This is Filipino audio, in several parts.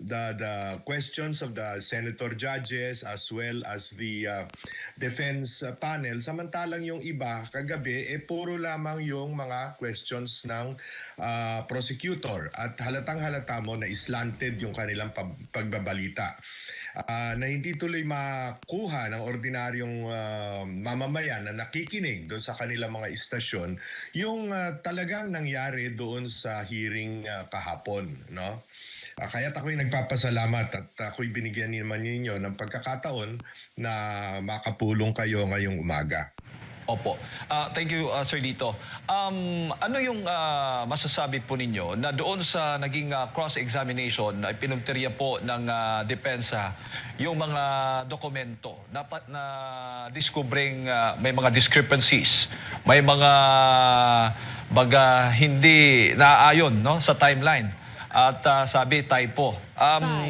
the questions of the senator judges as well as the defense panel. Samantalang yung iba kagabi puro lamang yung mga questions ng prosecutor at halatang-halata mo na slanted yung kanilang pagbabalita. Na hindi tuloy makuha ng ordinaryong mamamayan na nakikinig doon sa kanilang mga istasyon yung talagang nangyari doon sa hearing kahapon, no? Kaya ako'y nagpapasalamat at ako'y binigyan naman ninyo ng pagkakataon na makapulong kayo ngayong umaga. Opo. Thank you, Sir Lito. Ano yung masasabi po ninyo na doon sa naging cross-examination ay pinagteriya po ng depensa yung mga dokumento na discovering may mga discrepancies, may mga baga hindi naaayon, no, sa timeline at sabi typo.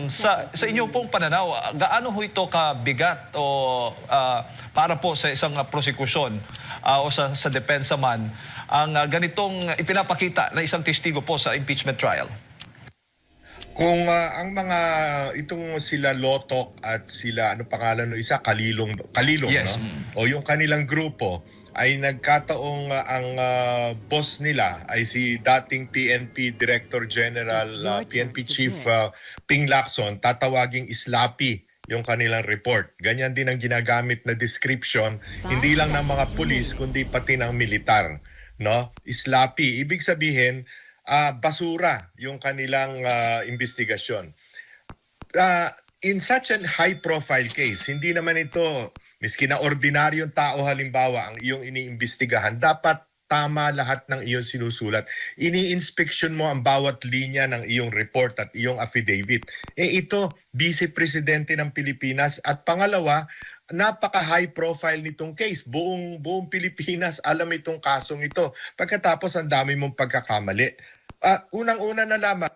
Sa inyo pong pananaw, gaano ho ito kabigat o para po sa isang prosekusyon o sa depensa man ang ganitong ipinapakita na isang testigo po sa impeachment trial? Kung ang mga itong sila Lotok at sila ano pangalan no isa Kalilong Yes. no? O yung kanilang grupo ay nagkataong ang boss nila ay si dating PNP Director General, PNP Chief Ping Lacson, tatawaging Slappy yung kanilang report. Ganyan din ang ginagamit na description, hindi lang ng mga pulis, kundi pati ng militar. No? Slappy, ibig sabihin, basura yung kanilang investigasyon. In such a high-profile case, hindi naman ito miski na ordinaryong tao halimbawa ang iyong iniimbestigahan, dapat tama lahat ng iyong sinusulat. Ini-inspection mo ang bawat linya ng iyong report at iyong affidavit. Ito, Vice Presidente ng Pilipinas at pangalawa, napaka-high profile nitong case. Buong Pilipinas alam itong kasong ito. Pagkatapos ang dami mong pagkakamali. Unang-una na lamang,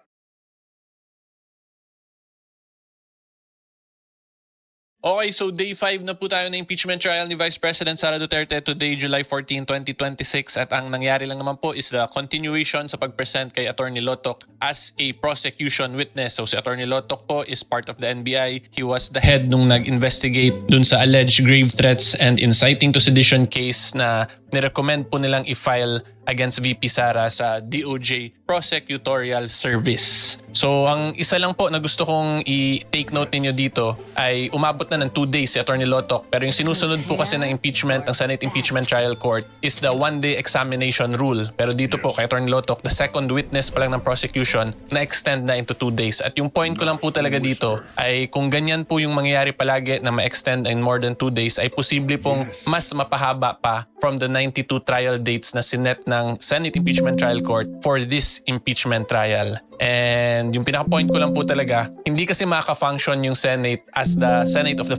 Okay, so day 5 na po tayo na impeachment trial ni Vice President Sara Duterte today, July 14, 2026. At ang nangyari lang naman po is the continuation sa pag-present kay Attorney Lotok as a prosecution witness. So si Attorney Lotok po is part of the NBI. He was the head nung nag-investigate dun sa alleged grave threats and inciting to sedition case na nirecommend po nilang i-file against VP Sara sa DOJ Prosecutorial Service. So ang isa lang po na gusto kong i-take note ninyo dito ay umabot na ng 2 days si Attorney Lotok, pero yung sinusunod po kasi ng impeachment, ang Senate Impeachment Trial Court is the 1-day examination rule. Pero dito po kay Attorney Lotok, the second witness pa lang ng prosecution na-extend na into 2 days. At yung point ko lang po talaga dito ay kung ganyan po yung mangyayari palagi na ma-extend in more than 2 days ay posible pong mas mapahaba pa from the 92 trial dates na sinet ng Senate Impeachment Trial Court for this impeachment trial. And yung pinaka-point ko lang po talaga, hindi kasi makaka-function yung Senate as the Senate of the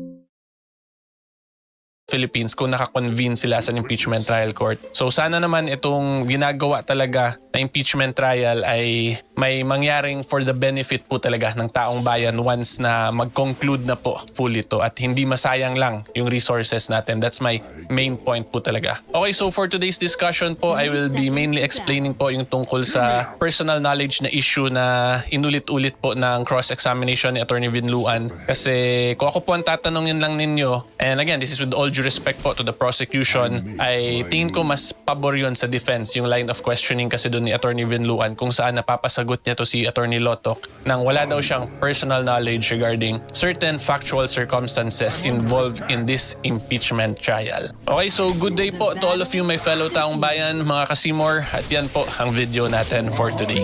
Philippines kung naka-convene sila sa impeachment trial court. So sana naman itong ginagawa talaga na impeachment trial ay may mangyaring for the benefit po talaga ng taong bayan once na mag-conclude na po fully to at hindi masayang lang yung resources natin. That's my main point po talaga. Okay, so for today's discussion po, I will be mainly explaining po yung tungkol sa personal knowledge na issue na inulit-ulit po ng cross-examination ni Attorney Vinluan. Kasi kung ako po ang tatanungin lang ninyo, and again, this is with all due respect po to the prosecution, ay tingin ko mas pabor yun sa defense, yung line of questioning kasi doon ni Attorney Vinluan kung saan napapasagot niya to si Attorney Lotok nang wala daw siyang personal knowledge regarding certain factual circumstances involved in this impeachment trial. Okay, so good day po to all of you, my fellow taong bayan, mga kasimor, at yan po ang video natin for today.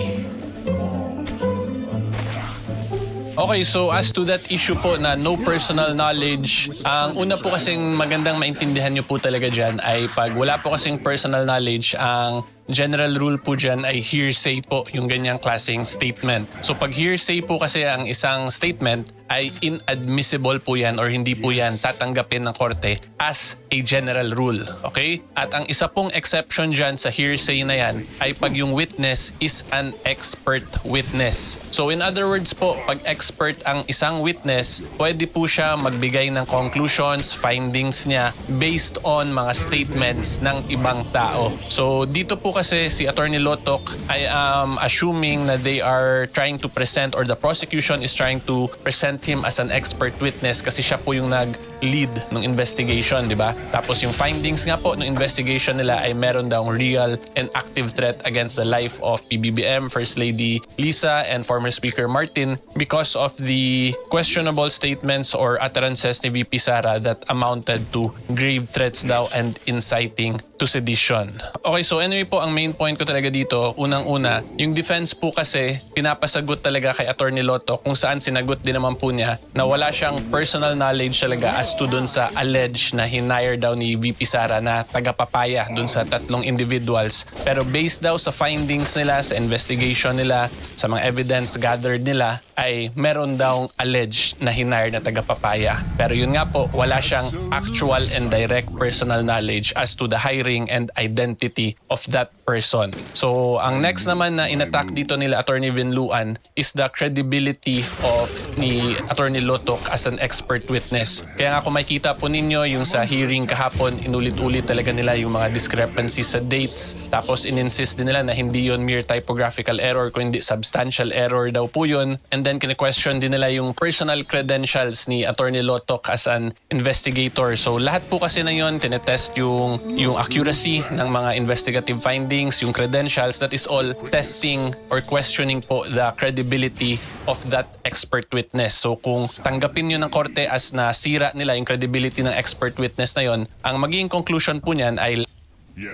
Okay, so as to that issue po na no personal knowledge, ang una po kasing magandang maintindihan nyo po talaga dyan ay pag wala po kasing personal knowledge, ang general rule po dyan ay hearsay po yung ganyang klaseng statement. So pag hearsay po kasi ang isang statement ay inadmissible po yan or hindi po yan tatanggapin ng korte as a general rule. Okay? At ang isa pong exception dyan sa hearsay na yan ay pag yung witness is an expert witness. So in other words po, pag expert ang isang witness, pwede po siya magbigay ng conclusions, findings niya based on mga statements ng ibang tao. So dito po kasi si Attorney Lotoc, I am assuming na they are trying to present or the prosecution is trying to present him as an expert witness kasi siya po yung nag-lead ng investigation, di ba? Tapos yung findings nga po ng investigation nila ay meron daw real and active threat against the life of PBBM, First Lady Lisa, and former Speaker Martin because of the questionable statements or utterances ni VP Sara that amounted to grave threats daw and inciting to sedition. Okay, so anyway po, ang main point ko talaga dito, unang-una, yung defense po kasi pinapasagot talaga kay Attorney Lotoc kung saan sinagot din naman po niya na wala siyang personal knowledge talaga as to dun sa alleged na hinire daw ni VP Sara na tagapapaya dun sa tatlong individuals. Pero based daw sa findings nila, sa investigation nila, sa mga evidence gathered nila, ay meron daw alleged na hinire na tagapapaya. Pero yun nga po, wala siyang actual and direct personal knowledge as to the hiring and identity of that person. So, ang next naman na inattack dito nila Attorney Vinluan is the credibility of ni Attorney Lotoc as an expert witness. Kaya nga kung makikita po ninyo yung sa hearing kahapon, inulit-ulit talaga nila yung mga discrepancies sa dates. Tapos in-insist din nila na hindi yun mere typographical error, kundi substantial error daw po yun. And then kine-question din nila yung personal credentials ni Attorney Lotoc as an investigator. So lahat po kasi na yun, tinetest yung accuracy ng mga investigative findings, yung credentials, that is all testing or questioning po the credibility of that expert witness. So kung tanggapin nyo ng korte as na sira nila yung credibility ng expert witness na yon, ang magiging conclusion po niyan ay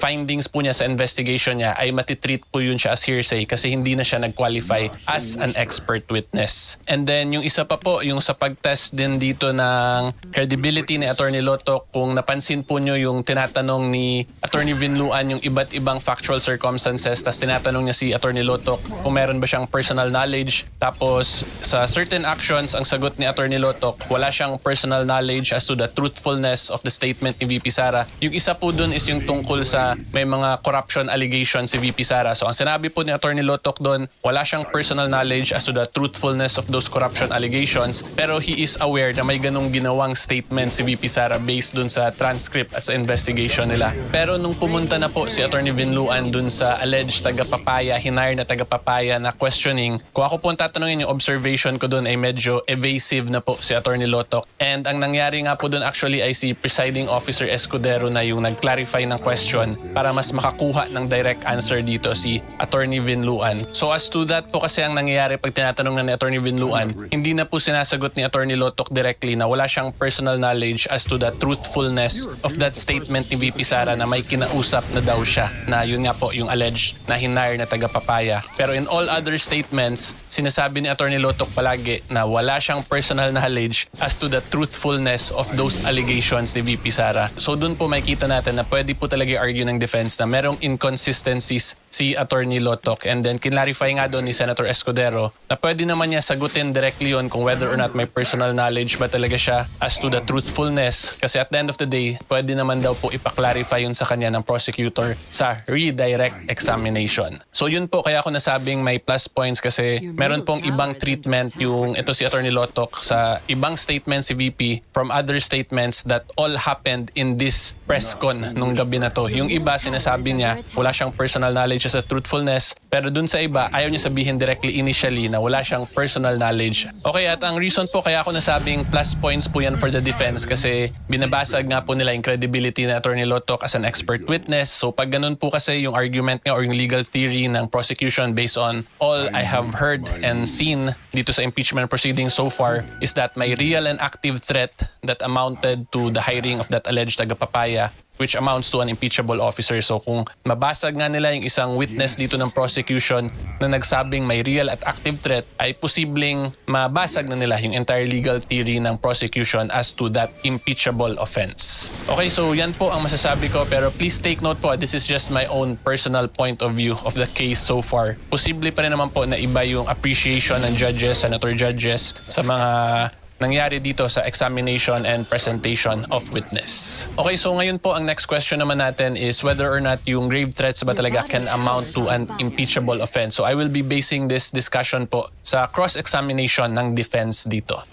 findings po niya sa investigation niya ay matitreat po yun siya as hearsay kasi hindi na siya nag-qualify as an expert witness. And then yung isa pa po, yung sa pag-test din dito ng credibility ni Attorney Lotoc, kung napansin po nyo yung tinatanong ni Attorney Vinluan yung iba't ibang factual circumstances, tas tinatanong niya si Attorney Lotoc kung meron ba siyang personal knowledge, tapos sa certain actions, ang sagot ni Attorney Lotoc, wala siyang personal knowledge as to the truthfulness of the statement ni VP Sara. Yung isa po dun is yung tungkol sa may mga corruption allegations si VP Sara. So ang sinabi po ni Attorney Lotoc doon, wala siyang personal knowledge as to the truthfulness of those corruption allegations, pero he is aware na may ganung ginawang statement si VP Sara based doon sa transcript at sa investigation nila. Pero nung pumunta na po si Attorney Vinluan doon sa alleged tagapapaya, hinire na tagapapaya na questioning, kung ako po tatanungin yung observation ko doon ay medyo evasive na po si Attorney Lotoc. And ang nangyari nga po doon actually ay si Presiding Officer Escudero na yung nag-clarify ng question para mas makakuha ng direct answer dito si Attorney Vinluan. So as to that po kasi ang nangyayari pag tinatanong na ni Attorney Vinluan, hindi na po sinasagot ni Attorney Lotoc directly na wala siyang personal knowledge as to the truthfulness of that statement ni VP Sara na may kinausap na daw siya na yun nga po yung alleged na hinire na tagapapaya. Pero in all other statements, sinasabi ni Attorney Lotoc palagi na wala siyang personal knowledge as to the truthfulness of those allegations ni VP Sara. So dun po makikita natin na pwede po talaga argue ng defense na merong inconsistencies si Attorney Lotoc, and then kinlarify nga doon ni Senator Escudero na pwede naman niya sagutin directly yun kung whether or not may personal knowledge ba talaga siya as to the truthfulness, kasi at the end of the day pwede naman daw po ipaklarify yun sa kanya ng prosecutor sa redirect examination. So yun po kaya ako nasabing may plus points kasi meron pong ibang treatment yung ito si Attorney Lotoc sa ibang statements si VP from other statements that all happened in this press con nung gabi na to. Yung iba sinasabi niya wala siyang personal knowledge sa truthfulness, pero dun sa iba ayaw niya sabihin directly initially na wala siyang personal knowledge. Okay, at ang reason po kaya ako nasabing plus points po yan for the defense kasi binabasag nga po nila yung credibility na Attorney Lotoc as an expert witness. So pag ganun po kasi yung argument nga or yung legal theory ng prosecution based on all I have heard and seen dito sa impeachment proceedings so far is that may real and active threat that amounted to the hiring of that alleged tagapapaya, which amounts to an impeachable officer. So kung mabasag nga nila yung isang witness dito ng prosecution na nagsabing may real at active threat, ay posibleng mabasag na nila yung entire legal theory ng prosecution as to that impeachable offense. Okay, so yan po ang masasabi ko, pero please take note po, this is just my own personal point of view of the case so far. Posible pa rin naman po na iba yung appreciation ng judges, senator judges, sa mga nangyari dito sa examination and presentation of witness. Okay, so ngayon po ang next question naman natin is whether or not yung grave threats ba talaga can amount to an impeachable offense. So I will be basing this discussion po sa cross-examination ng defense dito.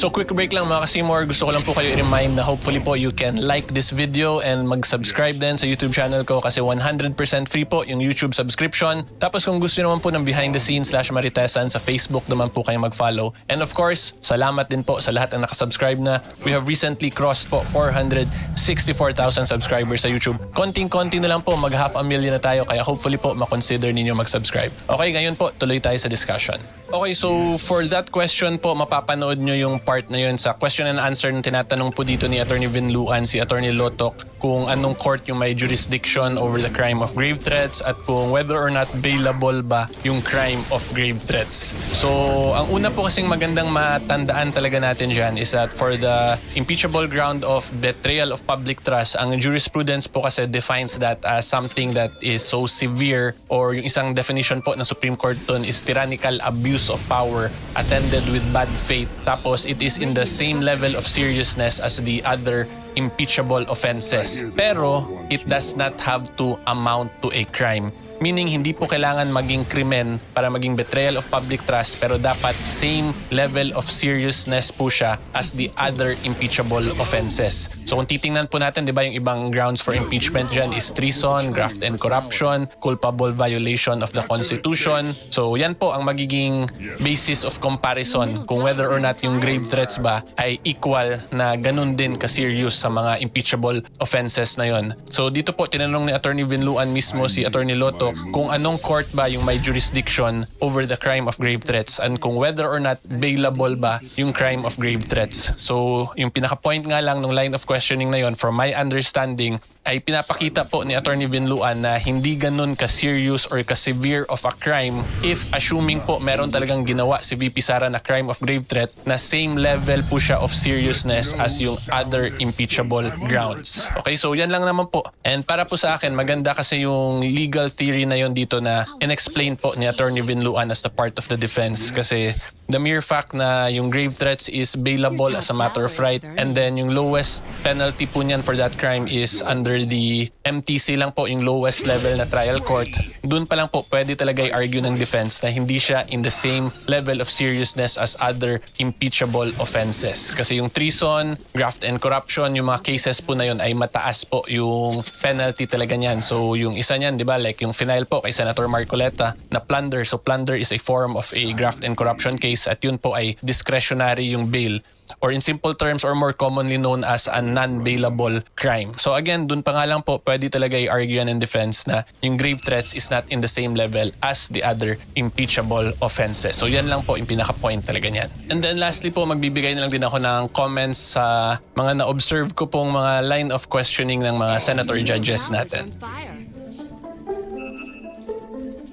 So quick break lang mga Kasimor, gusto ko lang po kayo i-remind na hopefully po you can like this video and mag-subscribe din sa YouTube channel ko kasi 100% free po yung YouTube subscription. Tapos kung gusto naman po ng behind the scenes /Maritesan sa Facebook naman po kayo mag-follow. And of course, salamat din po sa lahat na nakasubscribe na. We have recently crossed po 464,000 subscribers sa YouTube. Konting-konti na lang po, mag 500,000 na tayo kaya hopefully po makonsider ninyo mag-subscribe. Okay, ngayon po, tuloy tayo sa discussion. Okay, so for that question po, mapapanood nyo yung part na yun sa question and answer na tinatanong po dito ni Attorney Vinluan, si Attorney Lotok, kung anong court yung may jurisdiction over the crime of grave threats at kung whether or not bailable ba yung crime of grave threats. So, ang una po kasing magandang matandaan talaga natin dyan is that for the impeachable ground of betrayal of public trust, ang jurisprudence po kasi defines that as something that is so severe, or yung isang definition po ng Supreme Court dun is tyrannical abuse of power attended with bad faith. Tapos it is in the same level of seriousness as the other impeachable offenses. Pero it does not have to amount to a crime. Meaning, hindi po kailangan maging krimen para maging betrayal of public trust, pero dapat same level of seriousness po siya as the other impeachable offenses. So kung titingnan po natin, di ba, yung ibang grounds for impeachment dyan is treason, graft and corruption, culpable violation of the Constitution. So yan po ang magiging basis of comparison kung whether or not yung grave threats ba ay equal na ganun din ka-serious sa mga impeachable offenses na yon. So dito po, tinanong ni Attorney Vinluan mismo si Attorney Loto kung anong court ba yung may jurisdiction over the crime of grave threats and kung whether or not bailable ba yung crime of grave threats. So, yung pinaka-point nga lang ng line of questioning na yon, from my understanding, ay pinapakita po ni Attorney Vinluan na hindi ganun ka-serious or ka-severe of a crime if assuming po meron talagang ginawa si VP Sara na crime of grave threat na same level po siya of seriousness as yung other impeachable grounds. Okay, so yan lang naman po. And para po sa akin, maganda kasi yung legal theory na yon dito na in-explain po ni Attorney Vinluan as the part of the defense kasi the mere fact na yung grave threats is bailable as a matter of right, and then yung lowest penalty po niyan for that crime is under the MTC lang po, yung lowest level na trial court. Doon pa lang po pwede talaga i-argue ng defense na hindi siya in the same level of seriousness as other impeachable offenses. Kasi yung treason, graft and corruption, yung mga cases po na yun ay mataas po yung penalty talaga niyan. So yung isa niyan, di ba, like yung final po kay Senator Marcoleta na plunder. So plunder is a form of a graft and corruption case at yun po ay discretionary yung bail, or in simple terms or more commonly known as a non-bailable crime. So again, dun pa nga lang po pwede talaga i-argue yan in defense na yung grave threats is not in the same level as the other impeachable offenses. So yan lang po yung pinaka-point talaga niyan. And then lastly po, magbibigay na lang din ako ng comments sa mga na-observe ko pong mga line of questioning ng mga senator judges natin.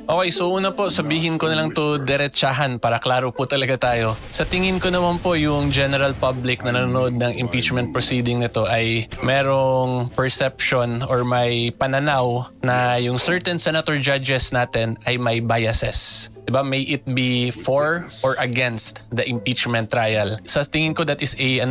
Okay, so una po, sabihin ko na lang to diretsahan para klaro po talaga tayo. Sa tingin ko naman po, yung general public na nanonood ng impeachment proceeding nito ay merong perception or may pananaw na yung certain senator judges natin ay may biases. Diba? May it be for or against the impeachment trial. Sa tingin ko, that is a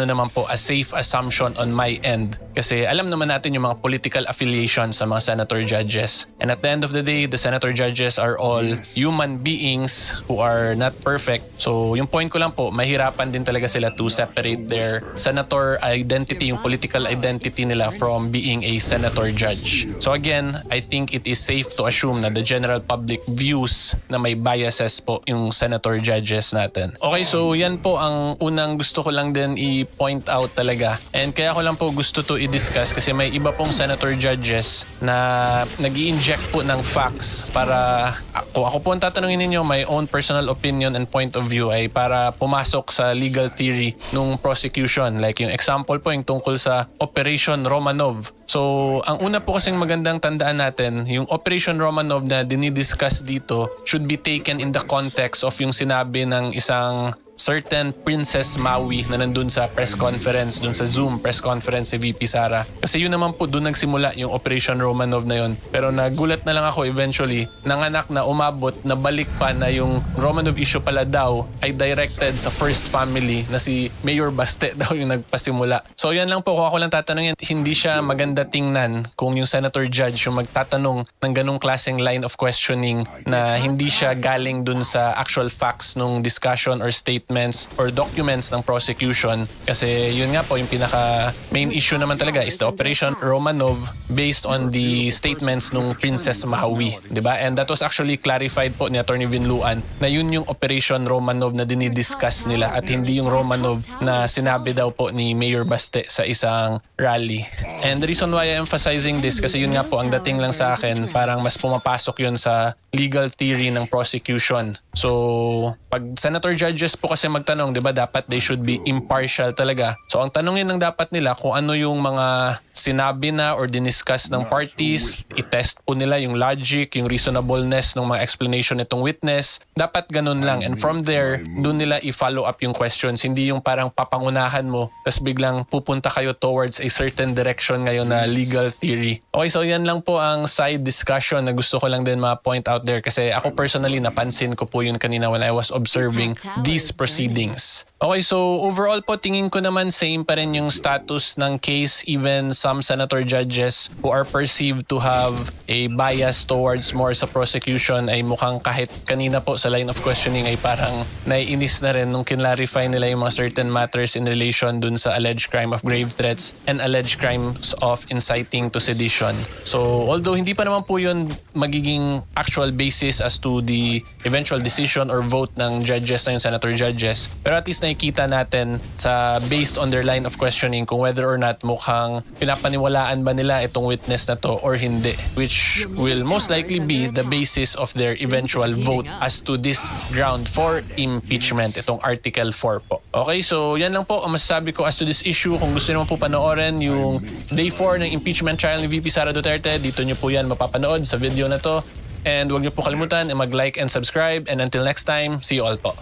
safe assumption on my end. Kasi alam naman natin yung mga political affiliations sa mga senator judges. And at the end of the day, the senator judges are all human beings who are not perfect. So yung point ko lang po, mahirapan din talaga sila to separate their senator identity, yung political identity nila from being a senator judge. So again, I think it is safe to assume na the general public views na may biases po yung senator judges natin. Okay, so yan po ang unang gusto ko lang din i-point out talaga. And kaya ko lang po gusto to i-discuss kasi may iba pong senator judges na nag-i-inject po ng facts para ako po ang tatanungin ninyo, my own personal opinion and point of view ay para pumasok sa legal theory nung prosecution. Like yung example po yung tungkol sa Operation Romanov. So, ang una po kasing magandang tandaan natin, yung Operation Romanov na dinidiscuss dito should be taken in the context of yung sinabi ng isang certain Princess Maui na nandun sa press conference, dun sa Zoom press conference si VP Sara. Kasi yun naman po, dun nagsimula yung Operation Romanov na yun. Pero nagulat na lang ako eventually, nanganak na umabot, na balik pa na yung Romanov issue pala daw ay directed sa first family na si Mayor Baste daw yung nagpasimula. So yan lang po, kung ako lang tatanungin, hindi siya maganda tingnan kung yung senator judge yung magtatanong ng ganung klaseng line of questioning na hindi siya galing dun sa actual facts nung discussion or statement statements or documents ng prosecution. Kasi yun nga po, yung pinaka main issue naman talaga is the Operation Romanov based on the statements nung Princess Maui, di ba? And that was actually clarified po ni Attorney Vinluan na yun yung Operation Romanov na dinidiscuss nila at hindi yung Romanov na sinabi daw po ni Mayor Baste sa isang rally. And the reason why I'm emphasizing this kasi yun nga po, ang dating lang sa akin, parang mas pumapasok yun sa legal theory ng prosecution. So, pag senator judges po kasi magtanong, di ba, dapat they should be impartial talaga. So, ang tanongin lang dapat nila kung ano yung mga sinabi na or diniscuss ng parties, i-test po nila yung logic, yung reasonableness ng mga explanation nitong witness. Dapat ganun lang. And from there, doon nila i-follow up yung questions. Hindi yung parang papangunahan mo, tapos biglang pupunta kayo towards a certain direction ngayon na legal theory. Okay, so yan lang po ang side discussion na gusto ko lang din ma-point out there kasi ako personally napansin ko po yun kanina when I was observing these proceedings. Okay, so overall po tingin ko naman same pa rin yung status ng case. Even some senator judges who are perceived to have a bias towards more sa prosecution ay mukhang kahit kanina po sa line of questioning ay parang naiinis na rin nung kinlarify nila yung mga certain matters in relation dun sa alleged crime of grave threats and alleged crimes of inciting to sedition. So although hindi pa naman po yun magiging actual basis as to the eventual decision or vote ng judges na yung senator judges, pero at least nakikita natin sa based on their line of questioning kung whether or not mukhang pinapaniwalaan ba nila itong witness na to or hindi, which will most likely be the basis of their eventual vote as to this ground for impeachment, itong Article 4 po. Okay, so yan lang po ang masasabi ko as to this issue. Kung gusto naman po panoorin yung Day 4 ng impeachment trial ni VP Sara Duterte, dito nyo po yan mapapanood sa video na to. And huwag nyo po kalimutan mag-like and subscribe. And until next time, see you all po.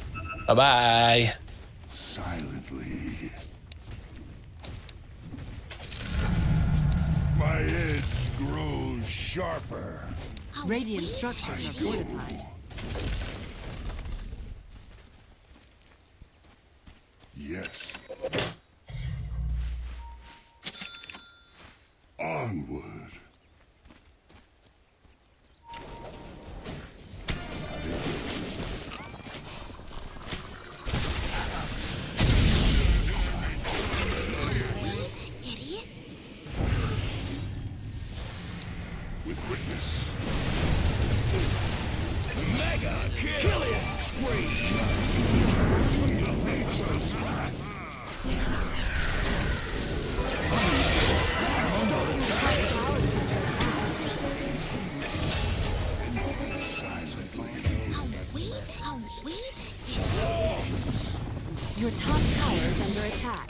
Bye-bye! Silently. My edge grows sharper. Radiant structures are fortified. Yes. Onward. With quickness. Mega killing spree. Your top tower is under attack.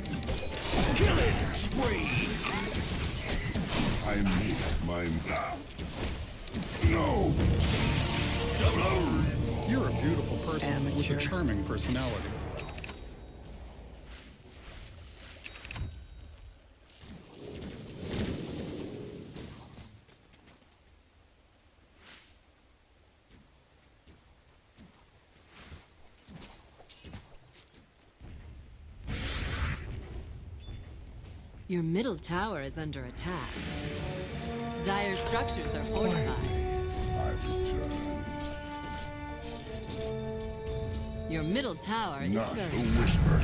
Killing spree. I make my no. You're a beautiful person with a charming personality. Your middle tower is under attack. Dire structures are fortified. I return. Your middle tower is Not a burned. whisper.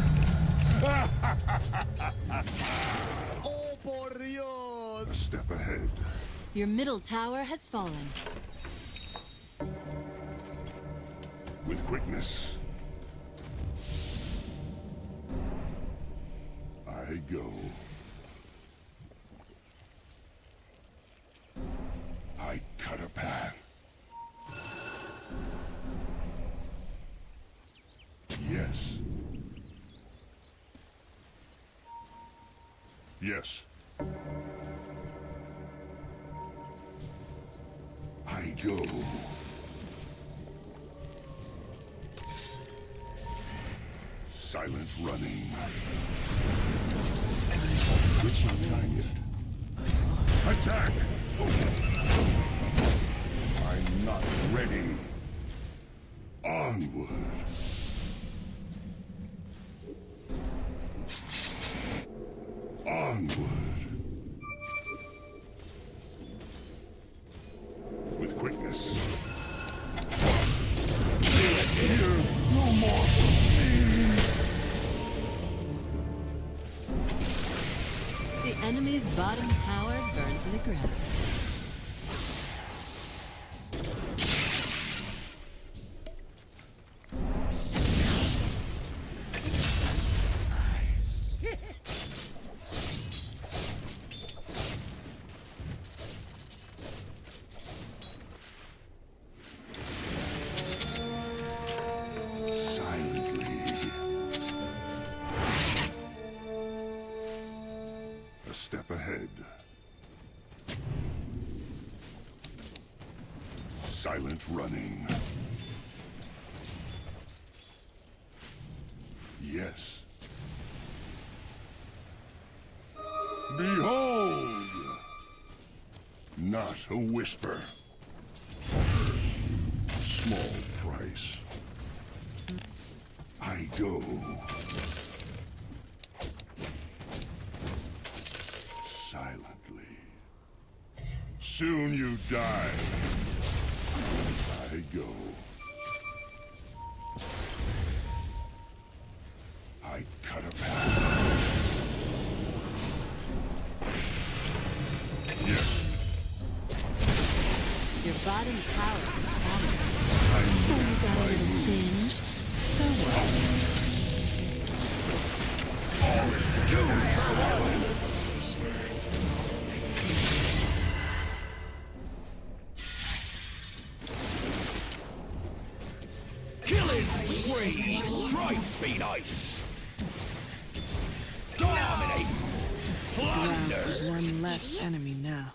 ¡Oh, por Dios! A step ahead. Your middle tower has fallen. With quickness. I go. I cut a path. Yes. Yes. I go. Silent running. It's not time yet. Attack! I'm not ready. Onward. Onward. With quickness. Here, no more for me. enemy's bottom tower burned to the ground. A step ahead. Silent running. Yes. Behold! Not a whisper. Small price. I go. Silently. Soon you die. I go. I cut a path. Yes. Your bottom tower is falling. I So you make got a my little move. singed. So what? Killing spree! Thrice be nice! Dominate! Plunder! One less enemy now.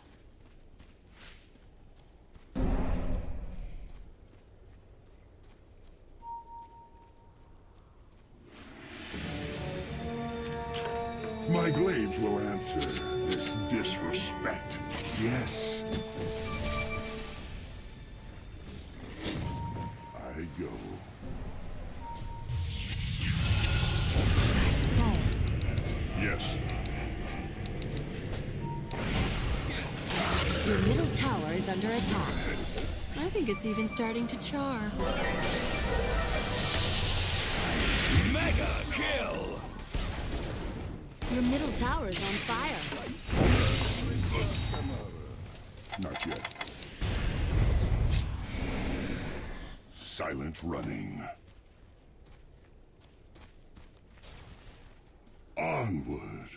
My glaives will answer this disrespect. Yes. I go. It's all. Yes. Your middle tower is under attack. I think it's even starting to char. Mega kill! Your middle tower is on fire. Not yet. Silent running. Onward.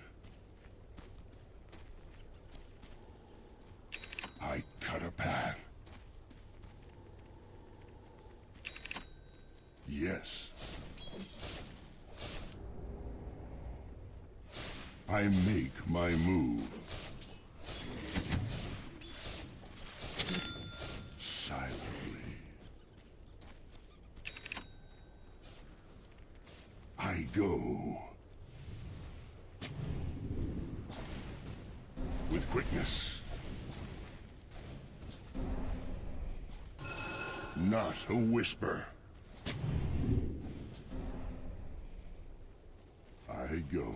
I cut a path. Yes. I make my move. Silently. I go. With quickness. Not a whisper. I go.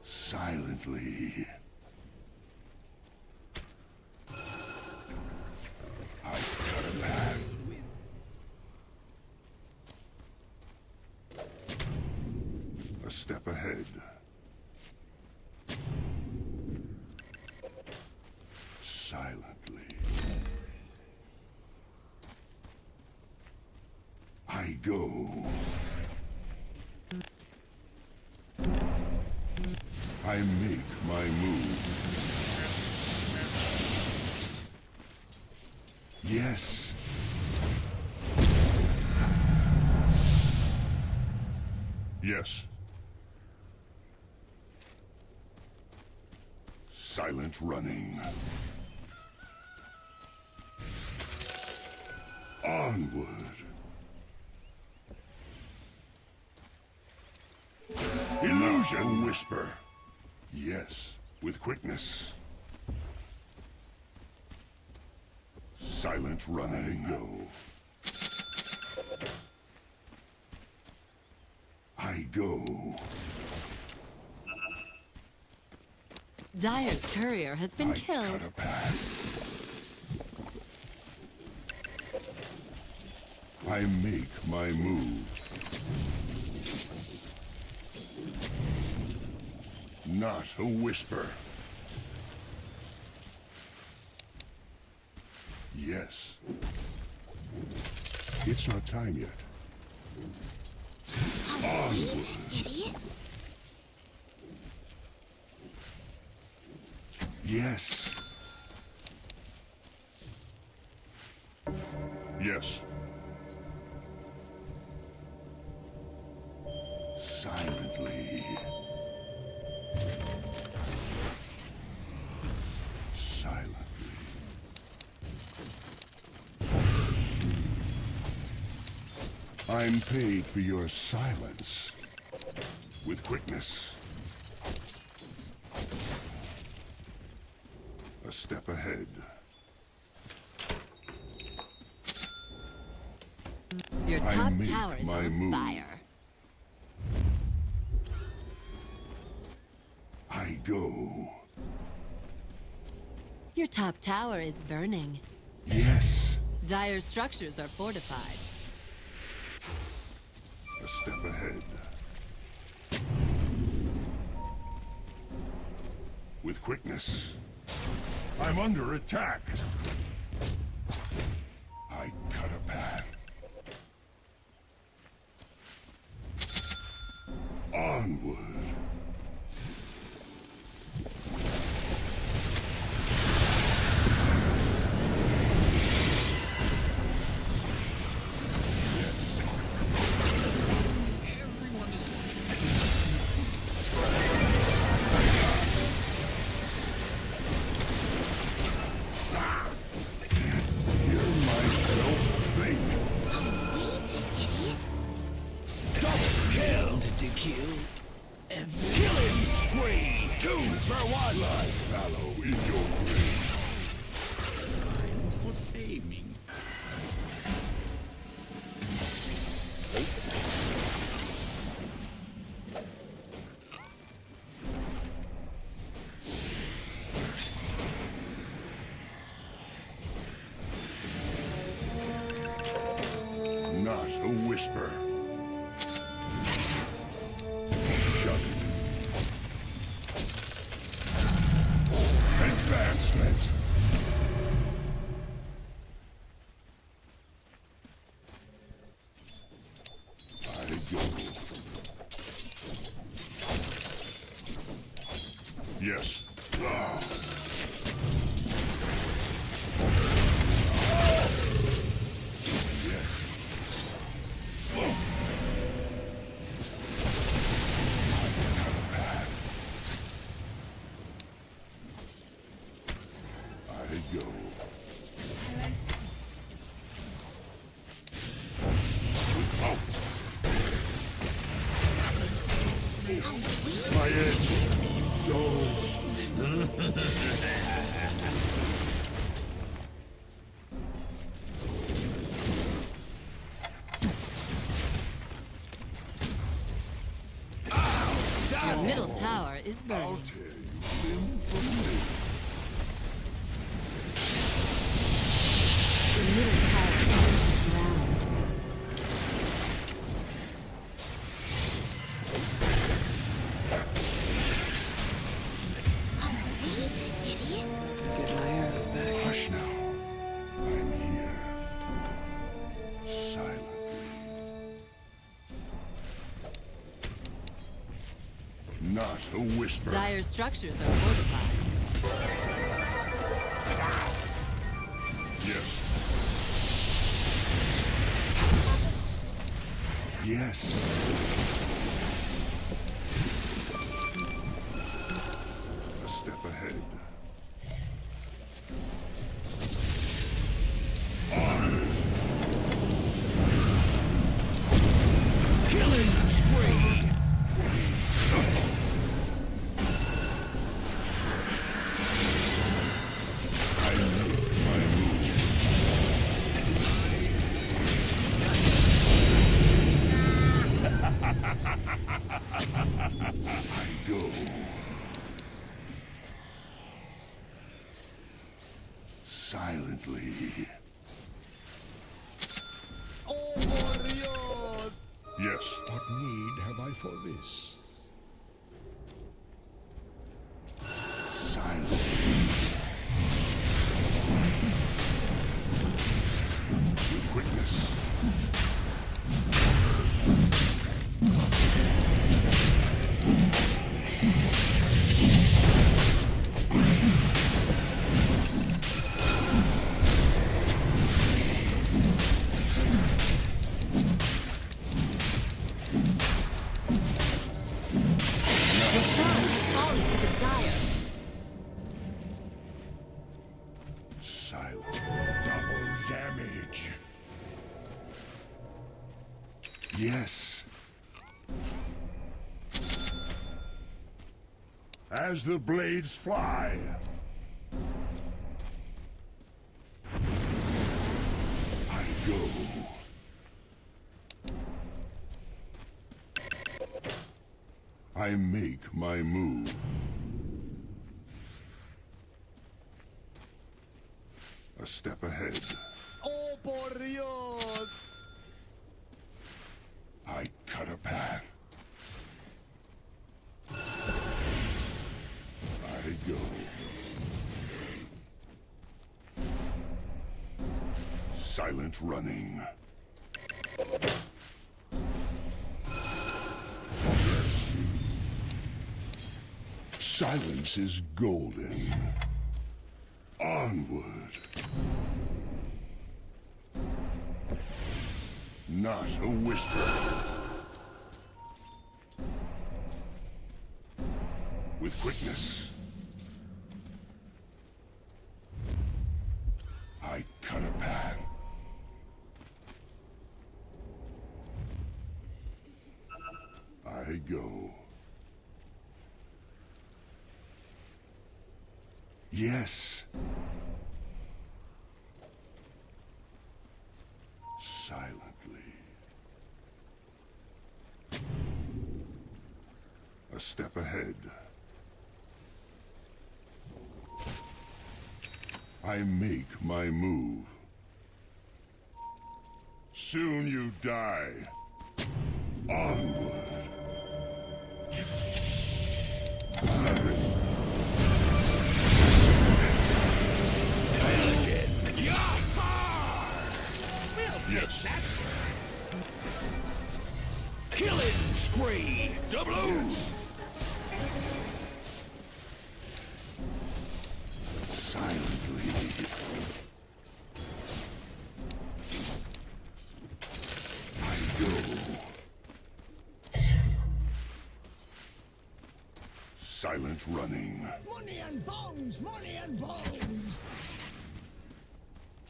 Silently. I cut a path. A step ahead. Silently. I go. I make my move. Yes. Yes. Silent running. Onward. Illusion whisper. Yes, with quickness. Silent running. I go. I go. Dyer's courier has been I killed. cut a path. I make my move. Not a whisper. Yes. It's not time yet. Onward. Yes. Yes. Silently. Silently. I'm paid for your silence. With quickness. A step ahead. Your I top make tower is my on move. fire. I go. Your top tower is burning. Yes. Dire structures are fortified. A step ahead. With quickness. I'm under attack. I cut a path. Onward. Hear myself think. Held to kill. Killing spree. 2 for 1. Lie fallow in your grave. Time for taming. Not a whisper. Shut it. Advancement. I go. Yes. Ah. Yes. I go. My edge goes. Your middle tower is I'll burning. tear you limb from limb. Your middle tower is to the ground. Get my arrows back. Hush now. I'm here. Silently. Not a whisper. Dire structures are fortified. Yes. Yes. A step ahead. Killing spree. I make my move. I go. Silently. Oh, por Dios! Yes. What need have I for this? quickness. Roshan is falling to the Dire. Silent. Double damage. Yes. As the blades fly. I go. I make my move. A step ahead. Oh, por Dios! I cut a path. I go. Silent running. Yes. Silence is golden. Onward. Not a whisper. With quickness. I cut a path. I go. Yes. Silently. A step ahead. I make my move. Soon you die. Onward. Yes. Killing spree. Double O. Silently. I go. Silent running. Money and bones. Money and bones.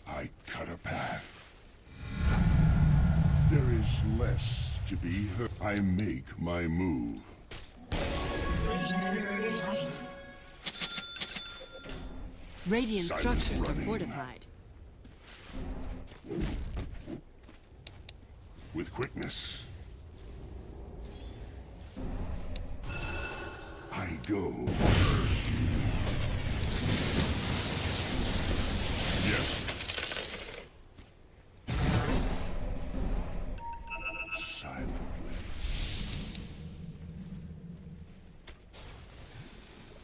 I cut a path. There is less to be heard. I make my move. Radiant Silence structures are running. fortified. With quickness. I go. Yes. Silently.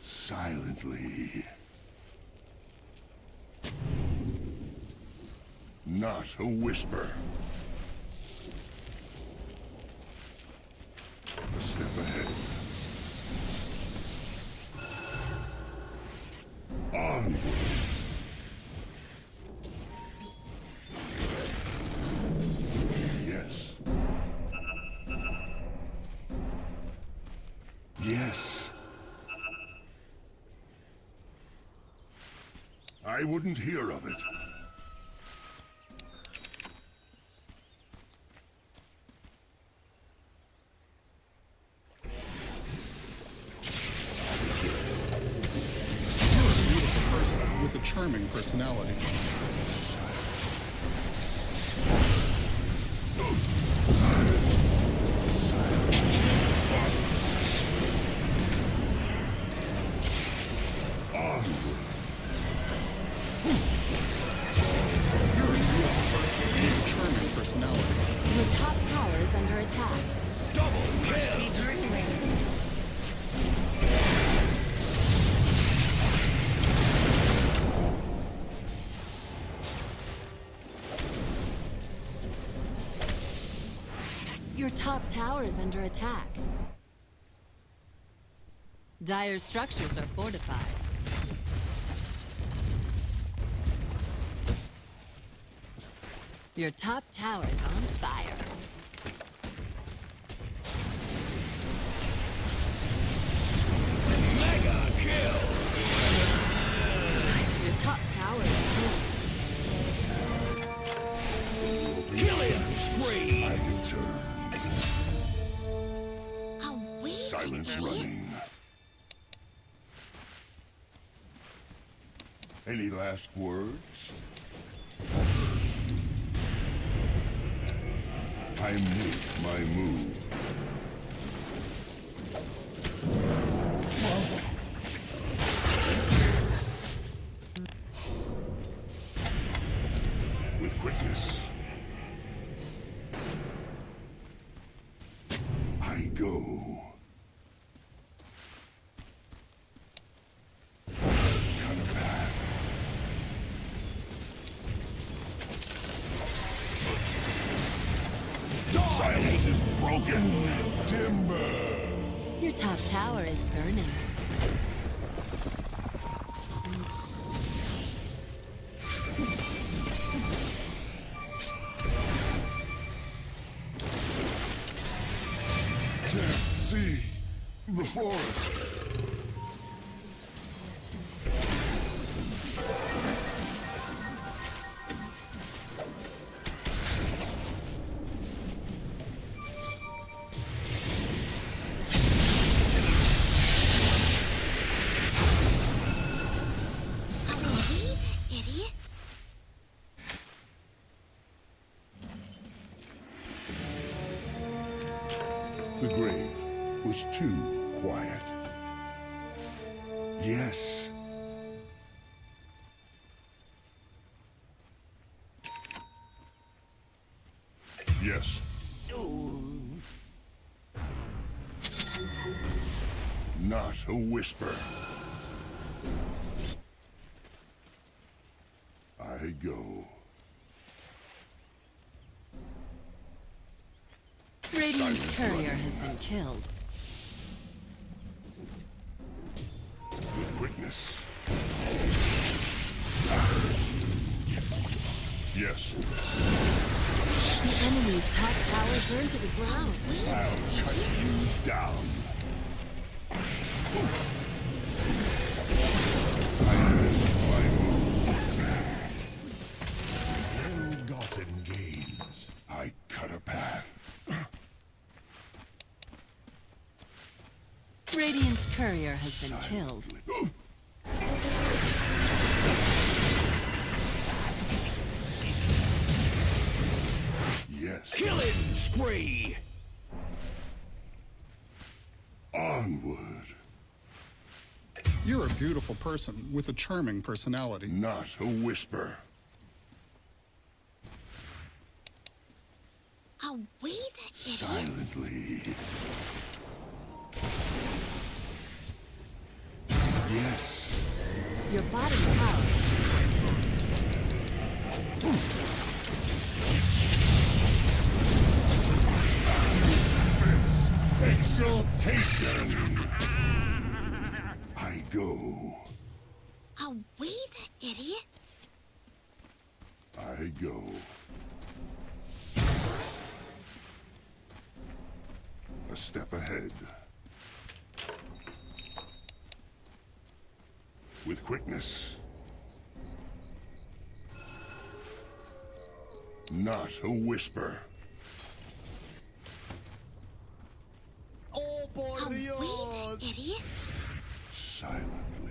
Silently. Not a whisper. A step ahead. Onward. Yes. Yes. I wouldn't hear of it. With a charming personality. Charming personality. Your top tower is under attack. Your top tower is under attack. Dire structures are fortified. Your top tower is on fire. Mega kill. Your top tower is toast. Killing spree. I return. Away, Silent running. Any last words? I make my move. With quickness. I go. Cut a path. Silence is broken. Timber. Your top tower is burning. Can't see the forest. idiot. The grave was too quiet. Yes. Yes. Not a whisper. I go. Radiant's courier has been killed. With quickness. Yes. The enemy's top tower burned to the ground. I'll cut you down. I missed my move. Ill-gotten gains. I cut a path. Radiant's courier has been killed. Yes. Killing spree. Onward. You're a beautiful person with a charming personality. Not a whisper. Away, that idiot. Silently. Yes. Your bottom tower is under attack. Defense. Exaltation. I go. Away, that idiot. I go. A step ahead. With quickness. Not a whisper. Oh, por Away, Dios. that idiot. Silently.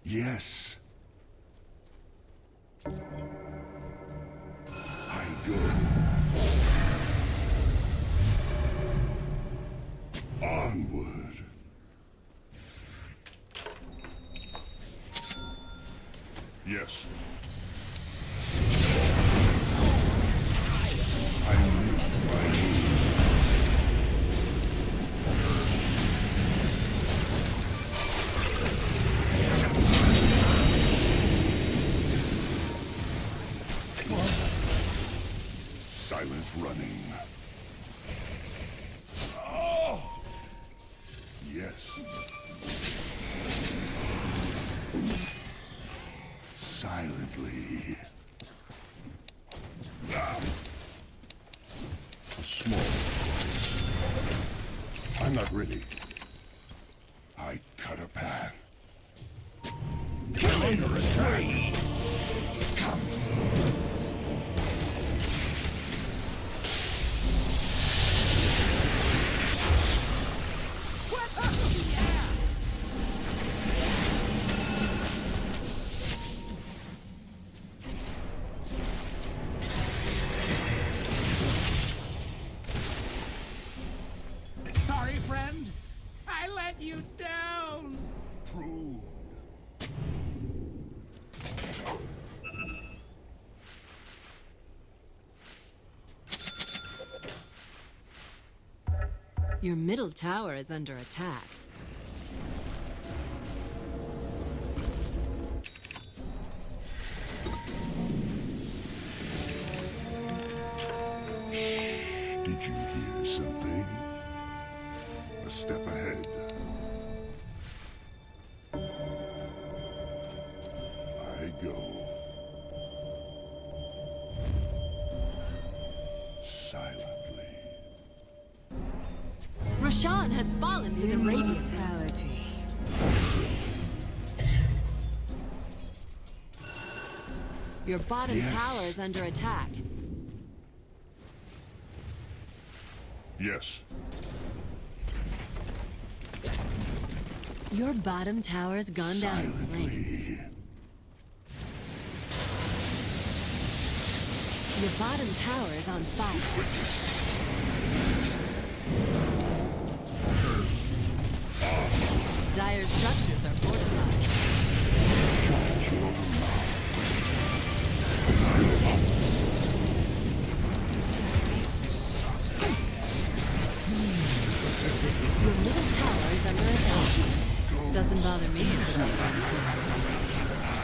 Yes. I go. Onward. Yes. I miss my move. Silent running. Yes. Silently. A small price. I'm not ready. I cut a path. Killing spree! Succumb to me. Sorry, friend. I let you down. Prude. Your middle tower is under attack. Did you hear something? A step ahead. I go. Silently. Roshan has fallen to the radiant. Immortality. Your bottom Yes. tower is under attack. Yes. Your bottom tower's gone down in flames. Silently. Your bottom tower is on fire. Dire structures are fortified. Your middle tower is under attack. Doesn't bother me if it burns down.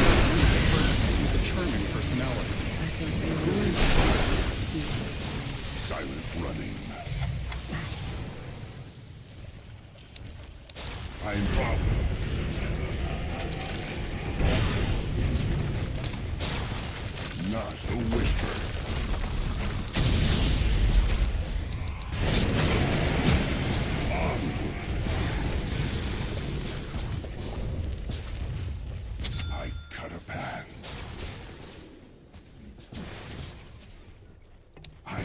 With a charming personality. I thought they weren't supposed to speak. Silent running. I'm out. Not a whisper. I cut a path. I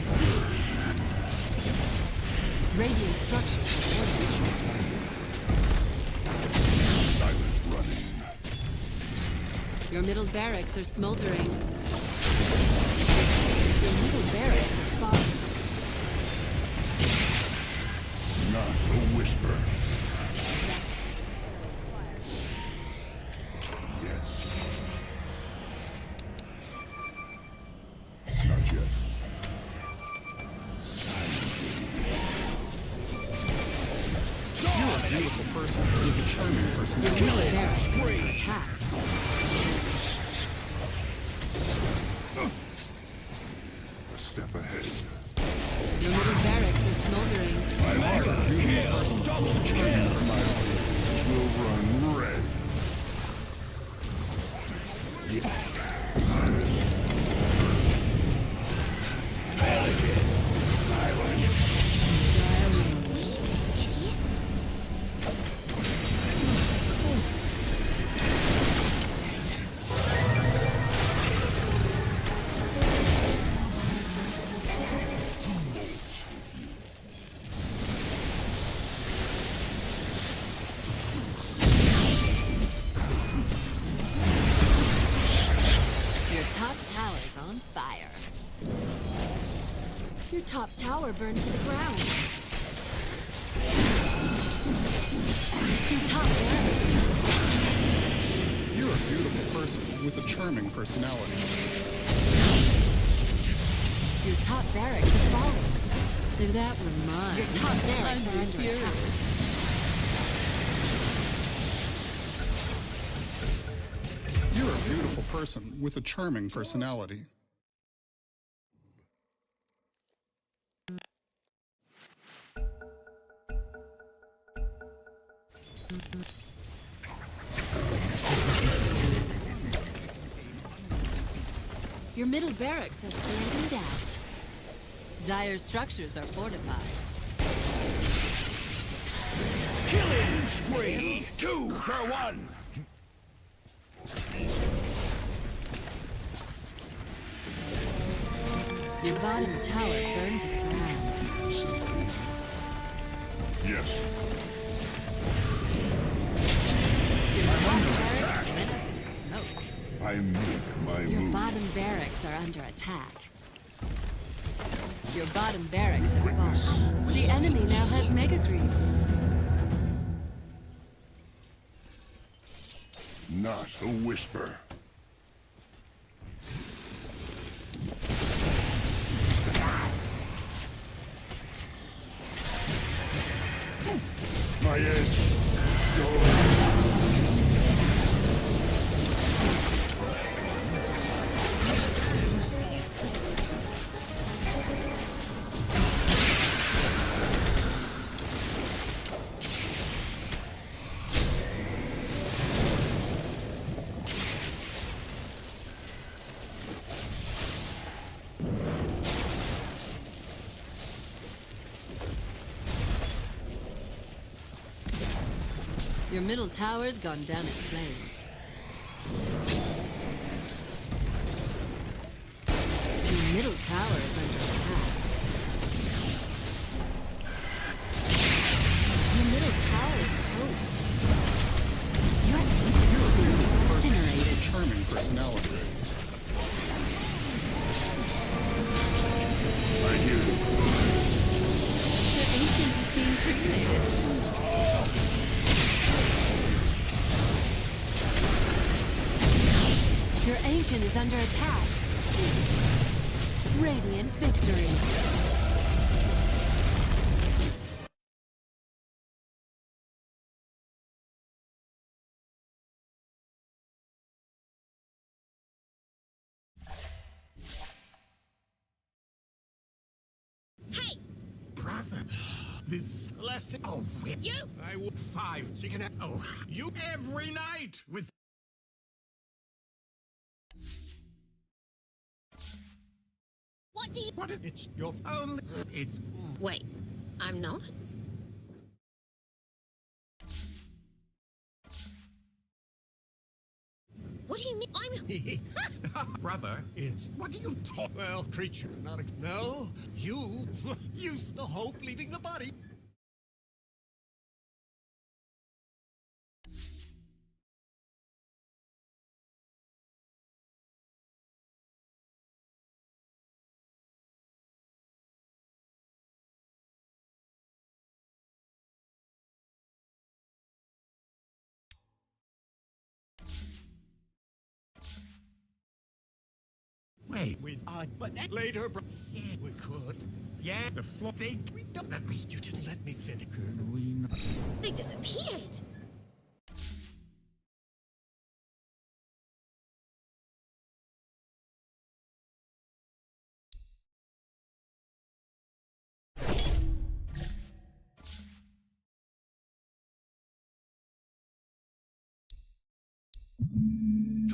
Radiant structures are fortified. silent running. Your middle barracks are smoldering. Your middle barracks are falling. Not a whisper. Yes. Not yet. You're a beautiful person with a charming Your personality. middle barracks are under attack. A step ahead. Your middle barracks are smoldering. Double kill. My fingers will run red. Your top tower is on fire. Your top tower burned to the ground. Your top barracks is... You're a beautiful person with a charming personality. Your top barracks have fallen. If that were mine, Your top barracks are under yours. attack. You're a beautiful person with a charming personality. Your middle barracks have cleared out. Dire structures are fortified. Killing spree! 2 for 1! Your bottom tower burned to the ground. Yes. Your top barracks went up in smoke. I make my Your move. bottom barracks are under attack. Your bottom barracks have fallen. The enemy now has mega creeps. Not a whisper. My edge. Your middle tower's gone down in flames. Your middle tower is under attack. Your middle tower is toast. Your ancient is being incinerated. Charming personality. I hear you. Your ancient is being cremated. Your ancient is under attack. Radiant victory. Hey! Brother, this last... Oh, whip. You! I would 5 chicken... Oh, you every night with... What do you... What? It's your phone. It's... Wait, I'm not? What do you mean? I'm... Brother, it's... What do you talk... Well, creature, not... No, you... used to hope leaving the body. Wait, but later, yeah, we could. Yeah, the floor, they tweaked up that beast. You didn't let me finish. Can we not? They disappeared!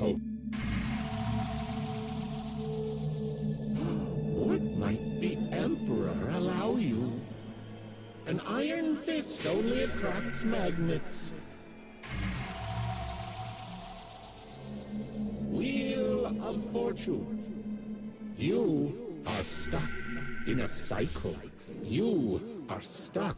Oh. What might the Emperor allow you? An iron fist only attracts magnets. Wheel of Fortune. You are stuck in a cycle. You are stuck.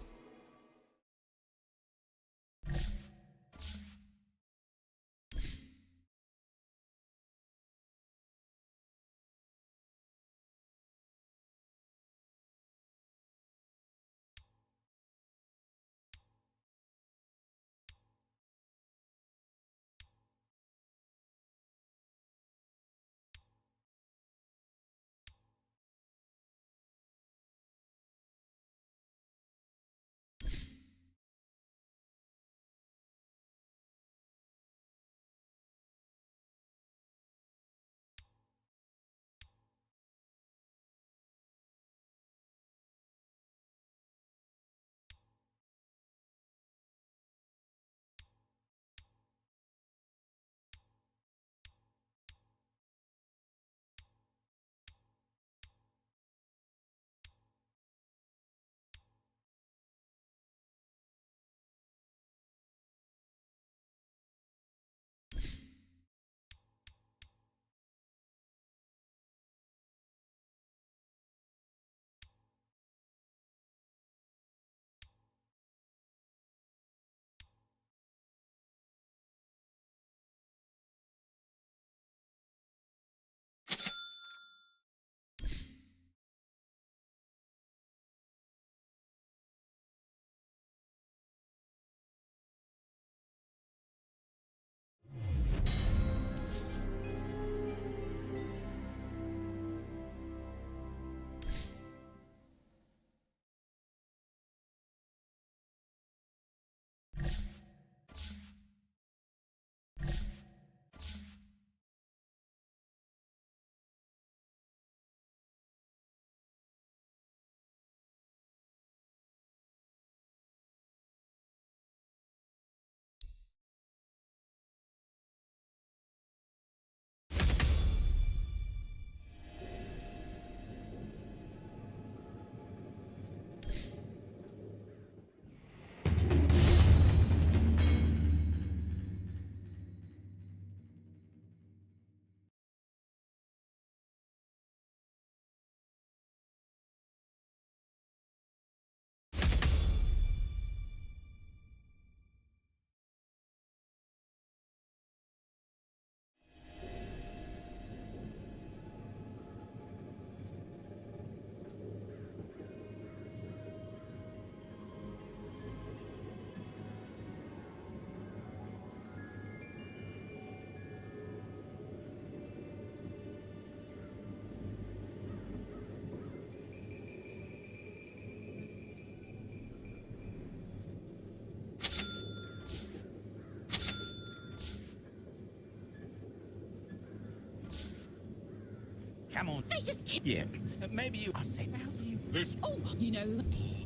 come on. They just keep. Yeah, maybe you. I say, how's you? This. Oh, you know.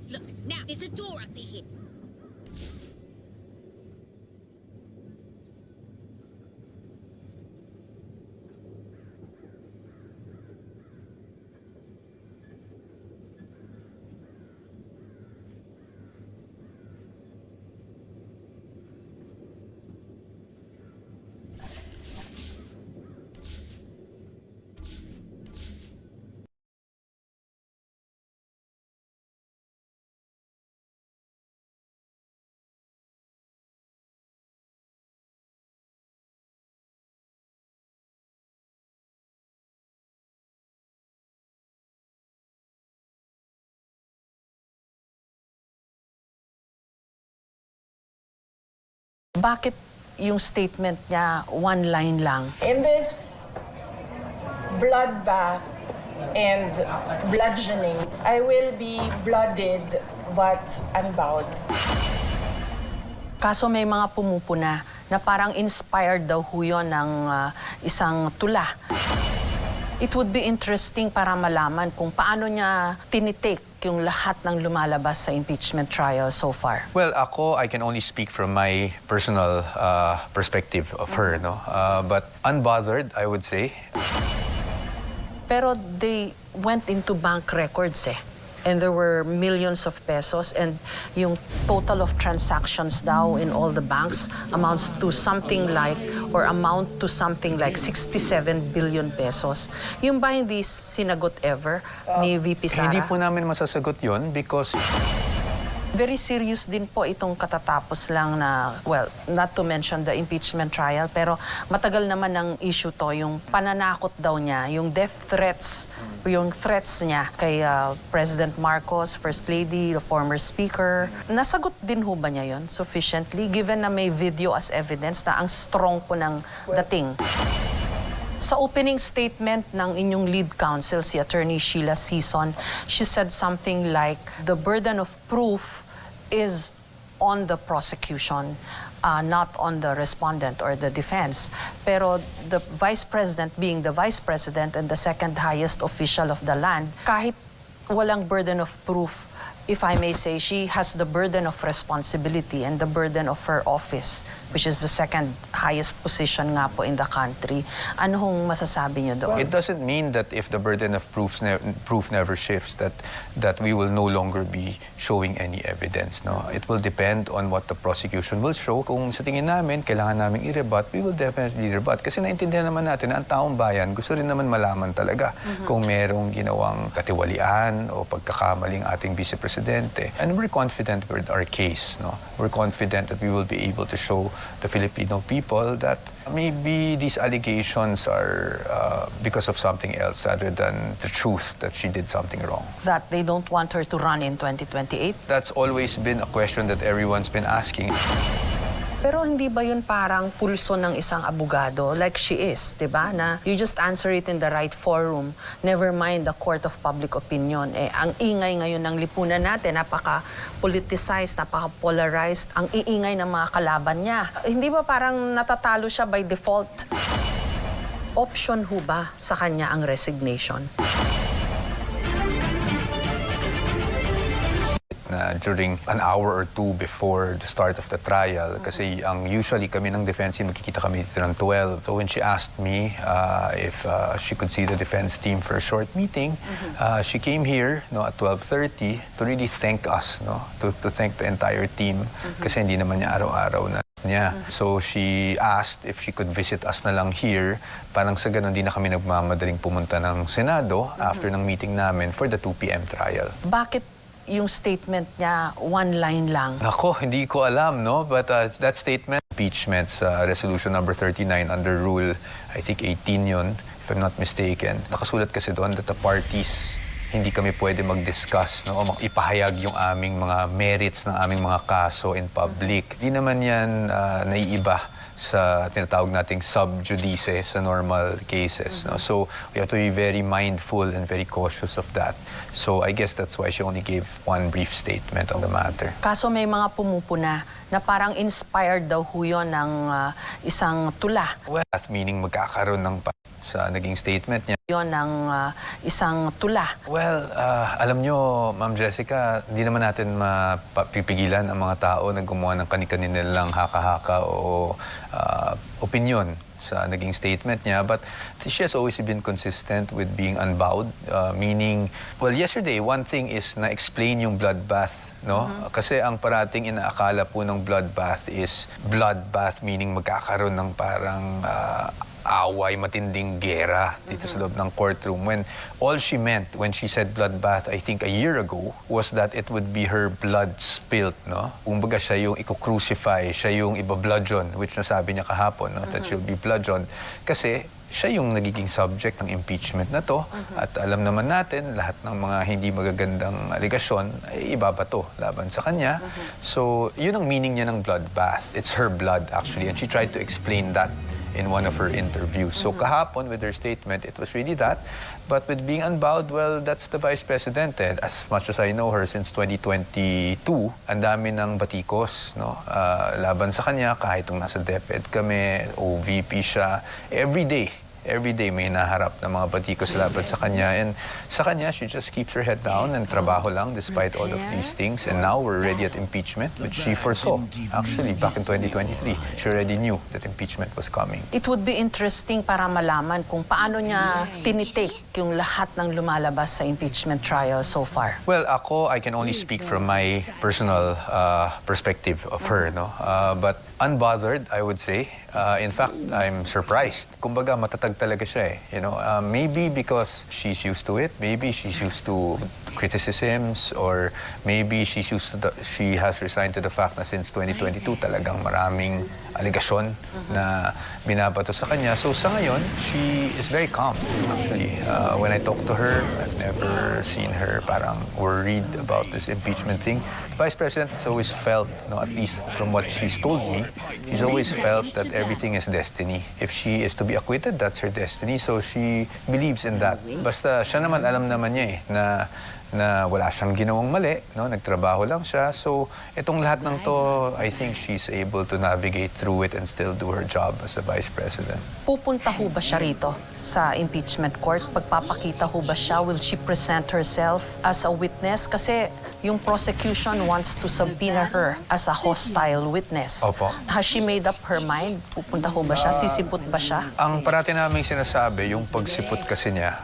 Look, now there's a door up here. Bakit yung statement niya one line lang? In this bloodbath and bludgeoning, I will be blooded but unbowed. Kaso may mga pumupuna na parang inspired daw ho yun ng isang tula. It would be interesting para malaman kung paano niya tinitake yung lahat ng lumalabas sa impeachment trial so far. Well, I can only speak from my personal perspective of her, no? But unbothered, I would say. Pero they went into bank records and there were millions of pesos and yung total of transactions daw in all the banks amounts to something like 67 billion pesos. Yung ba hindi sinagot ever ni VP Sara? Hindi po namin masasagot yun because very serious din po itong katatapos lang na, well, not to mention the impeachment trial, pero matagal naman ang issue to, yung pananakot daw niya, yung death threats, yung threats niya kay President Marcos, First Lady, the former Speaker. Nasagot din ho ba niya yun sufficiently, given na may video as evidence na ang strong po ng dating? Sa opening statement ng inyong lead counsel, si Attorney Sheila Sison, she said something like, the burden of proof is on the prosecution, not on the respondent or the defense. Pero the Vice President being the Vice President and the second highest official of the land, kahit walang burden of proof, if I may say, she has the burden of responsibility and the burden of her office, which is the second highest position nga po in the country. Ano hong masasabi niyo doon? it doesn't mean that if the burden of proof never shifts, that we will no longer be showing any evidence. No, it will depend on what the prosecution will show. Kung sa tingin namin kailangan naming i-rebut, we will definitely rebut. Kasi naintindihan naman natin na ang taong bayan gusto rin naman malaman talaga kung merong ginawang katiwalian o pagkakamaling ating Vice Presidente. And we're confident with our case. No, we're confident that we will be able to show the Filipino people that maybe these allegations are because of something else rather than the truth that she did something wrong. That they don't want her to run in 2028? That's always been a question that everyone's been asking. Pero hindi ba yun parang pulso ng isang abogado like she is, di ba? Na you just answer it in the right forum, never mind the court of public opinion. Ang ingay ngayon ng lipunan natin, napaka-politicized, napaka-polarized, ang iingay ng mga kalaban niya. Hindi ba parang natatalo siya by default? Option ho ba sa kanya ang resignation? Na during an hour or two before the start of the trial, kasi usually kami ng defense team, magkikita kami dito ng 12. So when she asked me if she could see the defense team for a short meeting, she came here at 12:30 to really thank us, to thank the entire team, kasi hindi naman niya araw-araw na niya. So she asked if she could visit us na lang here, parang sa ganun di na kami nagmamadaling pumunta ng Senado after ng meeting namin for the 2 p.m. trial. Bakit yung statement niya one line lang? Ako, hindi ko alam, no? But that statement, impeachment's resolution number 39 under rule, I think 18 yun, if I'm not mistaken. Nakasulat kasi doon that the parties, hindi kami pwede mag-discuss, no? O ipahayag yung aming mga merits ng aming mga kaso in public. Hindi naman yan naiiba sa tinatawag nating sub judice sa normal cases. No? So we have to be very mindful and very cautious of that. So I guess that's why she only gave one brief statement on the matter. Kaso may mga pumupuna na parang inspired daw ho yun ng isang tula. Well, that meaning magkakaroon ng sa naging statement niya. Yon ang isang tula. Well, alam nyo, Ma'am Jessica, hindi naman natin mapipigilan ang mga tao na gumawa ng kani-kanilang haka-haka o opinion sa naging statement niya. But she has always been consistent with being unbowed. Meaning, well, yesterday, one thing is na-explain yung bloodbath. No? Kasi ang parating inaakala po ng bloodbath is bloodbath, meaning magkakaroon ng parang away, matinding gera dito sa loob ng courtroom. When all she meant when she said bloodbath, I think a year ago, was that it would be her blood spilt, no? Kumbaga siya yung i-crucify, siya yung iba-bludgeon, which nasabi niya kahapon, no? That she'll be bludgeoned. Kasi siya yung nagiging subject ng impeachment na to. At alam naman natin, lahat ng mga hindi magagandang aligasyon ay ibabato laban sa kanya. So, yun ang meaning niya ng bloodbath. It's her blood, actually. And she tried to explain that in one of her interviews. So kahapon with her statement, it was really that. But with being unbowed, well, that's the Vice President. Eh. As much as I know her since 2022, ang dami ng batikos, no? Laban sa kanya, kahit nung nasa DepEd kami, OVP siya, every day may naharap ng mga batikos laban sa kanya. And sa kanya, she just keeps her head down and trabaho lang despite all of these things. And now we're ready at impeachment, which she foresaw. Actually, back in 2023, she already knew that impeachment was coming. It would be interesting para malaman kung paano niya tinitake yung lahat ng lumalabas sa impeachment trial so far. Well, ako, I can only speak from my personal perspective of her, no? But unbothered, I would say. In fact, I'm surprised. Kumbaga, matatag talaga siya eh. You know, maybe because she's used to it, maybe she's used to criticisms, or maybe she has resigned to the fact na since 2022 talagang maraming aligasyon na binabato sa kanya. So sa ngayon, she is very calm, actually. When I talk to her, I've never seen her parang worried about this impeachment thing. The Vice President has always felt, no, at least from what she's told me, she's always felt that everything is destiny. If she is to be acquitted, that's her destiny. So she believes in that. Basta siya naman, alam naman niya eh, na wala siyang ginawang mali, no? Nagtrabaho lang siya. So, itong lahat ng to, I think she's able to navigate through it and still do her job as a Vice President. Pupunta ho ba siya rito sa impeachment court? Pagpapakita ho ba siya? Will she present herself as a witness? Kasi yung prosecution wants to subpoena her as a hostile witness. Opo. Has she made up her mind? Pupunta ho ba siya? Sisipot ba siya? Ang parati naming sinasabi, yung pagsipot kasi niya,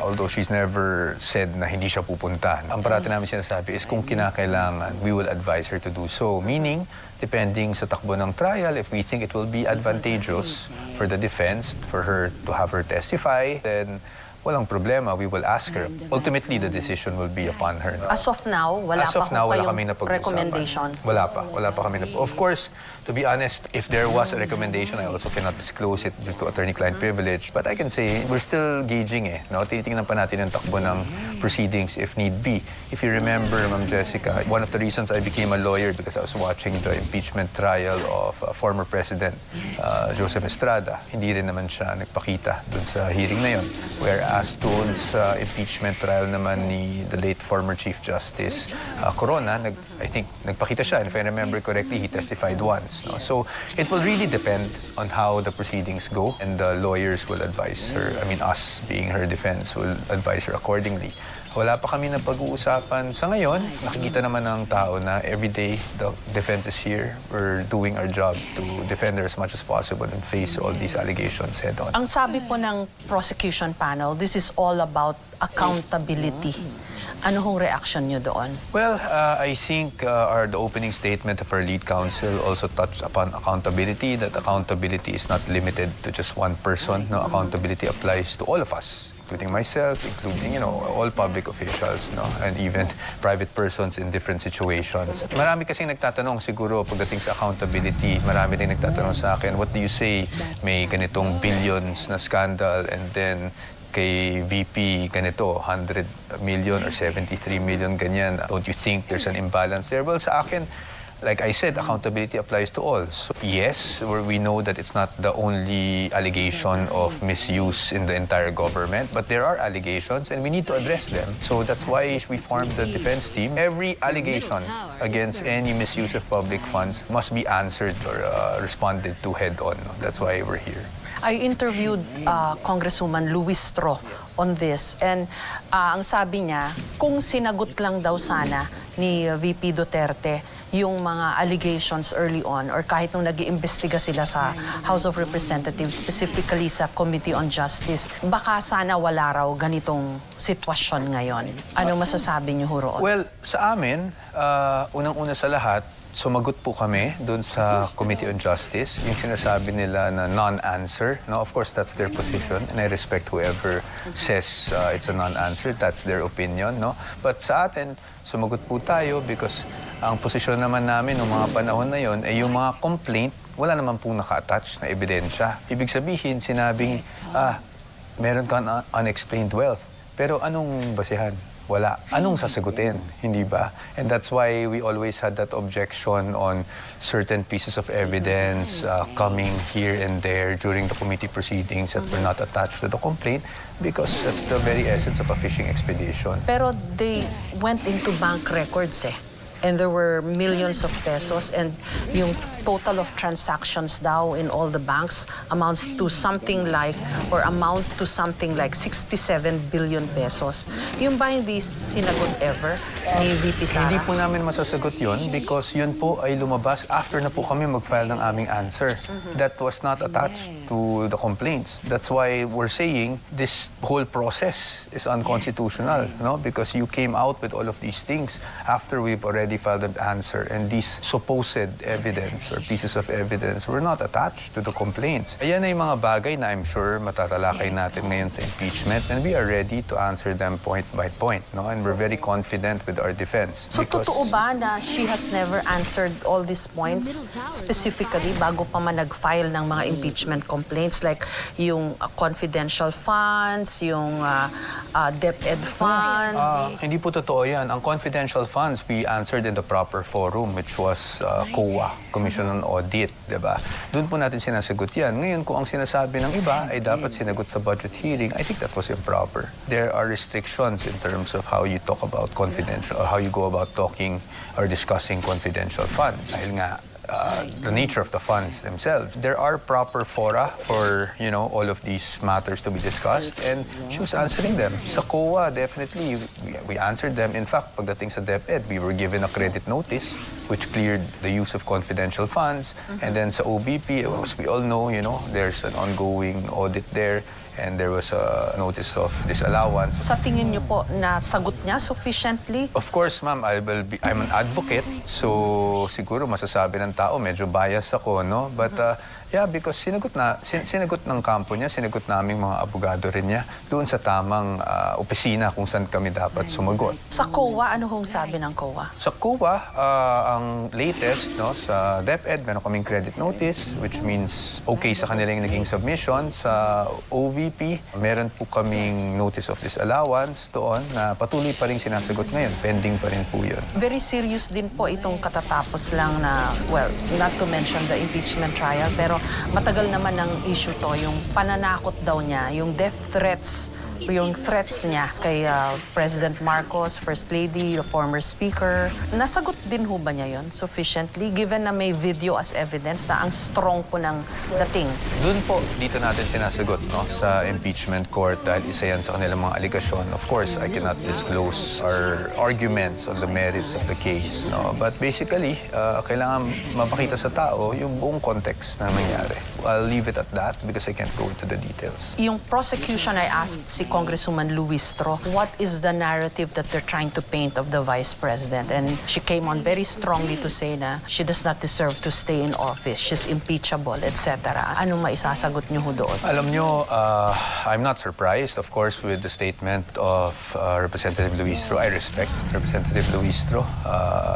although she's never said na hindi siya pupunta, ang parati namin sinasabi is kung kinakailangan, we will advise her to do so. Meaning, depending sa takbo ng trial, if we think it will be advantageous for the defense, for her to have her testify, then walang problema, we will ask her. Ultimately, the decision will be upon her. As of now, wala pa ho kayong recommendation? Wala pa kami na. Of course, to be honest, if there was a recommendation, I also cannot disclose it due to attorney-client privilege. But I can say, we're still gauging eh. No? Tinitingnan pa natin yung takbo ng proceedings if need be. If you remember, Ma'am Jessica, one of the reasons I became a lawyer because I was watching the impeachment trial of former President Joseph Estrada. Hindi rin naman siya nagpakita dun sa hearing na yun. Whereas doon sa impeachment trial naman ni the late former Chief Justice Corona, I think nagpakita siya. And if I remember correctly, he testified once. No? So it will really depend on how the proceedings go, and the lawyers will advise her, I mean us being her defense, will advise her accordingly. Wala pa kami na pag-uusapan. Sa ngayon, nakikita naman ng tao na everyday the defense is here. We're doing our job to defend her as much as possible and face all these allegations head-on. Ang sabi po ng prosecution panel, this is all about accountability. Ano hong reaction nyo doon? Well, I think the opening statement of our lead counsel also touched upon accountability, that accountability is not limited to just one person. No, accountability applies to all of us, including myself, including, all public officials, no? And even private persons in different situations. Marami kasing nagtatanong siguro pagdating sa accountability, marami rin nagtatanong sa akin, what do you say, may ganitong billions na scandal, and then kay VP ganito, 100 million or 73 million ganyan. Don't you think there's an imbalance there? Well, sa akin, like I said, accountability applies to all. So yes, we know that it's not the only allegation of misuse in the entire government, but there are allegations and we need to address them. So that's why we formed the defense team. Every allegation against any misuse of public funds must be answered or responded to head-on. That's why we're here. I interviewed Congresswoman Luistro on this, and ang sabi niya, kung sinagot lang daw sana ni VP Duterte yung mga allegations early on, or kahit nung nag-iimbestiga sila sa House of Representatives, specifically sa Committee on Justice, baka sana wala raw ganitong sitwasyon ngayon. Ano masasabi niyo ho roon? Well, sa amin, unang-una sa lahat, sumagot po kami doon sa Committee on Justice. Yung sinasabi nila na non-answer. No, of course, that's their position, and I respect whoever says it's a non-answer. That's their opinion. No? But sa atin, sumagot po tayo because ang posisyon naman namin noong mga panahon na yon ay yung mga complaint, wala naman pong naka-attach na ebidensya. Ibig sabihin, sinabing, meron kang unexplained wealth. Pero anong basihan? Wala. Anong sasagutin? Hindi ba? And that's why we always had that objection on certain pieces of evidence coming here and there during the committee proceedings that were not attached to the complaint because that's the very essence of a fishing expedition. Pero they went into bank records and there were millions of pesos, and yung total of transactions daw in all the banks amounts to something like, or amount to something like 67 billion pesos. Yung ba hindi sinagot ever ni VP Sara? Hindi po namin masasagot yun because yun po ay lumabas after na po kami mag-file ng aming answer. That was not attached to the complaints. That's why we're saying this whole process is unconstitutional, no? Because you came out with all of these things after we've already filed an answer, and these supposed evidence or pieces of evidence were not attached to the complaints. Ayan ay mga bagay na I'm sure matatalakay natin ngayon sa impeachment, and we are ready to answer them point by point, no? And we're very confident with our defense. So totoo ba na she has never answered all these points specifically bago pa man nag-file ng mga impeachment complaints, like yung confidential funds, yung DepEd funds? Hindi po totoo yan. Ang confidential funds, we answered in the proper forum, which was COA, Commission on Audit, diba? Doon po natin sinasagot yan. Ngayon, kung ang sinasabi ng iba ay dapat sinagot sa budget hearing, I think that was improper. There are restrictions in terms of how you talk about confidential, or how you go about talking or discussing confidential funds. Dahil nga, the nature of the funds themselves. There are proper fora for, you know, all of these matters to be discussed, and she was answering them. Sa COA, definitely, we answered them. In fact, pagdating sa DepEd, we were given a credit notice which cleared the use of confidential funds. And then sa OBP, as we all know, you know, there's an ongoing audit there, and there was a notice of disallowance. Sa tingin niyo po, nasagot niya sufficiently? Of course, ma'am, I'm an advocate, so siguro masasabi ng tao, medyo bias ako, no? But yeah, because sinagot ng kampo niya, sinagot naming mga abogado rin niya doon sa tamang opisina kung saan kami dapat sumagot. Sa COA, ano hong sabi ng COA? Sa COA, ang latest, no, sa DepEd, meron kaming credit notice, which means okay sa kanilang naging submission. Sa OVP, meron po kaming notice of disallowance doon na patuloy pa rin sinasagot ngayon. Pending pa rin po yun. Very serious din po itong katatapos lang na, well, not to mention the impeachment trial, pero matagal naman ang issue to, yung pananakot daw niya, yung death threats, yung threats niya kay President Marcos, First Lady, the former Speaker. Nasagot din ho ba niya yun sufficiently, given na may video as evidence na ang strong po ng dating? Doon po, dito natin sinasagot, no, sa impeachment court dahil isa yan sa kanilang mga aligasyon. Of course, I cannot disclose our arguments on the merits of the case, no? But basically, kailangan mapakita sa tao yung buong context na nangyari. I'll leave it at that because I can't go into the details. Yung prosecution, I asked si Congresswoman Luistro, what is the narrative that they're trying to paint of the Vice President? And she came on very strongly to say na she does not deserve to stay in office, she's impeachable, etc. Anong maisasagot niyo ho doon? Alam niyo, I'm not surprised, of course, with the statement of Representative Luistro. I respect Representative Luistro,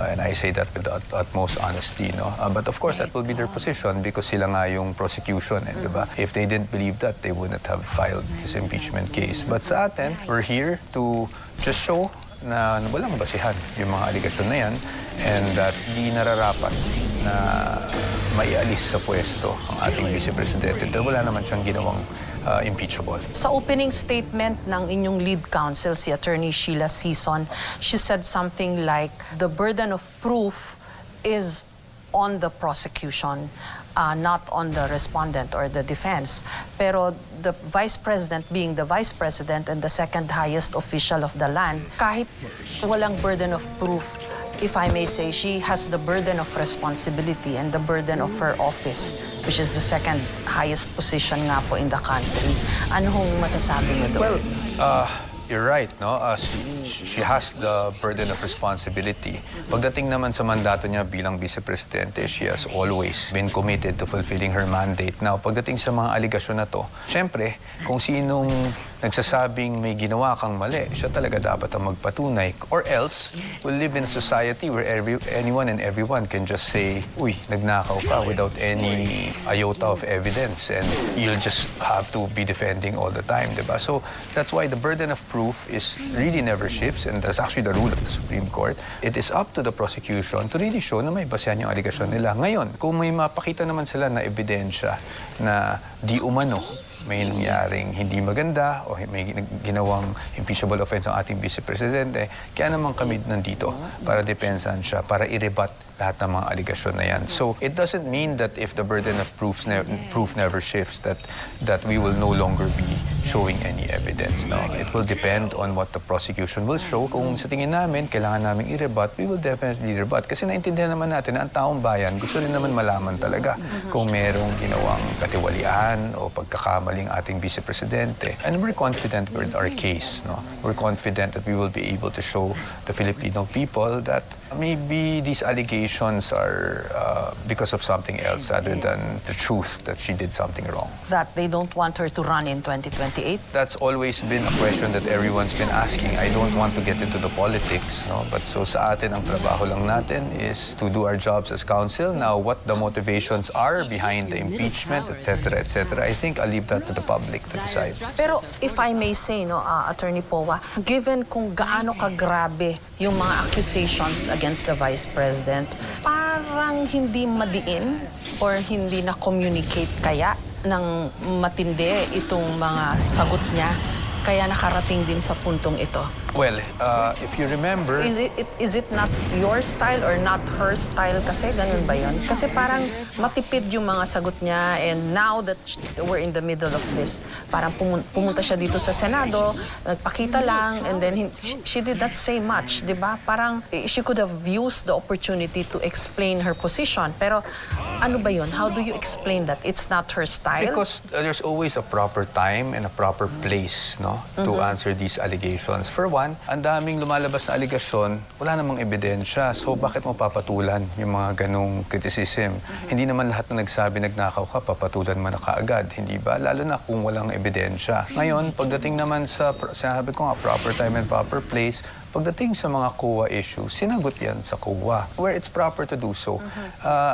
and I say that with the utmost honesty, no? But of course, that will be their position because sila nga yung prosecution, diba? If they didn't believe that, they wouldn't have filed this impeachment case. But sa atin, we're here to just show na walang basihan yung mga aligasyon na yan, and that di nararapat na maialis sa pwesto ang ating Vice Presidente dahil wala naman siyang ginawang impeachable. Sa opening statement ng inyong lead counsel, si Attorney Sheila Sison, she said something like, the burden of proof is on the prosecution. not on the respondent or the defense. Pero the Vice President being the Vice President and the second highest official of the land, kahit walang burden of proof, if I may say, she has the burden of responsibility and the burden of her office, which is the second highest position nga po in the country. Ano hong masasabi niyo doon? You're right, no? She has the burden of responsibility. Pagdating naman sa mandato niya bilang vice-presidente, she has always been committed to fulfilling her mandate. Now, pagdating sa mga aligasyon na to, syempre, kung sinong nagsasabing may ginawa kang mali, siya talaga dapat ang magpatunay. Or else, we'll live in a society where anyone and everyone can just say, uy, nagnakaw ka without any iota of evidence, and you'll just have to be defending all the time, diba? So, that's why the burden of proof is really never shifts, and that's actually the rule of the Supreme Court. It is up to the prosecution to really show na may basehan yung aligasyon nila. Ngayon, kung may mapakita naman sila na ebidensya na di umano may nangyaring hindi maganda o may ginawang impeachable offense ang ating vice-presidente, kaya naman kami nandito para depensahan siya, para i-rebut lahat ng mga aligasyon na yan. So, it doesn't mean that if the burden of proof never shifts, that we will no longer be showing any evidence. No? It will depend on what the prosecution will show. Kung sa tingin namin, kailangan namin i-rebut, we will definitely rebut. Kasi naintindihan naman natin na ang taong bayan gusto rin naman malaman talaga kung merong ginawang katiwalian o pagkakamaling ating vice-presidente. And we're confident with our case. No? We're confident that we will be able to show the Filipino people that maybe these allegations are because of something else rather than the truth that she did something wrong. That they don't want her to run in 2028? That's always been a question that everyone's been asking. I don't want to get into the politics, no? But so sa atin, ang trabaho lang natin is to do our jobs as counsel. Now, what the motivations are behind the impeachment, etc., I think I'll leave that to the public to decide. Pero if I may say, no, Attorney Powa, given kung gaano kagrabe yung mga accusations against the Vice President, parang hindi madiin or hindi na-communicate kaya ng matindi itong mga sagot niya, kaya nakarating din sa puntong ito. Well, if you remember... Is it not your style or not her style kasi? Ganun ba yun? Kasi parang matipid yung mga sagot niya, and now that we're in the middle of this, parang pumunta siya dito sa Senado, nagpakita lang, and then she did not say much, di ba? Parang she could have used the opportunity to explain her position. Pero ano ba yun? How do you explain that? It's not her style? Because there's always a proper time and a proper place, no, to answer these allegations. For one, ang daming lumalabas na aligasyon, wala namang ebidensya. So, bakit mo papatulan yung mga ganong criticism? Hindi naman lahat na nagsabi nagnakaw ka, papatulan mo na kaagad, hindi ba? Lalo na kung walang ebidensya. Ngayon, pagdating naman sa, sinabi ko nga, proper time and proper place, pagdating sa mga COA issues, sinagot yan sa COA, where it's proper to do so.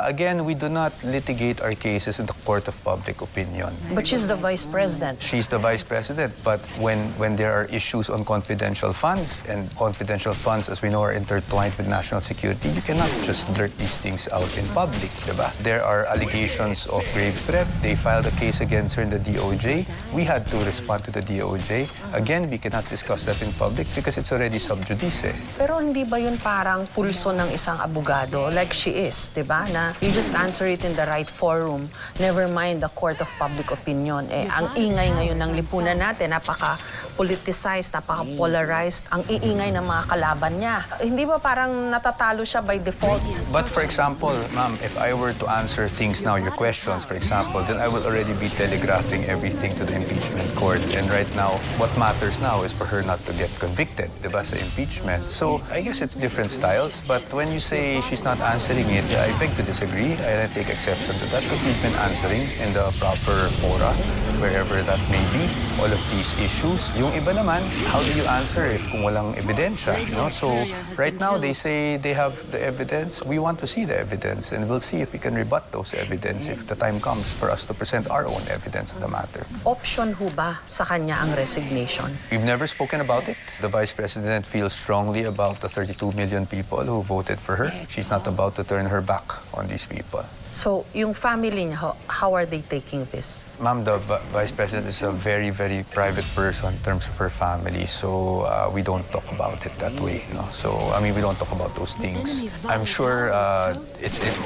Again, we do not litigate our cases in the court of public opinion. But she's the Vice President. She's the Vice President, but when there are issues on confidential funds, and confidential funds, as we know, are intertwined with national security, you cannot just blurt these things out in public, diba? There are allegations of grave threat. They filed a case against her in the DOJ. We had to respond to the DOJ. Again, we cannot discuss that in public because it's already sub judice. Pero hindi ba yun parang pulso ng isang abogado, like she is, di ba? Na you just answer it in the right forum, never mind the court of public opinion. Ang ingay ngayon ng lipunan natin, napaka-politicized, napaka-polarized, ang iingay ng mga kalaban niya. Hindi ba parang natatalo siya by default? But for example, ma'am, if I were to answer things now, your questions, for example, then I will already be telegraphing everything to the impeachment court. And right now, what matters now is for her not to get convicted, di ba, sa impeachment. So, I guess it's different styles, but when you say she's not answering it, I beg to disagree. I take exception to that because she's been answering in the proper fora, wherever that may be, all of these issues. Yung iba naman, how do you answer it kung walang ebidensya? No? So, right now, they say they have the evidence. We want to see the evidence, and we'll see if we can rebut those evidence if the time comes for us to present our own evidence on the matter. Option ho ba sa kanya ang resignation? We've never spoken about it. The Vice President feels strongly about the 32 million people who voted for her. She's not about to turn her back on these people. So, yung family niya, how are they taking this? Ma'am, the Vice President is a very, very private person in terms of her family. So we don't talk about it that way. No? So, I mean, we don't talk about those things. I'm sure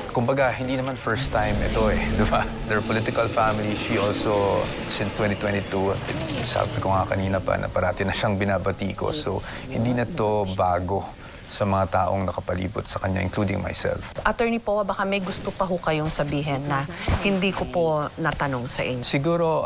kumbaga, hindi naman first time ito eh, di ba? Their political family, she also, since 2022, sabi ko nga kanina pa na parati na siyang binabati ko. So, hindi na to bago sa mga taong nakapalibot sa kanya, including myself. Attorney po, baka may gusto pa ho kayong sabihin na hindi ko po natanong sa inyo. Siguro,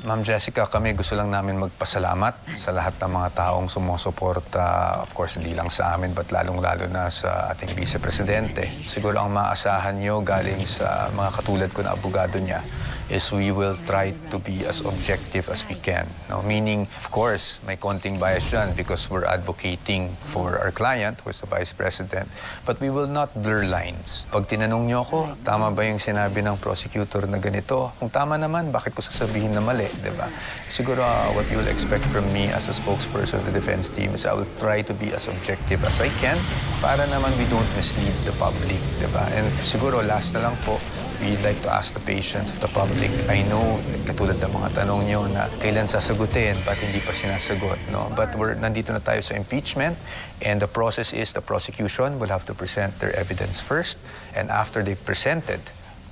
Ma'am Jessica, kami gusto lang namin magpasalamat sa lahat ng mga taong sumusuporta, of course, hindi lang sa amin, but lalong-lalo na sa ating Vice Presidente. Siguro ang maasahan nyo galing sa mga katulad ko na abogado niya is we will try to be as objective as we can. No? Meaning, of course, may konting bias dyan because we're advocating for our client, who is the Vice President, but we will not blur lines. Pag tinanong niyo ako, tama ba yung sinabi ng prosecutor na ganito? Kung tama naman, bakit ko sasabihin na mali, di ba? Siguro, what you will expect from me as a spokesperson of the defense team is I will try to be as objective as I can para naman we don't mislead the public, di ba? And siguro, last na lang po, we'd like to ask the patience of the public. I know, katulad ng mga tanong nyo na kailan sasagutin, ba't hindi pa sinasagot, no? But nandito na tayo sa impeachment, and the process is the prosecution will have to present their evidence first, and after they've presented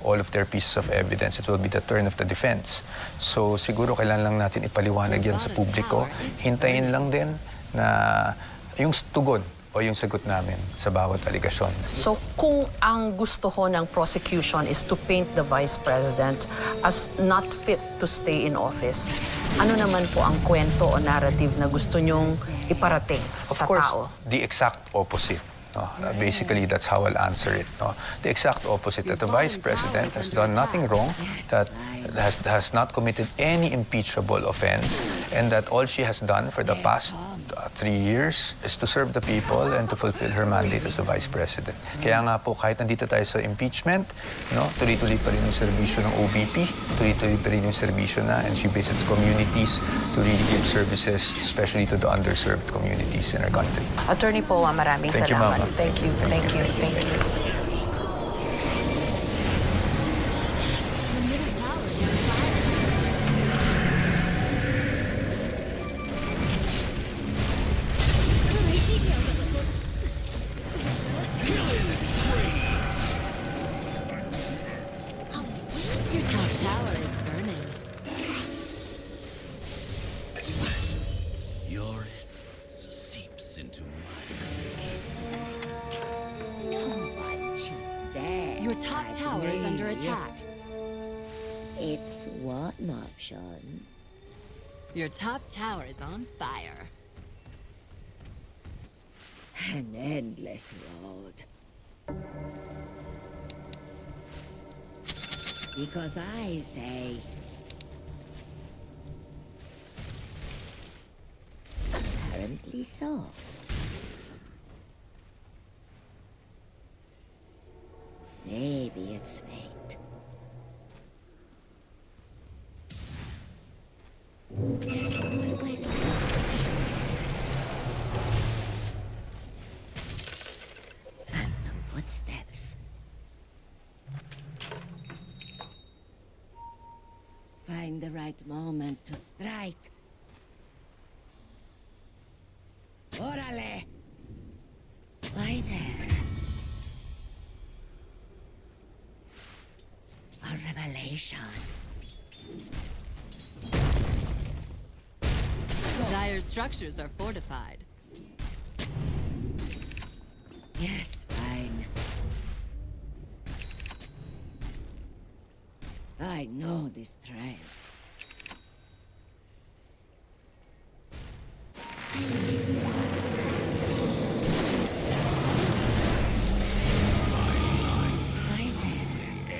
all of their pieces of evidence, it will be the turn of the defense. So siguro kailan lang natin ipaliwanag yan sa publiko. Hintayin lang din na yung tugon o yung sagot namin sa bawat aligasyon. So, kung ang gusto ho ng prosecution is to paint the Vice President as not fit to stay in office, ano naman po ang kwento o narrative na gusto nyong iparating Of sa course, tao? the exact opposite. No? Basically, that's how I'll answer it. No? The exact opposite, that the Vice President has done nothing wrong, that has not committed any impeachable offense, and that all she has done for the past 3 years is to serve the people and to fulfill her mandate as the Vice President. Kaya nga po, kahit nandito tayo sa impeachment, no, tuloy-tuloy pa rin yung serbisyo ng OBP, tuloy-tuloy pa rin yung serbisyo na, and she visits communities to really give services, especially to the underserved communities in our country. Attorney po, maraming Thank you, salamat. Mama. Thank you, thank you, thank you. The middle tower is on fire. Your top tower is burning. Your essence seeps into my No one cheats there. Your top tower is under attack. It's one option. Your top tower is on fire. An endless road. Because I say... Apparently so. Maybe it's fate. There's always one to shoot. Phantom footsteps. Find the right moment to strike. Orale! Why there? A revelation. Dire structures are fortified. Yes, fine. I know this trail.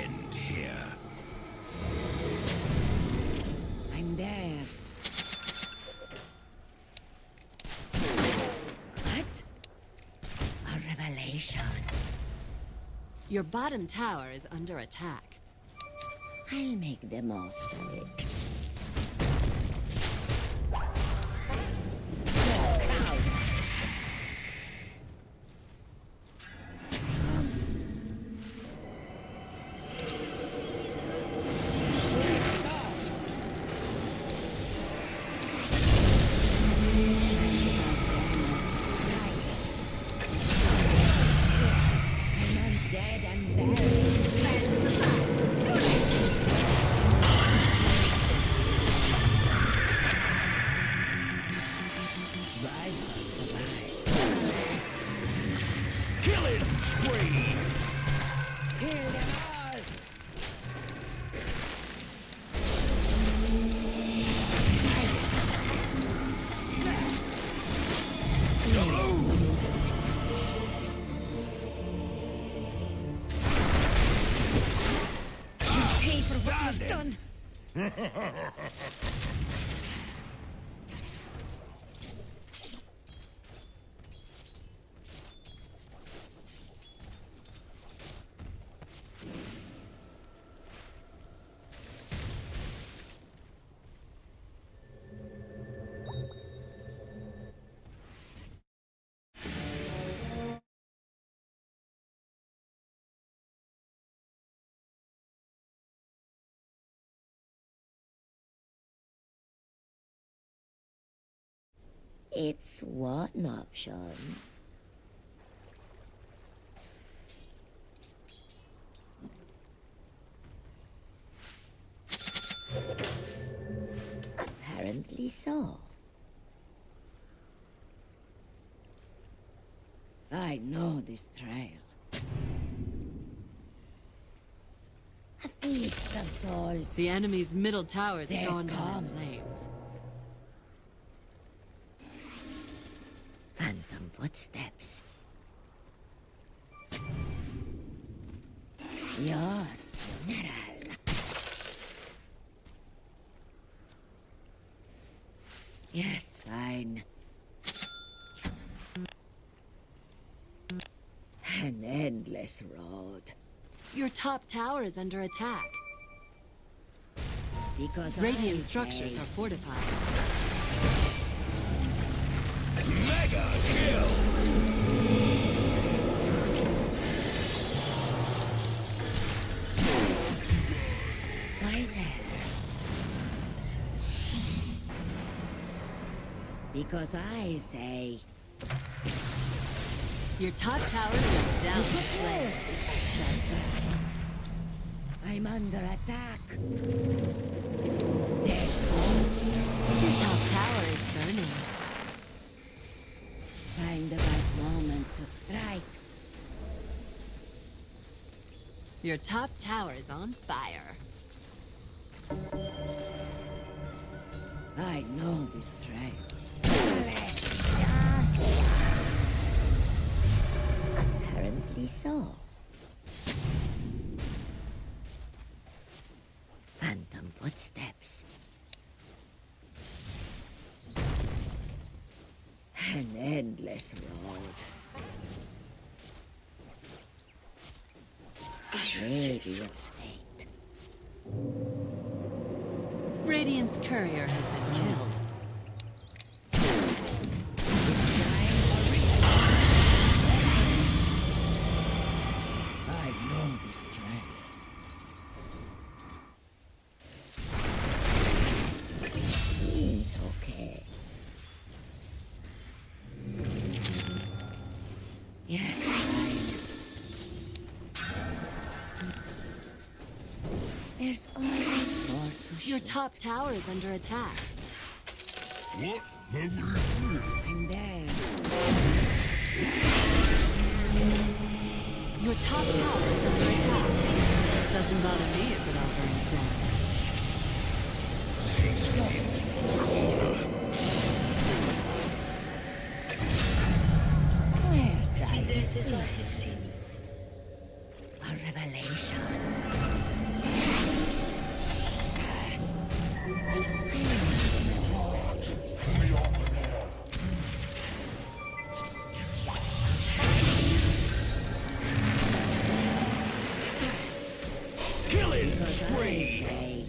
end here. I'm there. What? A revelation. Your bottom tower is under attack. I'll make the most of it. Killing spree. Kill them all! Pay for what you've done! It's one option. Apparently so. I know this trail. A feast of souls. The enemy's middle tower is Death gone by comes. flames. Phantom footsteps. Your funeral. Yes, fine. An endless road. Your top tower is under attack. Because Radiant I structures say- are fortified. Mega kill. Why there? Because I say Your top tower is going down in flames. I'm under attack. Dead comes. Your top tower is burning. Find the right moment to strike. Your top tower is on fire. I know this trail. Just apparently so. Phantom footsteps. An endless road. Maybe it's fate. Radiant's courier has been killed. I know this trail. Seems okay. Yes, fine. There's always more to Your shoot. top tower is under attack. What have we here? I'm there. Your top tower is under attack. Doesn't bother me if it all burns down. Where dies feast? A revelation. Killing Because I spree. say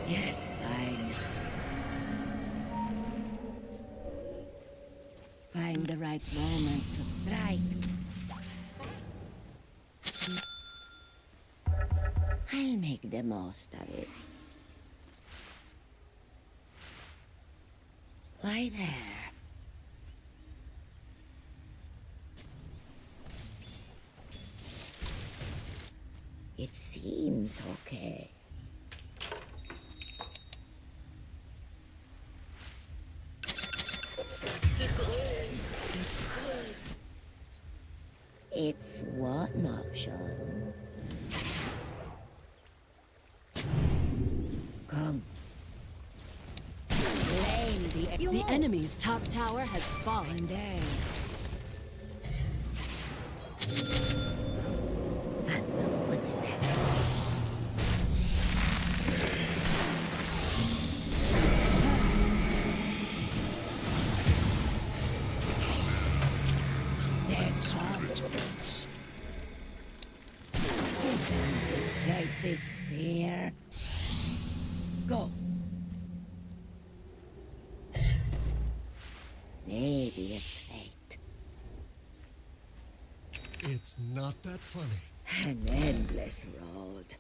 yes, fine. Find the right moment to strike. I'll make the most of it. Why there? It seems okay. It's one option. Come. The enemy's top tower has fallen. There. Phantom footsteps. Death comes. You can't escape this fear. Go. Maybe it's fate. It's not that funny. An endless road.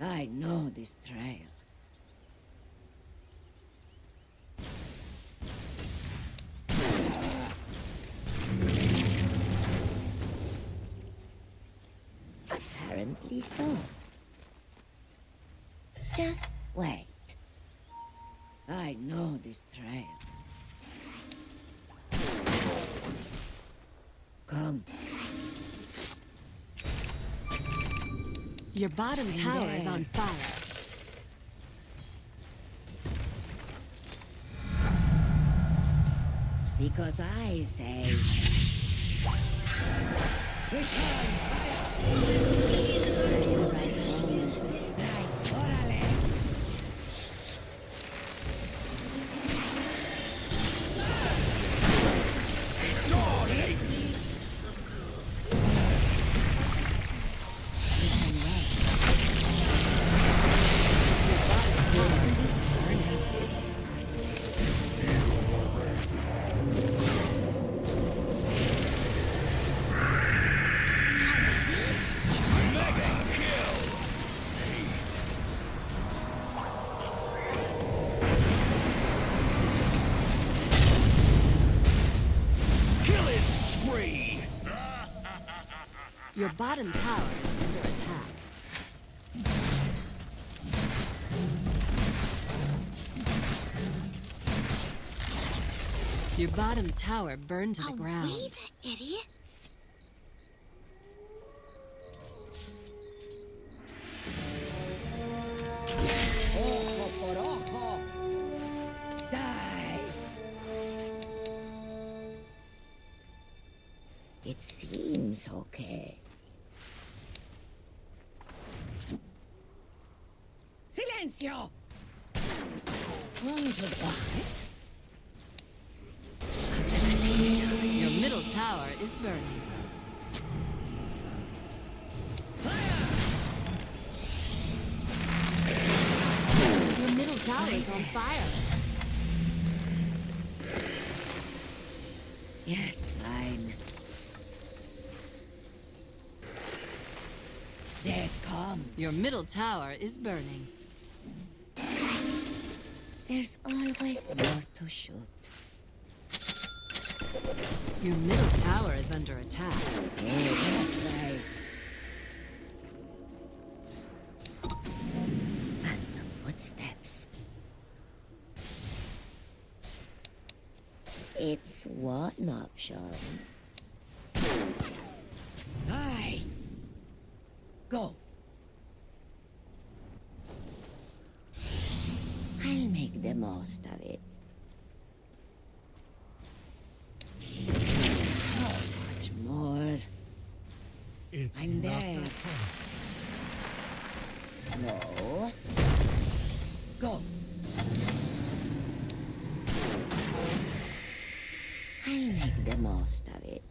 I know this trail. Apparently so. Just wait. I know this trail. Come. Your bottom tower is on fire. Because I say... Return fire! Find the right moment to strike. Orale! Your bottom tower is under attack. Your bottom tower burned to the ground. Away the idiots! Ojo por ojo! Die! It seems okay. Silencio! Want to what? Your middle tower is burning. Your middle tower is on fire. Yes, fine. Death comes. Your middle tower is burning. There's always more to shoot. Your middle tower is under attack. Hey, that's right. Phantom footsteps. It's one option. Aye. Go. I'll make the most of it. How much more? It's I'm not there. that funny. No. Go. I'll make the most of it.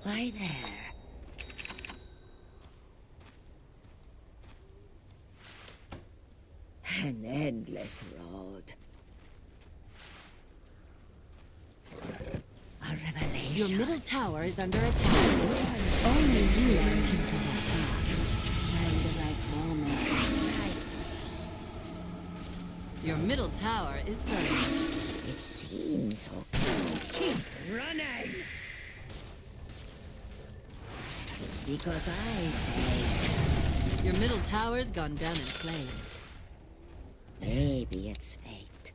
Why there? An endless road. A revelation. Your middle tower is under attack. Only you can prevent that. Find the right moment. Right. Your middle tower is burning. It seems okay. Keep running! Because I say... Your middle tower's gone down in flames. Maybe it's fate.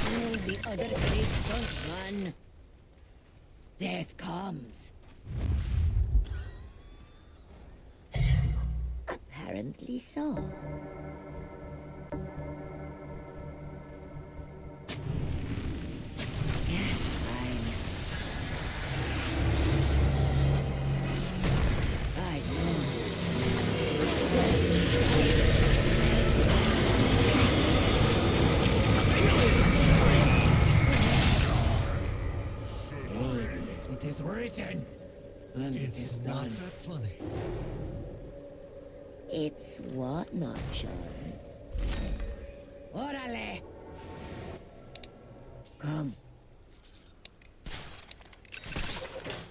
All the other grapes don't run. Death comes. Apparently so. Yes, fine. I know. Maybe it is written, and it It's is not done. that funny. It's what not, Sean? Órale! Come.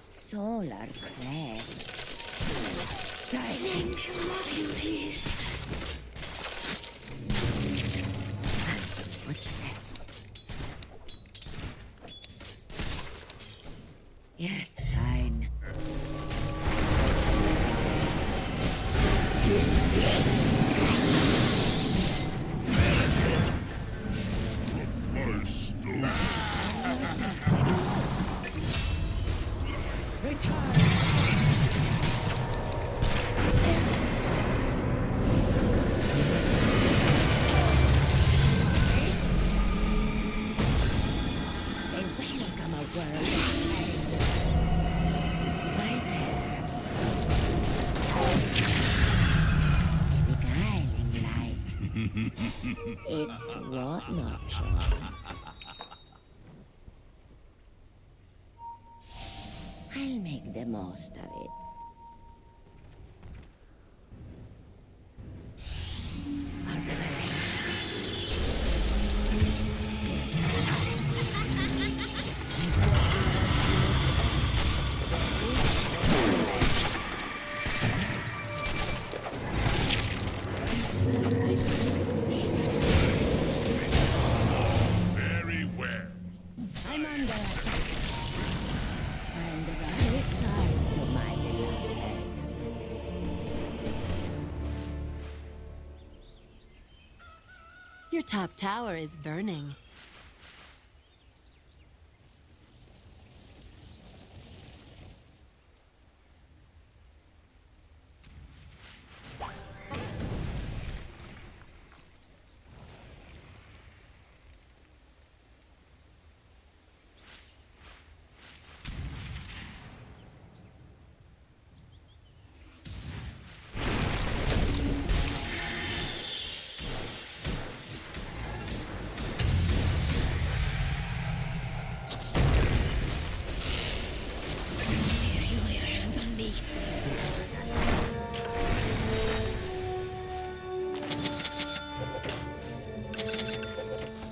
Solar crest. Silence. Phantom footsteps. Yes, fine. Return. Just wait. They welcome a world of pain. Why there? A beguiling light. It's what not, Sean? I'll make the most of it. A revelation. Very well. I'm under attack. Find the right return to my beloved. Your top tower is burning.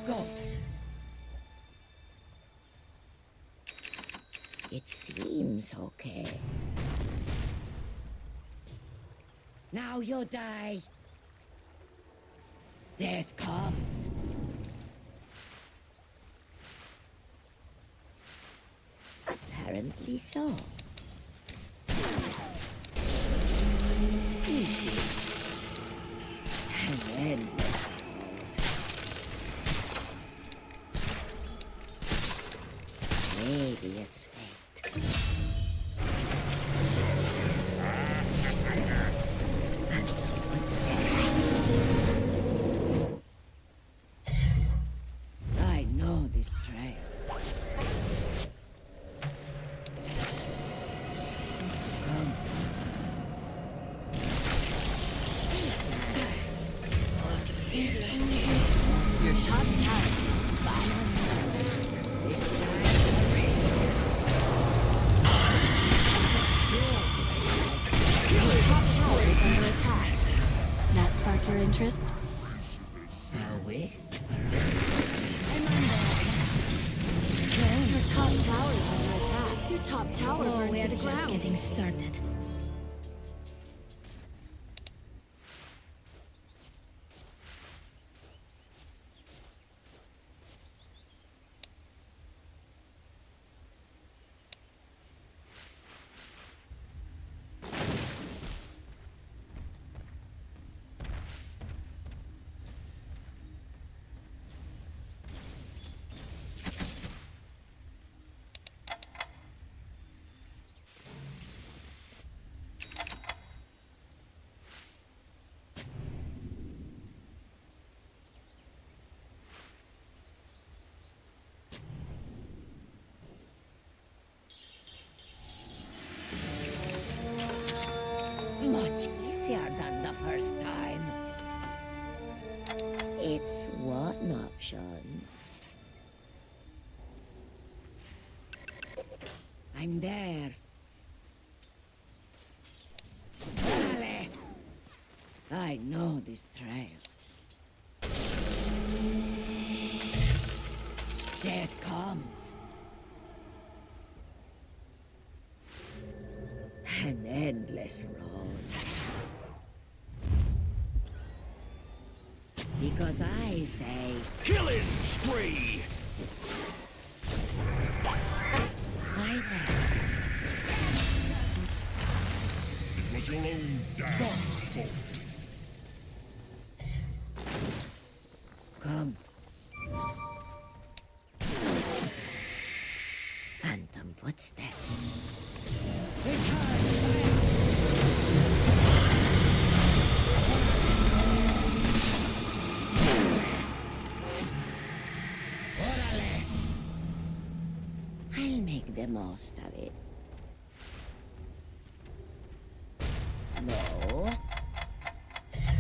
Go. It seems okay. Now you die. Death comes. Apparently so. Easy. An endless road. Maybe it's fate. Phantom footsteps. I know this trail. Come. Your top tower is under attack. That spark your interest? A whisper. Your top tower is under attack. Your top tower burned to the ground. Getting started. easier than the first time. It's one option. I'm there. Vale. I know this trail. Death comes. An endless road. Because I say... Killing spree! Why there? It was your own damn fault. Come. Phantom footsteps. I'll make the most of it. No.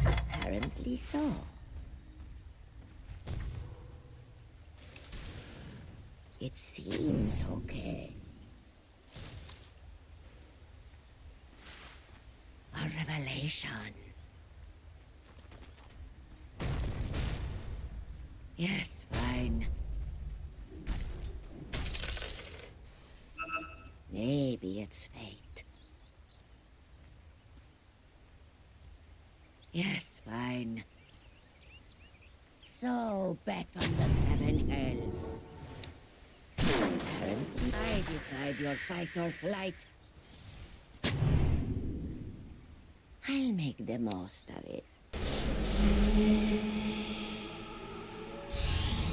Apparently so. It seems okay. A revelation. Yes, fine. Maybe it's fate. Yes, fine. So, back on the Seven Hells. Apparently, I decide your fight or flight. I'll make the most of it.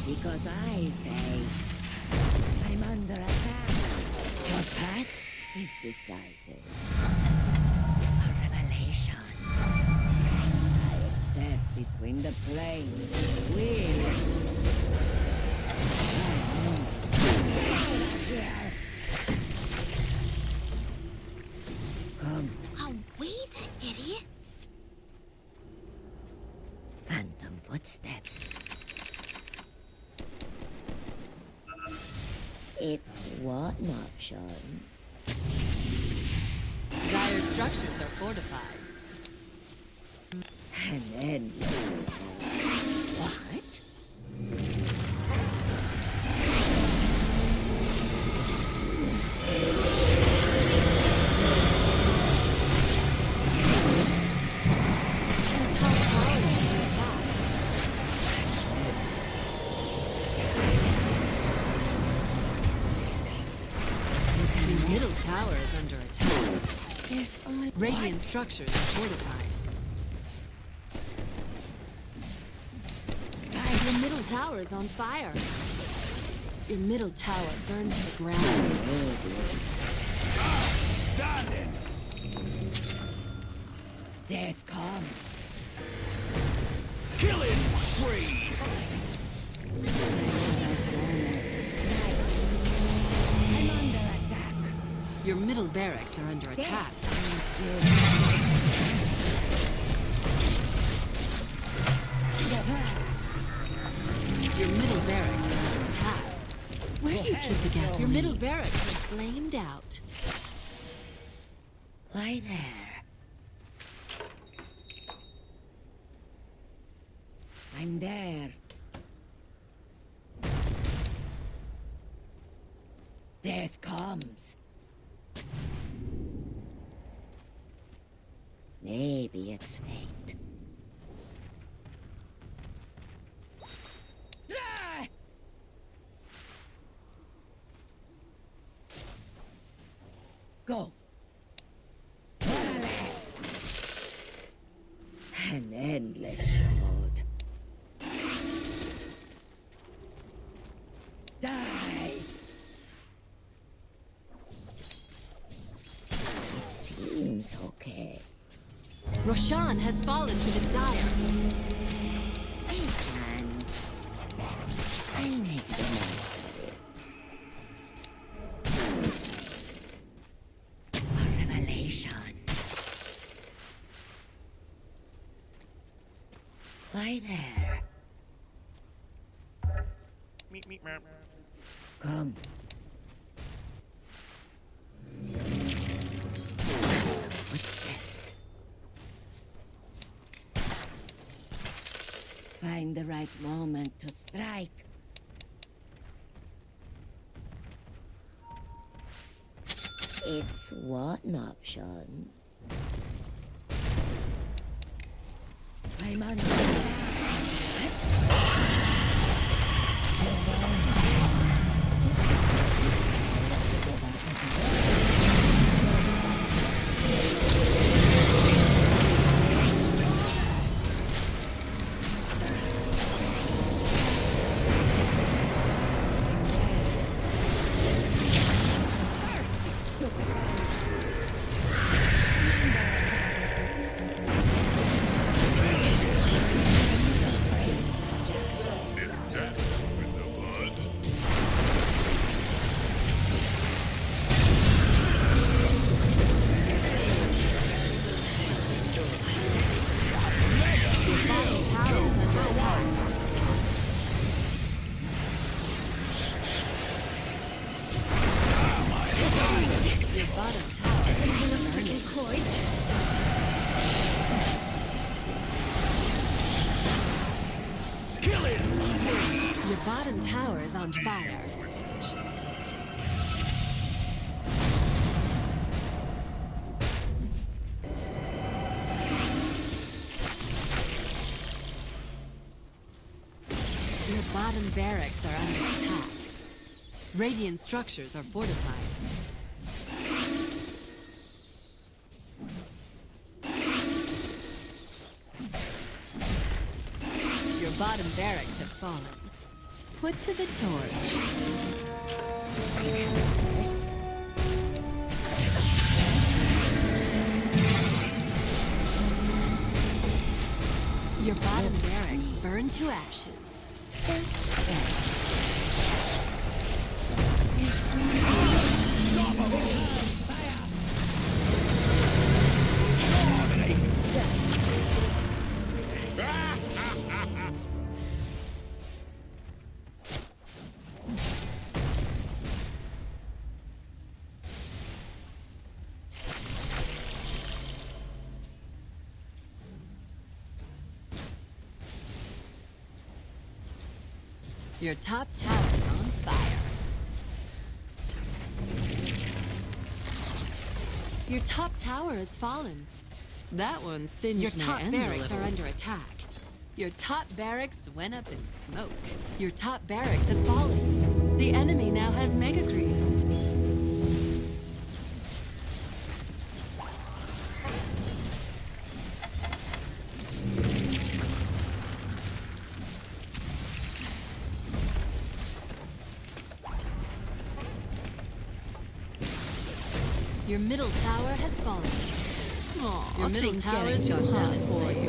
Because I say, I'm under attack. Your path is decided. A revelation. I'll step between the planes and win. I know this here. Come. Away the idiots! Phantom footsteps. It's one option. Dire structures are fortified. An endless road. What? Your top tower is under attack. Your middle tower is under attack. There's all Radiant structures are fortified. Your middle tower is on fire. Your middle tower burned to the ground. Standing! Death comes. Killing spree! I'm under attack. Your middle barracks are under attack. Your middle barracks are under attack. Where do you keep the gas? Your middle barracks are flamed out. Why there? I'm there. Death comes. Maybe it's fate. Ah! Go. Órale. An endless road. Die. It seems okay. Roshan has fallen to the Dire. Patience. I'll make the most of it. A revelation. Hi there. Come. The footsteps. Find the right moment to strike. It's one option. I'm under attack. Let's Your bottom tower is on fire. Your bottom barracks are under attack. Radiant structures are fortified. Your bottom barracks have fallen. Put to the torch. Your bottom barracks burn to ashes. just Your top tower is on fire. Your top tower has fallen. That one singed Your my top ends a barracks little. are under attack. Your top barracks went up in smoke. Your top barracks have fallen. The enemy now has mega creeps. Your middle tower has fallen. Aw, Your middle things tower getting is too too hot hot for you.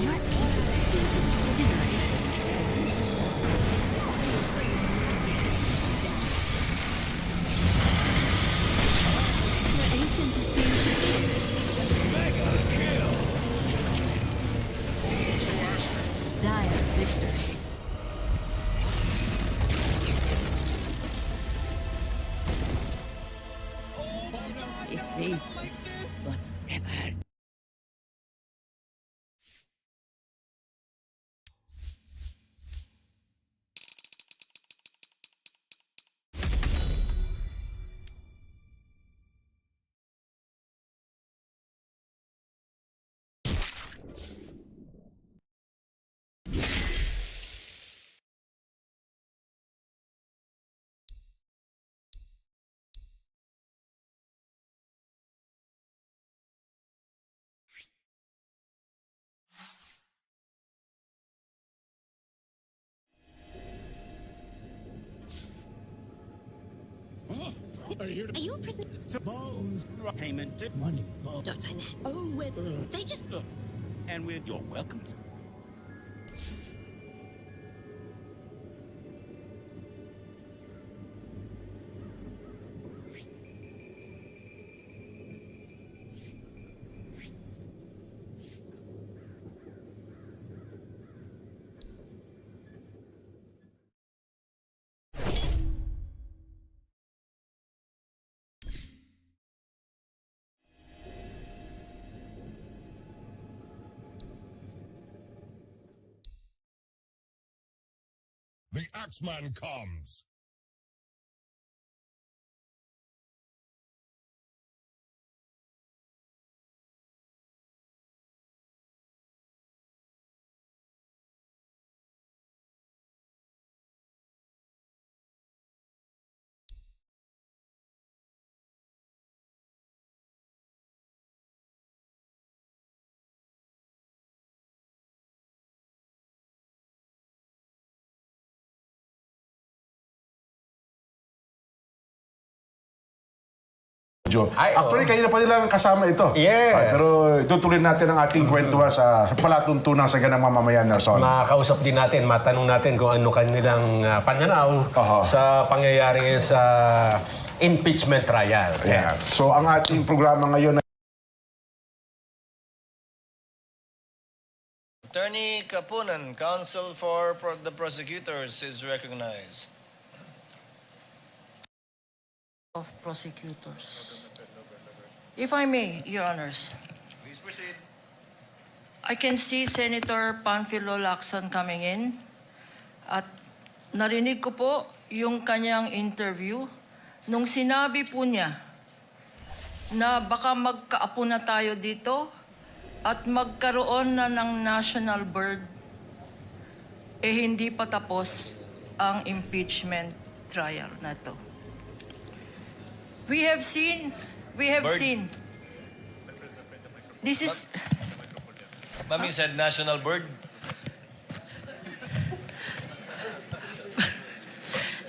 Your agent is being incinerated. Your ancient is being cremated. Dire victory. defeated, but never Are you a prisoner? The bones. Payment. Money. Bones. Don't sign that. Oh, wait. They just... And with your welcome. The Axeman comes. Actually, kayo na pa nilang kasama ito. Yes. Pero tutuloy natin ang ating kwentuhan sa palatuntunan sa ganang mamamayan, Nelson. Makakausap din natin, matanong natin kung ano kanilang pananaw sa pangyayari ngayon sa impeachment trial. Yeah. So, ang ating programa ngayon Attorney Kapunan, counsel for the prosecutors, is recognized. Of prosecutors. If I may, Your Honors. Please proceed. I can see Senator Panfilo Lacson coming in at narinig ko po yung kanyang interview nung sinabi po niya na baka magkaapo na tayo dito at magkaroon na ng national bird hindi pa tapos ang impeachment trial na to. We have seen. This is... Mami said national bird.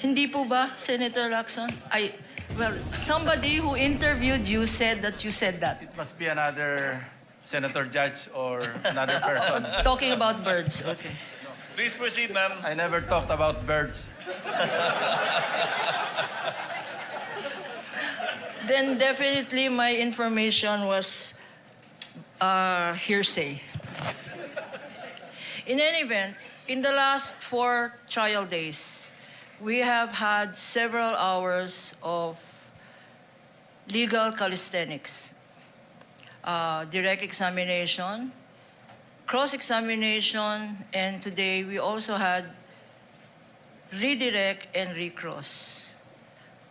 Hindi po ba, Senator Lacson? Well, somebody who interviewed you said that you said that. It must be another senator judge or another person. Talking about birds, okay. Please proceed, ma'am. I never talked about birds. Then definitely my information was hearsay. In any event, in the last 4 trial days, we have had several hours of legal calisthenics, direct examination, cross-examination, and today we also had redirect and recross.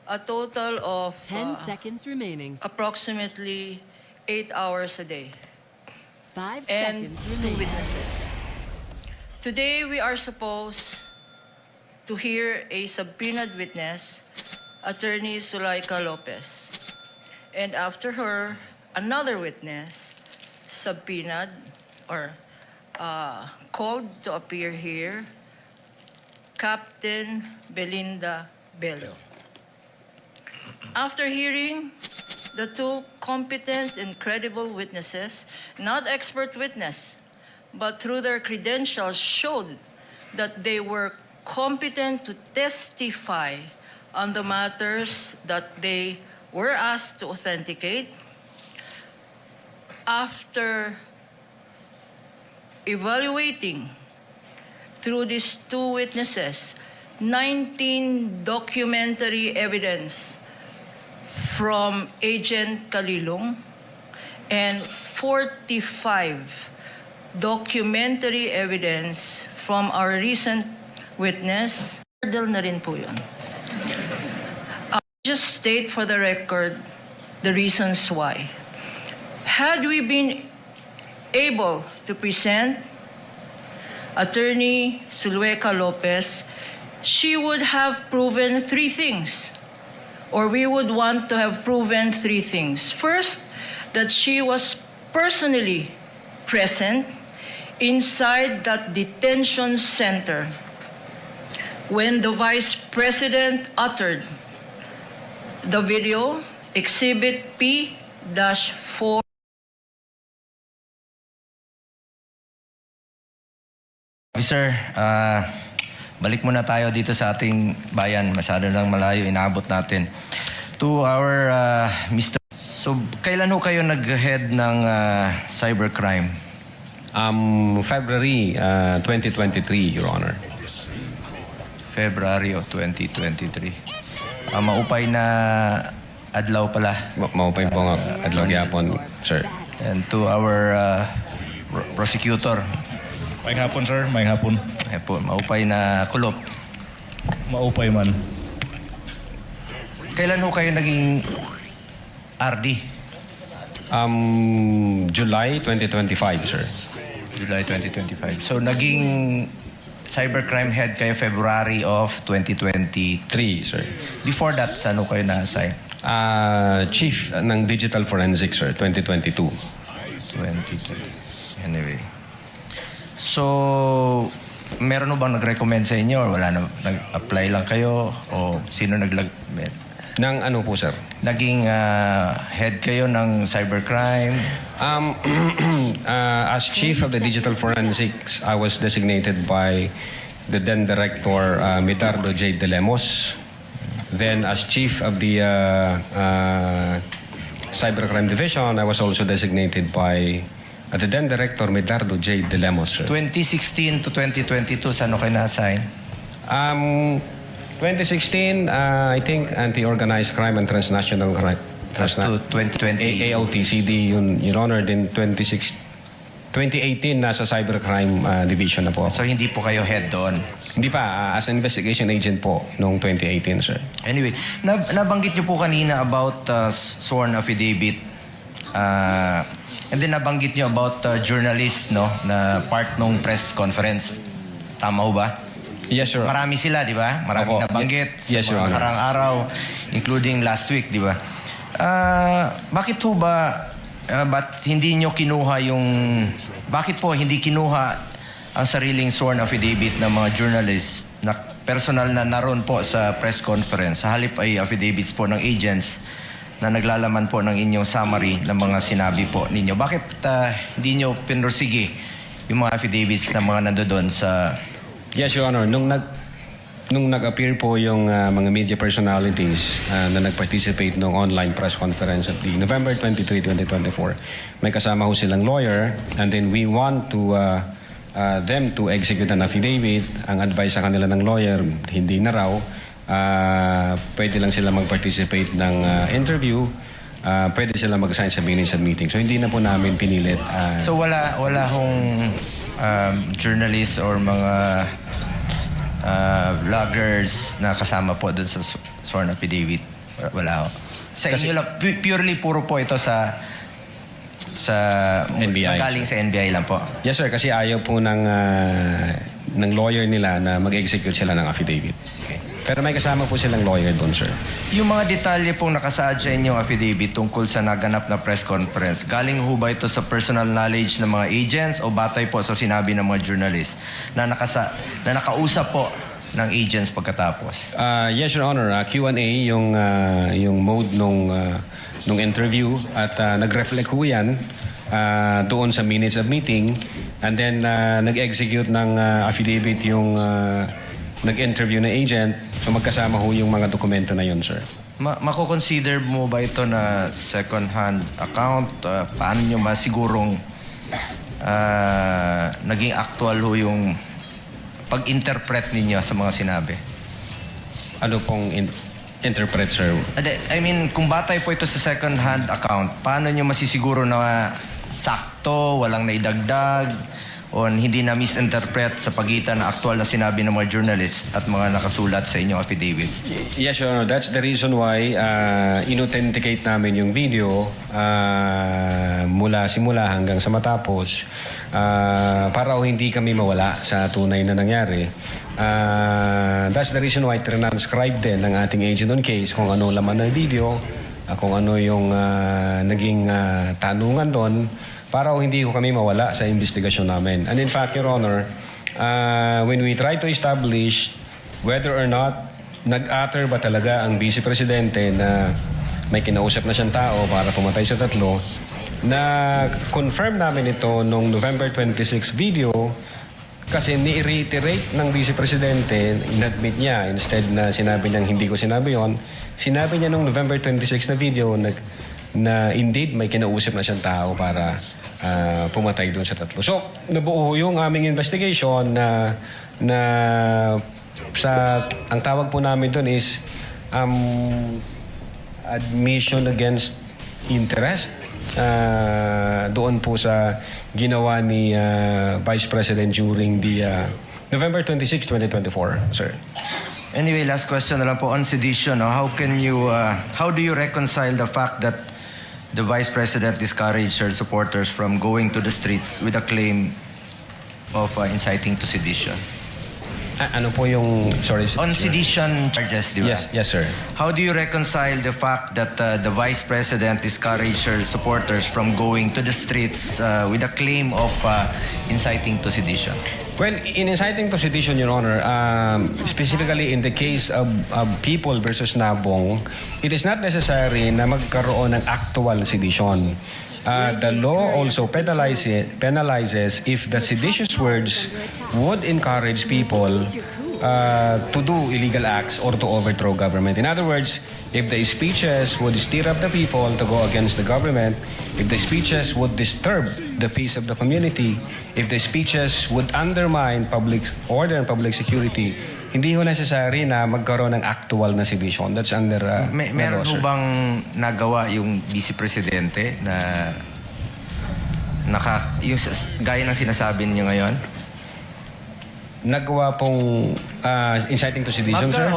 A total of 10 seconds remaining. Approximately 8 hours a day. 5 And seconds 2 remaining. witnesses. Today we are supposed to hear a subpoenaed witness, Attorney Zulaika Lopez. And after her, another witness, subpoenaed or called to appear here, Captain Belinda Bello. After hearing the 2 competent and credible witnesses, not expert witness, but through their credentials showed that they were competent to testify on the matters that they were asked to authenticate. After evaluating through these 2 witnesses, 19 documentary evidence from Agent Kalilong and 45 documentary evidence from our recent witness. Na rin po yun. Just state for the record the reasons why. Had we been able to present Attorney Zulueta Lopez, she would have proven 3 things. Or we would want to have proven 3 things. First, that she was personally present inside that detention center when the Vice President uttered the video, Exhibit P-4. Officer, balik muna tayo dito sa ating bayan. Masyado nang malayo, inaabot natin. To our Mr. So, kailan ho kayo nag-head ng cybercrime? February 2023, Your Honor. February of 2023. Maupay na adlaw pala. Maupay po nga adlaw gyapon, sir. And to our prosecutor. Maayong hapon, sir. Maayong hapon. Maupay na kulop. Maupay man. Kailan ho kayo naging RD? July 2025, sir. July 2025. So, naging cybercrime head kayo February of 2023, sir. Before that, saan ho kayo na-assign? Chief ng Digital Forensics, sir, 2022. 2020. Anyway. So, meron ho bang nag-recommend sa inyo or wala na, nag-apply lang kayo o sino Ng ano po, sir? Naging head kayo ng cybercrime? As Chief of the Digital Forensics, I was designated by the then Director Medardo J. De Lemos. Then as Chief of the Cybercrime Division, I was also designated by the then Director Medardo J. De Lemos, sir. 2016 to 2022, saan ho kayo na-assign? 2016, I think anti-organized crime and transnational crime. To 2020. AOTCD, Your Honor. Then 2018, nasa cybercrime division na po ako. So hindi po kayo head doon? Hindi pa. As an investigation agent po noong 2018, sir. Anyway, nabanggit niyo po kanina about sworn affidavit. And then nabanggit niyo about journalists, no? Na part nung press conference. Tama ho ba? Yes, sir. Marami sila, di ba? Maraming nabanggit sa Yes, Your mga Honor. nakarang araw, including last week, di ba? Bakit ho ba, ba't hindi nyo kinuha yung, bakit po hindi kinuha ang sariling sworn affidavit ng mga journalists na personal na naroon po sa press conference? Sa halip ay affidavits po ng agents na naglalaman po ng inyong summary ng mga sinabi po ninyo. Bakit hindi nyo pinursige yung mga affidavits ng mga nandoon sa... Yes, Your Honor. Nung nag-appear po yung mga media personalities na nag-participate ng online press conference at the November 23, 2024, may kasama ho silang lawyer, and then we want to them to execute an affidavit. Ang advice sa kanila ng lawyer, hindi na raw. Pwede lang sila mag-participate ng interview. Pwede sila mag-sign sa minutes at meeting. So hindi na po namin pinilit. So wala hong journalists or mga vloggers na kasama po doon sa sworn affidavit? Wala ho. Sa inyo lang, purely puro po ito sa NBI. Galing sa NBI lang po. Yes, sir. Kasi ayaw po ng lawyer nila na mag-execute sila ng affidavit. Okay. Pero may kasama po silang lawyer doon, sir. Yung mga detalye pong nakasaad sa inyong affidavit tungkol sa naganap na press conference, galing ho ba ito sa personal knowledge ng mga agents o batay po sa sinabi ng mga journalists na nakausap po ng agents pagkatapos? Yes, Your Honor. Q&A yung mode nung interview at nag-reflect ho yan doon sa minutes of meeting, and then nag-execute ng affidavit yung nag-interview na agent. So magkasama ho yung mga dokumento na yun, sir. Mako-consider mo ba ito na second-hand account? Paano nyo masigurong naging actual ho yung pag-interpret ninyo sa mga sinabi? Ano pong interpret, sir? I mean, kung batay po ito sa second-hand account, paano nyo masisiguro na sakto, walang naidagdag, o hindi na misinterpret sa pagitan ng aktual na sinabi ng mga journalists at mga nakasulat sa inyong affidavit? Yes, Your Honor. That's the reason why inauthenticate namin yung video mula simula hanggang sa matapos para hindi kami mawala sa tunay na nangyari. That's the reason why transcribe din ng ating agent on case kung ano laman ng video, kung ano yung naging tanungan doon, para hindi ko kami mawala sa investigasyon namin. And in fact, Your Honor, when we try to establish whether or not nag-utter ba talaga ang Vice Presidente na may kinausap na siyang tao para pumatay sa tatlo, na confirm namin ito nung November 26 video, kasi ni-reiterate ng Vice Presidente, in-admit niya, instead na sinabi niyang hindi ko sinabi yon, sinabi niya nung November 26 na video na indeed may kinausap na siyang tao para pumatay doon sa tatlo. So, nabuo yung aming investigation na ang tawag po namin doon is admission against interest doon po sa ginawa ni Vice President during the November 26, 2024, sir. Anyway, last question na lang po on sedition. No? How do you reconcile the fact that the Vice President discouraged her supporters from going to the streets with a claim of inciting to sedition? Ano po yung, sorry? On sedition charges, di ba? Yes, sir. How do you reconcile the fact that the Vice President discouraged her supporters from going to the streets with a claim of inciting to sedition? Well, in inciting to sedition, Your Honor, specifically in the case of People versus Nabong, it is not necessary na magkaroon ng actual sedition. The law also penalizes if the seditious words would encourage people to do illegal acts or to overthrow government. In other words, if the speeches would stir up the people to go against the government, if the speeches would disturb the peace of the community, if the speeches would undermine public order and public security, hindi ho necessary na magkaroon ng actual na sedition. That's under Meron ho bang nagawa yung Vice Presidente na yung gaya ng sinasabi niyo ngayon? Nagawa pong inciting to sedition, sir?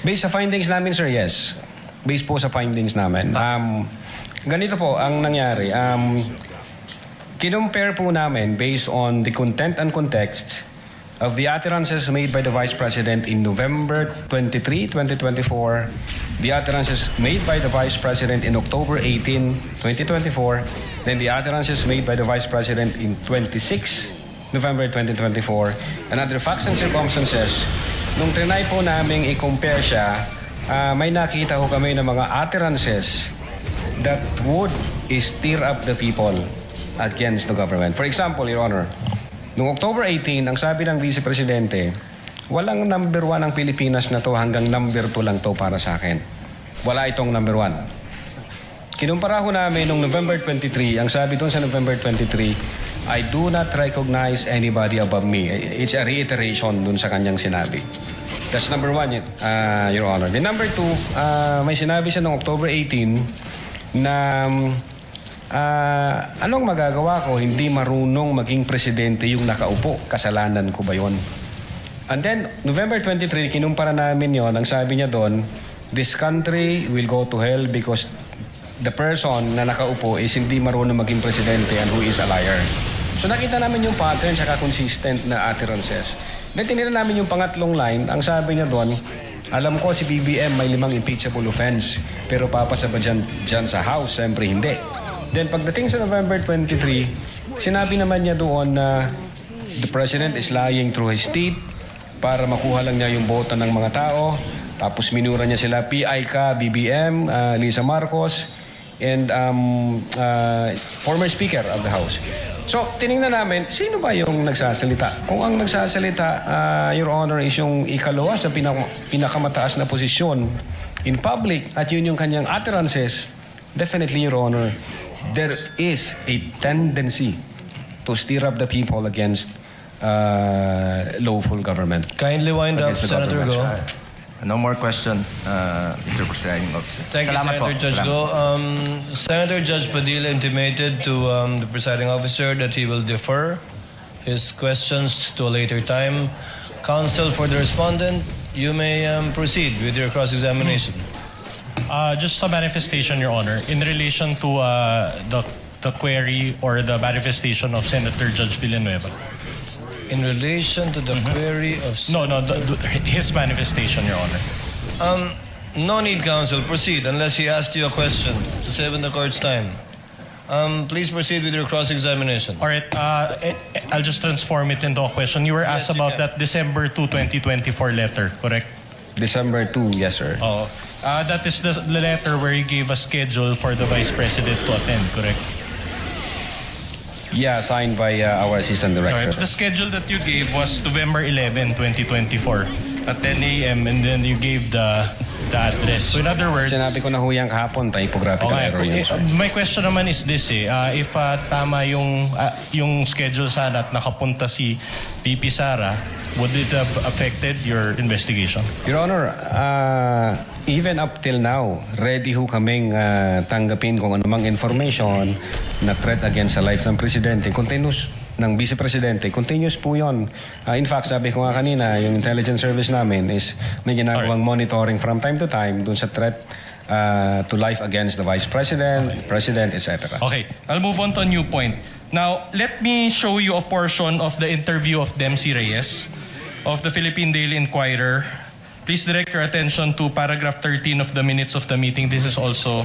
Based sa findings namin, sir, yes. Based po sa findings namin. Ganito po ang nangyari. Kinumpare po namin based on the content and context of the utterances made by the Vice President in November 23, 2024, the utterances made by the Vice President in October 18, 2024, then the utterances made by the Vice President in 26 November 2024, and other facts and circumstances. Nung trinay po namin i-compare siya, may nakita ko kami ng mga utterances that would stir up the people against the government. For example, Your Honor, noong October 18, ang sabi ng Vice Presidente, walang number 1 ang Pilipinas na to, hanggang number 2 lang to para sa akin. Wala itong number 1. Kinumpara ko namin noong November 23, ang sabi doon sa November 23, I do not recognize anybody above me. It's a reiteration doon sa kanyang sinabi. That's number 1, Your Honor. Then number 2, may sinabi siya noong October 18 na anong magagawa ko, hindi marunong maging presidente yung nakaupo, kasalanan ko ba yon? And then, November 23, kinumpara namin yon. Ang sabi niya doon, this country will go to hell because the person na nakaupo is hindi marunong maging presidente and who is a liar. So nakita namin yung pattern saka consistent na utterances. Then tinira namin yung pangatlong line, ang sabi niya doon, alam ko si BBM may 5 impeachable offense, pero papasa ba dyan sa House? Siyempre hindi. Then pagdating sa November 23, sinabi naman niya doon na the President is lying through his teeth para makuha lang niya yung boto ng mga tao. Tapos minura niya sila, PI ka, BBM, Lisa Marcos, and former Speaker of the House. So, tinignan namin, sino ba yung nagsasalita? Kung ang nagsasalita, Your Honor, is yung ikalawa sa pinakamataas na posisyon in public at yun yung kanyang utterances, definitely, Your Honor, there is a tendency to stir up the people against lawful government. Kindly wind up, Senator Go. No more question, Mr. Presiding Officer. Thank you, Senator Judge Go. Senator Judge Padilla intimated to the presiding officer that he will defer his questions to a later time. Counsel for the respondent, you may proceed with your cross-examination. Just a manifestation, Your Honor, in relation to the query or the manifestation of Senator Judge Villanueva. In relation to the query of... his manifestation, Your Honor. No need, counsel. Proceed, unless he asked you a question to save in the court's time. Please proceed with your cross-examination. All right, I'll just transform it into a question. You were asked about that December 2, 2024 letter, correct? December 2, yes, sir. Oh, that is the letter where you gave a schedule for the Vice President to attend, correct? Yeah, signed by our Assistant Director. Right. The schedule that you gave was November 11, 2024 at 10 a.m. and then you gave the address. So in other words... Sinabi ko na ho yan kahapon, typographical error yun, sir. My question naman is this if tama yung schedule sana at nakapunta si VP Sara, would it have affected your investigation? Your Honor, even up till now, ready ho kaming tanggapin kung anumang information na threat against the life ng Presidente. Continuous ng Vice Presidente, continuous po yun. In fact, sabi ko nga kanina, yung intelligence service namin is may ginagawang monitoring from time to time dun sa threat to life against the Vice President, President, etc. Okay, I'll move on to a new point. Now, let me show you a portion of the interview of Dempsey Reyes of the Philippine Daily Inquirer. Please direct your attention to paragraph 13 of the minutes of the meeting. This is also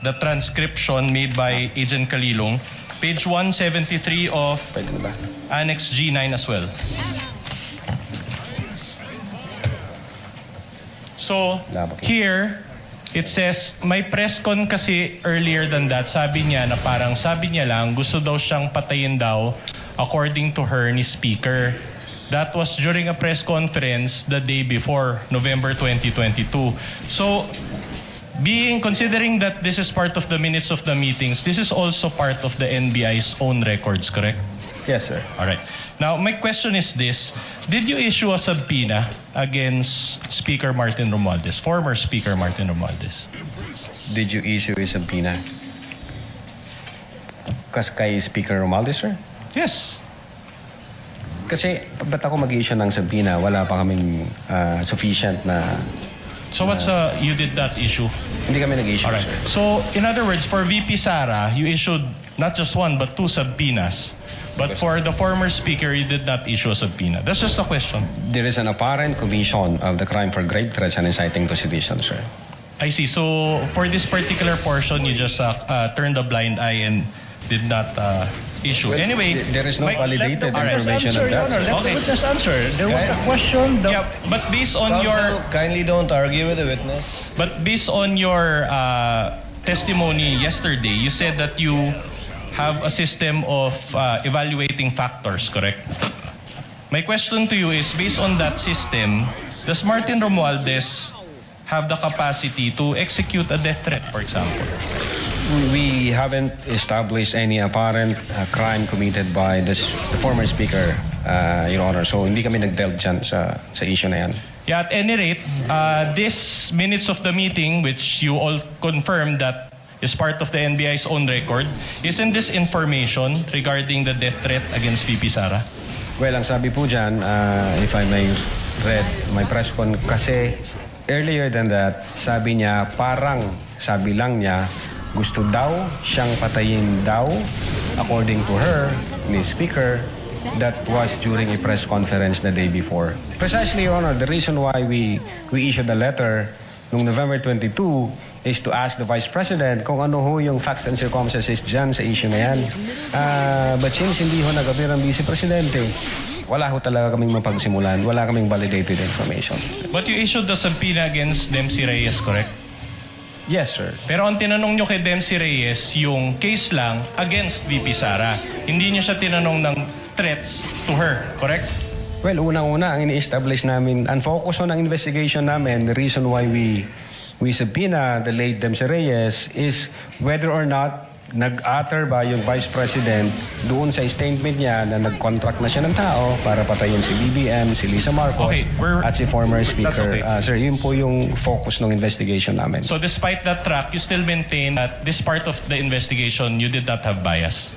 the transcription made by Agent Kalilong. Page 173 of Annex G9 as well. So, here, it says, may press con kasi earlier than that, sabi niya na parang sabi niya lang, gusto daw siyang patayin daw according to her ni Speaker. That was during a press conference the day before, November 2022. So, considering that this is part of the minutes of the meetings, this is also part of the NBI's own records, correct? Yes, sir. All right. Now, my question is this. Did you issue a subpoena against Speaker Martin Romualdez, former Speaker Martin Romualdez? Did you issue a subpoena? Kay Speaker Romualdez, sir? Yes. Kasi, ba't ako mag-issue ng subpoena? Wala pa kaming sufficient na... So you did not issue? Hindi kami nag-issue, all right. sir. So, in other words, for VP Sara, you issued not just one, but 2 subpoenas. But for the former speaker, you did not issue a subpoena. That's just a question. There is an apparent commission of the crime for grave threats and inciting to sedition, sir. I see. So, for this particular portion, you just turned a blind eye and did not issue. Well, anyway, there is no validated information of that. Let the witness answer. There was a question. Yeah, but based on your... Kindly don't argue with the witness. But based on your testimony yesterday, you said that you have a system of evaluating factors, correct? My question to you is, based on that system, does Martin Romualdez have the capacity to execute a death threat, for example? We haven't established any apparent crime committed by the former speaker, Your Honor. So hindi kami nag-delve dyan sa issue na yan. Yeah, at any rate, this minutes of the meeting, which you all confirmed that is part of the NBI's own record, isn't this information regarding the death threat against VP Sara? Well, ang sabi po dyan, if I may read my press con, kasi earlier than that, sabi niya, sabi lang niya, gusto daw siyang patayin daw, according to her, ni Speaker, that was during a press conference the day before. Precisely, Your Honor, the reason why we issued a letter noong November 22 is to ask the Vice President kung ano ho yung facts and circumstances dyan sa issue na yan. But since hindi ho nag-appear ang Vice Presidente, wala ho talaga kaming mapagsimulan, wala kaming validated information. But you issued the subpoena against Dempsey Reyes, correct? Yes, sir. Pero ang tinanong nyo kay Dempsey Reyes, yung case lang against VP Sara. Hindi niya siya tinanong ng threats to her, correct? Well, unang-una, ang ini-establish namin, ang focus on ang investigation namin, the reason why we subpoena the late Dempsey Reyes is whether or not nag-utter ba yung Vice President doon sa statement niya na nag-contract na siya ng tao para patayin si BBM, si Lisa Marcos, at si former Speaker. Okay. Sir, yun po yung focus ng investigation namin. So despite that track, you still maintain that this part of the investigation, you did not have bias?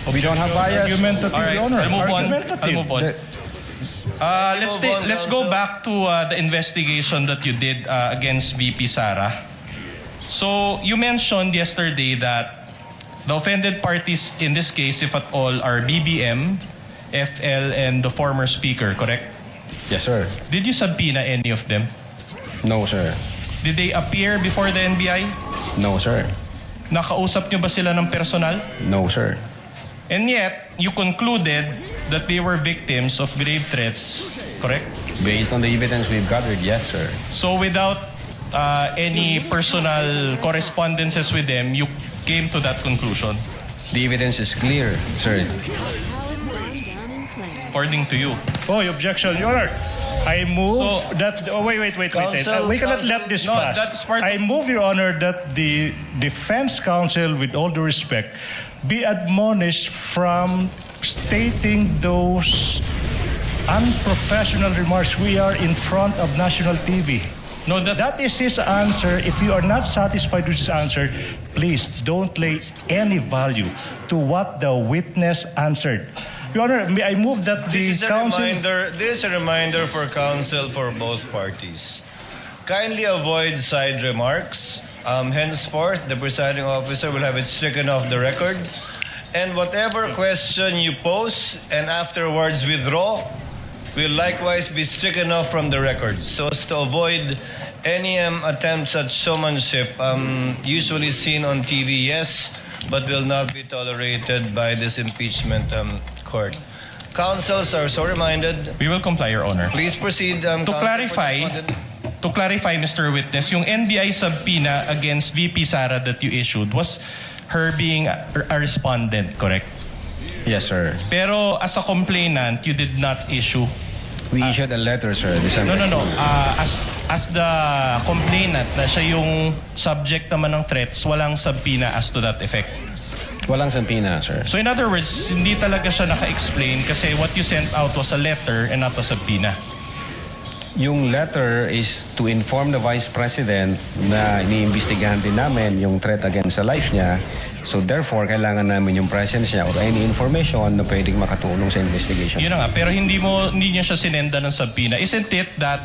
We don't have bias. Argumentative, All right, Your Honor. I'll move on. Let's go back to the investigation that you did against VP Sara. So you mentioned yesterday that the offended parties in this case, if at all, are BBM, FL, and the former speaker, correct? Yes, sir. Did you subpoena any of them? No, sir. Did they appear before the NBI? No, sir. Nakausap nyo ba sila ng personal? No, sir. And yet, you concluded that they were victims of grave threats, correct? Based on the evidence we've gathered, yes, sir. So without any personal correspondences with them, you came to that conclusion? The evidence is clear, sir. According to you. Oh, objection, Your Honor. I move that... Oh, wait. We cannot let this pass. That's part I move, Your Honor, that the defense counsel, with all due respect, be admonished from stating those unprofessional remarks. We are in front of national TV. No, that is his answer. If you are not satisfied with his answer, please don't lay any value to what the witness answered. Your Honor, may I move that the This is a counsel... reminder for counsel for both parties. Kindly avoid side remarks. Henceforth, the presiding officer will have it stricken off the record. And whatever question you pose and afterwards withdraw will likewise be stricken off from the record, so as to avoid any attempts at showmanship usually seen on TV, yes, but will not be tolerated by this impeachment court. Counsels are so reminded. We will comply, Your Honor. Please proceed. To clarify, Mr. Witness, yung NBI subpoena against VP Sara that you issued was her being a respondent, correct? Yes, sir. Pero as a complainant, you did not issue. We issued a letter, sir, December. No. As the complainant na siya yung subject naman ng threats, walang subpoena as to that effect. Walang subpoena, sir. So in other words, hindi talaga siya naka-explain kasi what you sent out was a letter and not a subpoena. Yung letter is to inform the Vice President na iniimbestigahan din namin yung threat against sa life niya. So therefore, kailangan namin yung presence niya or any information na pwedeng makatulong sa investigation. Yun na nga, pero hindi niya siya sinenda ng subpoena. Isn't it that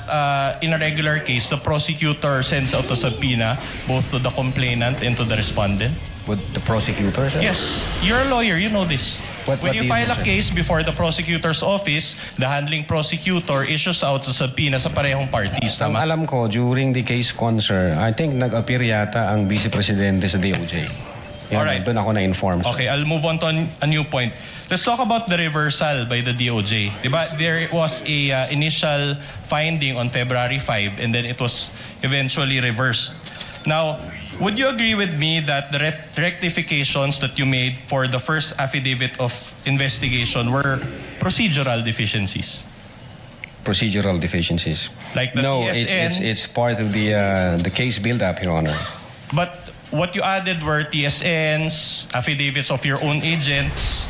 in a regular case, the prosecutor sends out a subpoena both to the complainant and to the respondent? With the prosecutor, sir? Yes. You're a lawyer, you know this. When you file a case before the prosecutor's office, the handling prosecutor issues out a subpoena sa parehong parties. Ang alam ko, during the case concern, I think nag-appear yata ang Vice Presidente sa DOJ. Alright. Doon ako na-inform. Okay, I'll move on to a new point. Let's talk about the reversal by the DOJ. Diba? There was a initial finding on February 5 and then it was eventually reversed. Now, would you agree with me that the rectifications that you made for the first affidavit of investigation were procedural deficiencies? Procedural deficiencies? Like the no, TSN? it's part of the case build-up, Your Honor. But what you added were TSNs, affidavits of your own agents,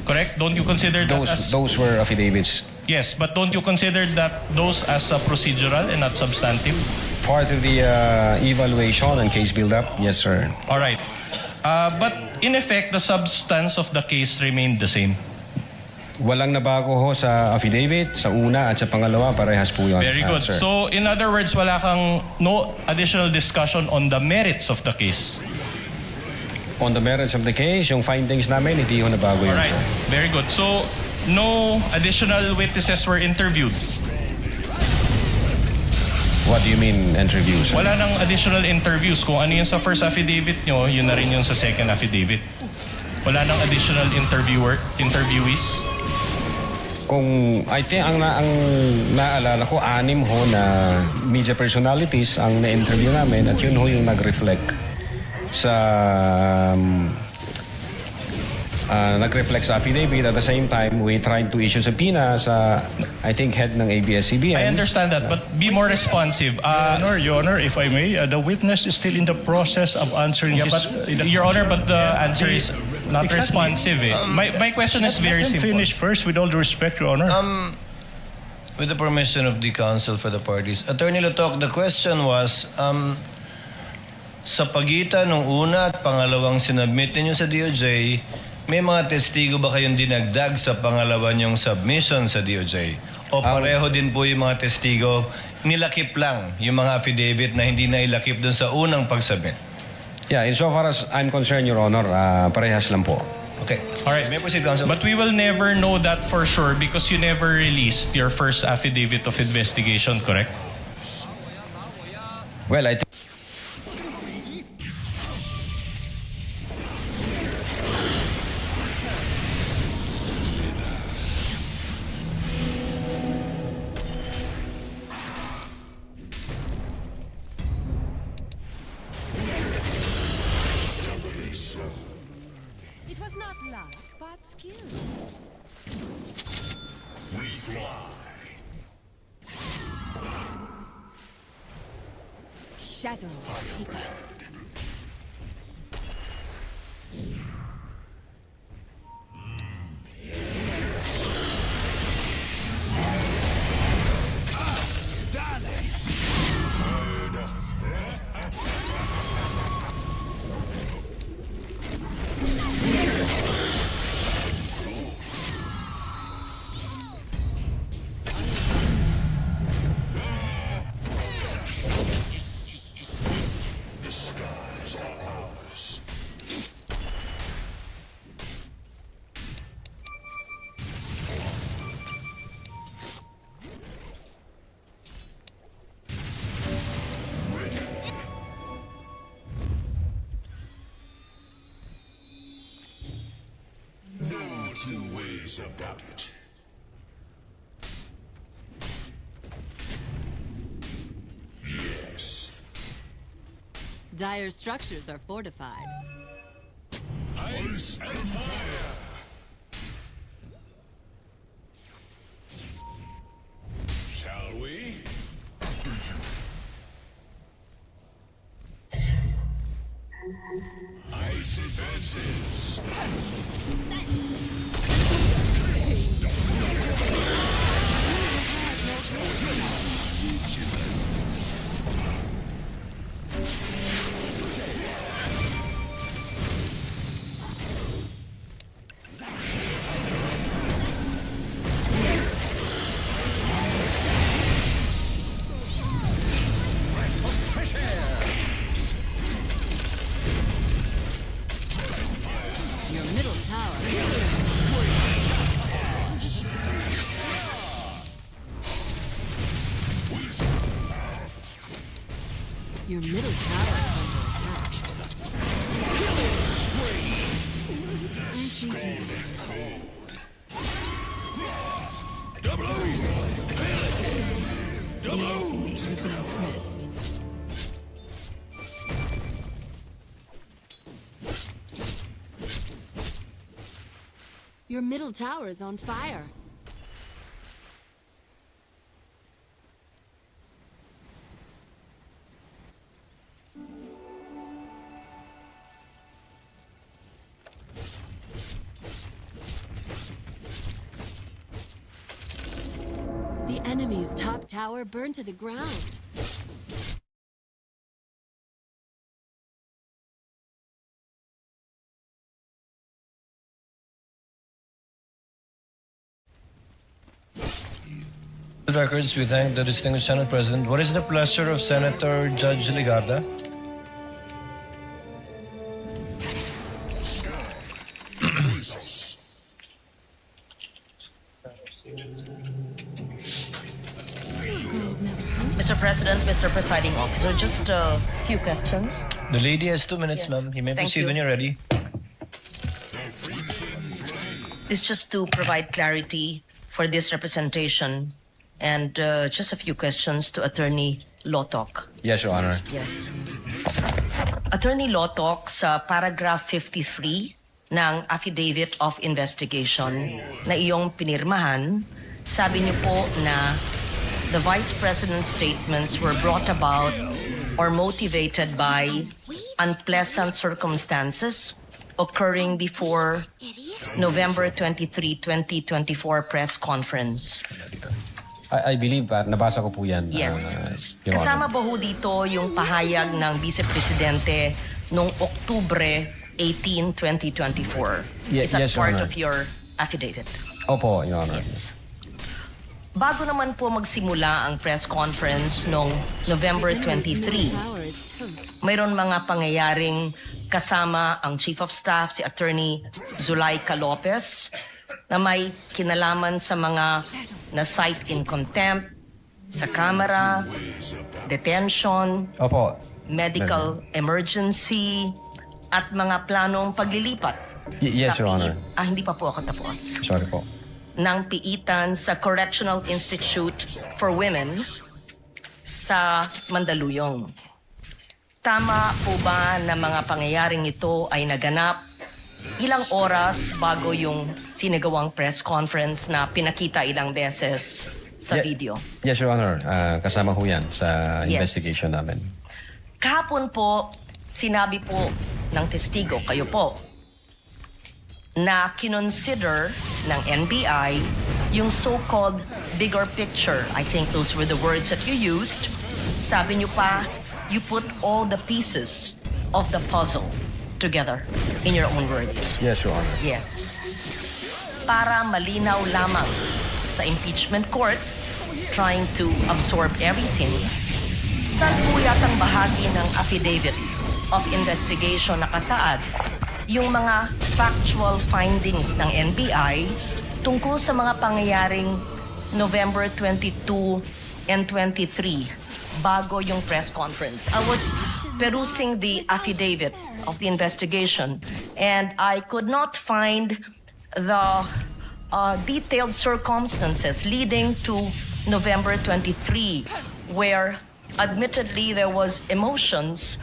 correct? Don't you consider that those were affidavits? Yes, but don't you consider that those as procedural and not substantive? Part of the evaluation and case build-up, yes, sir. All right. But in effect, the substance of the case remained the same. Walang nabago ho sa affidavit, sa una at sa pangalawa, parehas po yun. Very good. Sir. So, in other words, no additional discussion on the merits of the case. On the merits of the case, yung findings namin, hindi ho nabago yun. All right. Very good. So, no additional witnesses were interviewed. What do you mean, interviews? Wala nang additional interviews. Kung ano yun sa first affidavit nyo, yun na rin yun sa second affidavit. Wala nang additional interviewees. Kung I think ang naalala ko 6 ho na media personalities ang na-interview namin at yun ho yung nag-reflect sa affidavit. At the same time, we tried to issue subpoena sa I think head ng ABS-CBN. I understand that, but be more responsive. Your Honor, if I may, the witness is still in the process of answering his... Your Honor, but the answer is not responsive. My question is very simple. Finish first, with all due respect, Your Honor. With the permission of the counsel for the parties. Attorney Lotok, the question was, sa pagitan ng una at pangalawang sinubmit ninyo sa DOJ, may mga testigo ba kayong dinagdag sa pangalawa niyong submission sa DOJ? O pareho din po yung mga testigo, nilakip lang yung mga affidavit na hindi na ilakip dun sa unang pagsubmit? Yeah, insofar as I'm concerned, Your Honor, parehas lang po. Okay. All right. May proceed, counsel. But we will never know that for sure because you never released your first affidavit of investigation, correct? Well, I think... It was not luck, but skill. We fly. Shadows take us. two ways about it. Yes. Dire structures are fortified. Ice and fire. Shall we? Ice advances. Your middle tower. Your middle tower is under attack. Ultimate would be impressed. Your middle tower is on fire. The enemy's top tower burned to the ground. The records, we thank the distinguished Senate President. What is the pleasure of Senator Judge Ligarda? Mr. President, Mr. Presiding Officer, just a few questions. The lady has 2 minutes, ma'am. You may Thank proceed you. when you're ready. It's just to provide clarity for this representation and just a few questions to Attorney Lotok. Yes, Your Honor. Yes. Attorney Lotok, sa paragraph 53 ng Affidavit of Investigation na iyong pinirmahan, sabi niyo po na the Vice President's statements were brought about or motivated by unpleasant circumstances occurring before November 23, 2024 press conference. I believe, nabasa ko po yan. Yes. Your Kasama Honor. ba ho dito yung pahayag ng Vice Presidente noong Oktubre 18, 2024? Yes, Is that yes, Your part Honor. of your affidavit? Opo, Your Honor. Bago naman po magsimula ang press conference noong November 23, mayroon mga pangyayaring kasama ang Chief of Staff, si Attorney Zulaika Lopez, na may kinalaman sa mga na-cite in contempt, sa camera, detention, Opo. medical emergency, at mga planong paglilipat. Yes, sa Your Honor. hindi pa po ako tapos. Sorry po. Ng piitan sa Correctional Institute for Women sa Mandaluyong. Tama po ba na mga pangyayaring ito ay naganap ilang oras bago yung sinagawang press conference na pinakita ilang beses sa video? Yes, Your Honor. Kasama ho yan sa Yes. investigation namin. Kahapon po, sinabi po ng testigo, kayo po, na kinonsider ng NBI yung so-called bigger picture. I think those were the words that you used. Sabi niyo pa, you put all the pieces of the puzzle together in your own words. Yes, Your Honor. Yes. Para malinaw lamang sa impeachment court, trying to absorb everything, saan po yatang bahagi ng affidavit of investigation nakasaad yung mga factual findings ng NBI tungkol sa mga pangyayaring November 22 and 23 bago yung press conference. I was perusing the affidavit of the investigation and I could not find the detailed circumstances leading to November 23, where admittedly there was emotions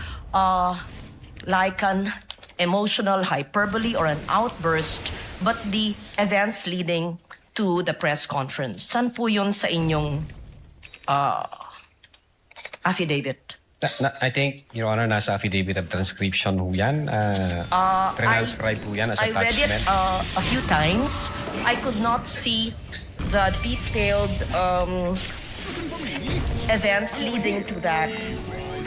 like an emotional hyperbole or an outburst, but the events leading to the press conference. Saan po yun sa inyong affidavit? I think, Your Honor, nasa affidavit of transcription ho yan. Transcribe po yan as I read it attachment. a few times. I could not see the detailed events leading to that.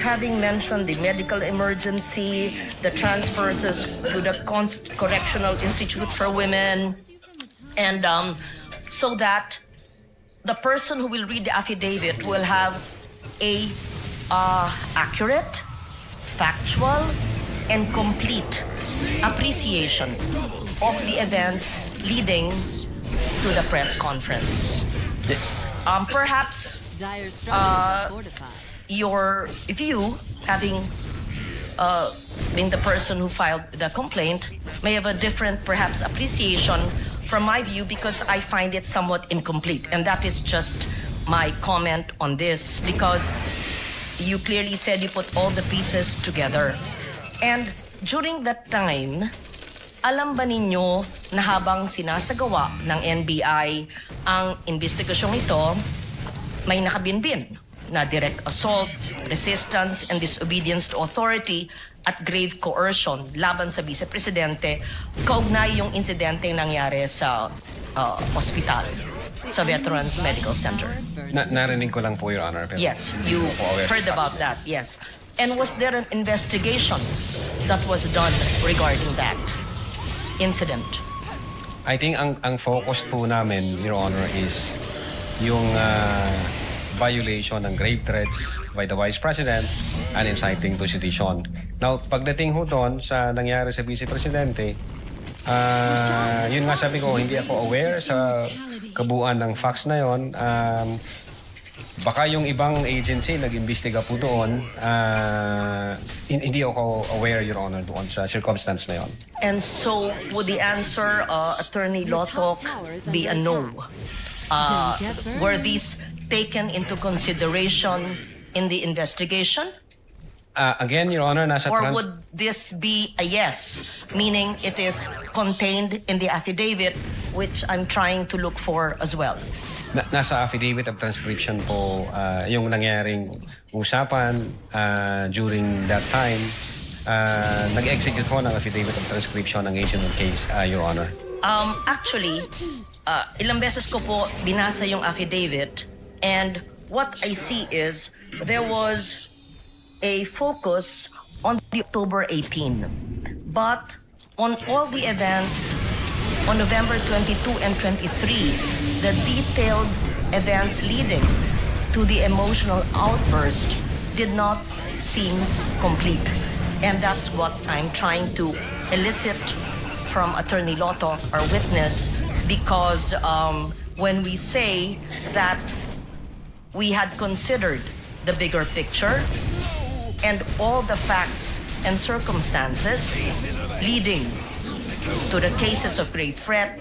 Having mentioned the medical emergency, the transfers to the Correctional Institute for Women, and so that the person who will read the affidavit will have a accurate, factual, and complete appreciation of the events leading to the press conference. Perhaps Dire structures are fortified. your view, having been the person who filed the complaint, may have a different, perhaps, appreciation from my view because I find it somewhat incomplete. And that is just my comment on this because you clearly said you put all the pieces together. And during that time, alam ba ninyo na habang sinasagawa ng NBI ang investigasyong ito, may nakabinbin na direct assault, resistance, and disobedience to authority at grave coercion laban sa Vice Presidente kaugnay yung insidente nangyari sa ospital, sa Veterans Medical Center. Narinig ko lang po, Your Honor. Pero Yes, hindi you ko po aware. heard about that, yes. And was there an investigation that was done regarding that incident? I think ang focus po namin, Your Honor, is yung violation ng grave threats by the Vice President and inciting to sedition. Now, pagdating ho doon sa nangyari sa Vice Presidente, yun nga sabi ko, hindi ako aware sa kabuuan ng facts na yon. Baka yung ibang agency nag-imbestiga po doon, hindi ako aware, Your Honor, doon sa circumstance na yon. And so, would the answer, Attorney Lotok, be a no? Were these taken into consideration in the investigation? Again, Your Honor, nasa Or would this be a yes, meaning it is contained in the affidavit, which I'm trying to look for as well? Nasa affidavit of transcription po yung nangyaring usapan during that time. Nag-execute po ng affidavit of transcription ng agent of case, Your Honor. Actually, ilang beses ko po binasa yung affidavit, and what I see is there was a focus on the October 18, but on all the events on November 22 and 23, the detailed events leading to the emotional outburst did not seem complete. And that's what I'm trying to elicit from Attorney Loto, our witness, because when we say that we had considered the bigger picture and all the facts and circumstances leading to the cases of great threat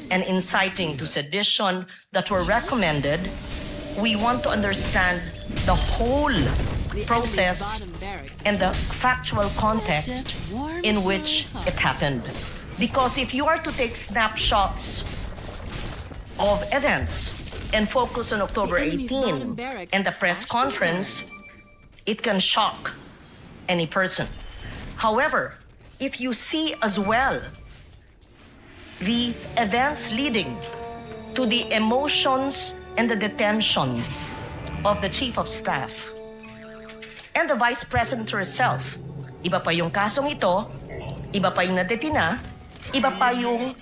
and inciting to sedition that were recommended, we want to understand the whole process and the factual context in which it happened. Because if you are to take snapshots of events and focus on October 18 and the press conference, it can shock any person. However, if you see as well the events leading to the emotions and the detention of the Chief of Staff and the Vice President herself, iba pa yung kasong ito, iba pa yung nadetina, iba pa yung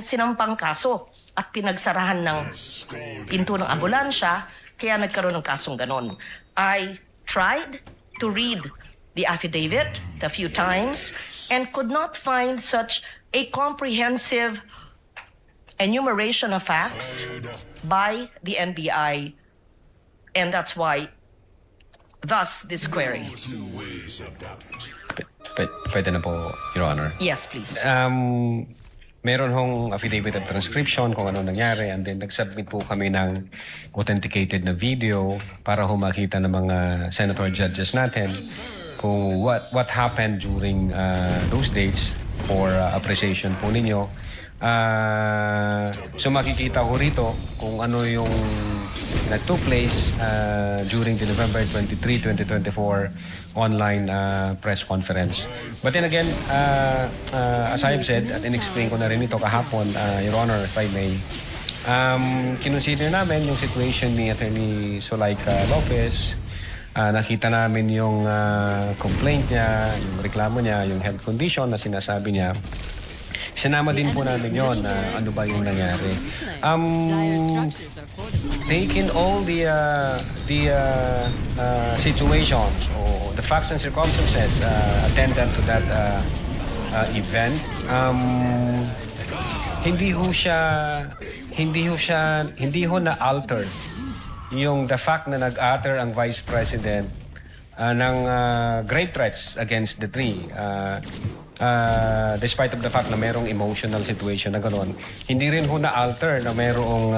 sinampang kaso at pinagsarahan ng pinto ng ambulansya, kaya nagkaroon ng kasong ganon. I tried to read the affidavit a few times and could not find such a comprehensive enumeration of facts by the NBI, and that's why, thus, this query. Pwede na po, Your Honor. Yes, please. meron hong affidavit of transcription kung ano nangyari, and then nag-submit po kami ng authenticated na video para makita ng mga senator judges natin kung what happened during those dates for appreciation po ninyo. So makikita ko rito kung ano yung nag-took place during the November 23, 2024 online press conference. But then again, as I have said, at in-explain ko na rin ito kahapon, Your Honor, if I may, kinonsider namin yung situation ni Attorney Zulaika Lopez. Nakita namin yung complaint niya, yung reklamo niya, yung health condition na sinasabi niya. Sinama din po namin yon na ano ba yung nangyari. Taking all the situations or the facts and circumstances attendant to that event, hindi ho na altered yung the fact na nag-utter ang Vice President ng grave threats against the three. Despite of the fact na merong emotional situation na gano'n, hindi rin ho na-alter na merong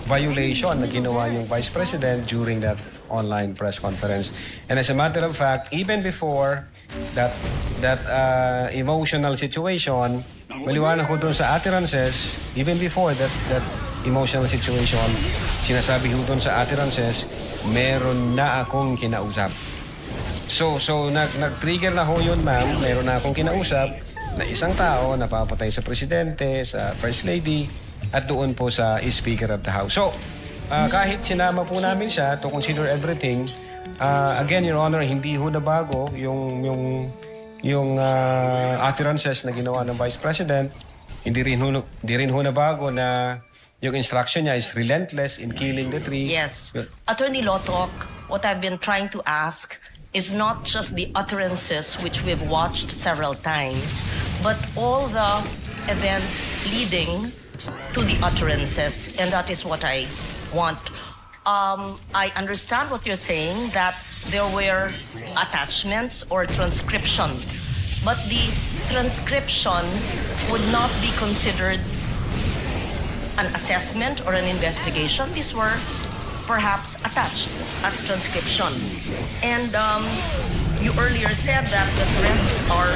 violation na ginawa yung Vice President during that online press conference. And as a matter of fact, even before that emotional situation, maliwanag ko doon sa utterances, even before that emotional situation, sinasabi ko doon sa utterances, meron na akong kinausap. So nag-trigger na ho yun, ma'am. Meron na akong kinausap na isang tao na papatay sa presidente, sa First Lady, at doon po sa Speaker of the House. So, kahit sinama po namin siya to consider everything, again, Your Honor, hindi ho na bago yung utterances na ginawa ng Vice President. Hindi rin ho na bago na yung instruction niya is relentless in killing the three. Yes. Attorney Lotok, what I've been trying to ask is not just the utterances which we've watched several times, but all the events leading to the utterances, and that is what I want. I understand what you're saying, that there were attachments or transcription, but the transcription would not be considered an assessment or an investigation. These were perhaps attached as transcription. And you earlier said that the threats are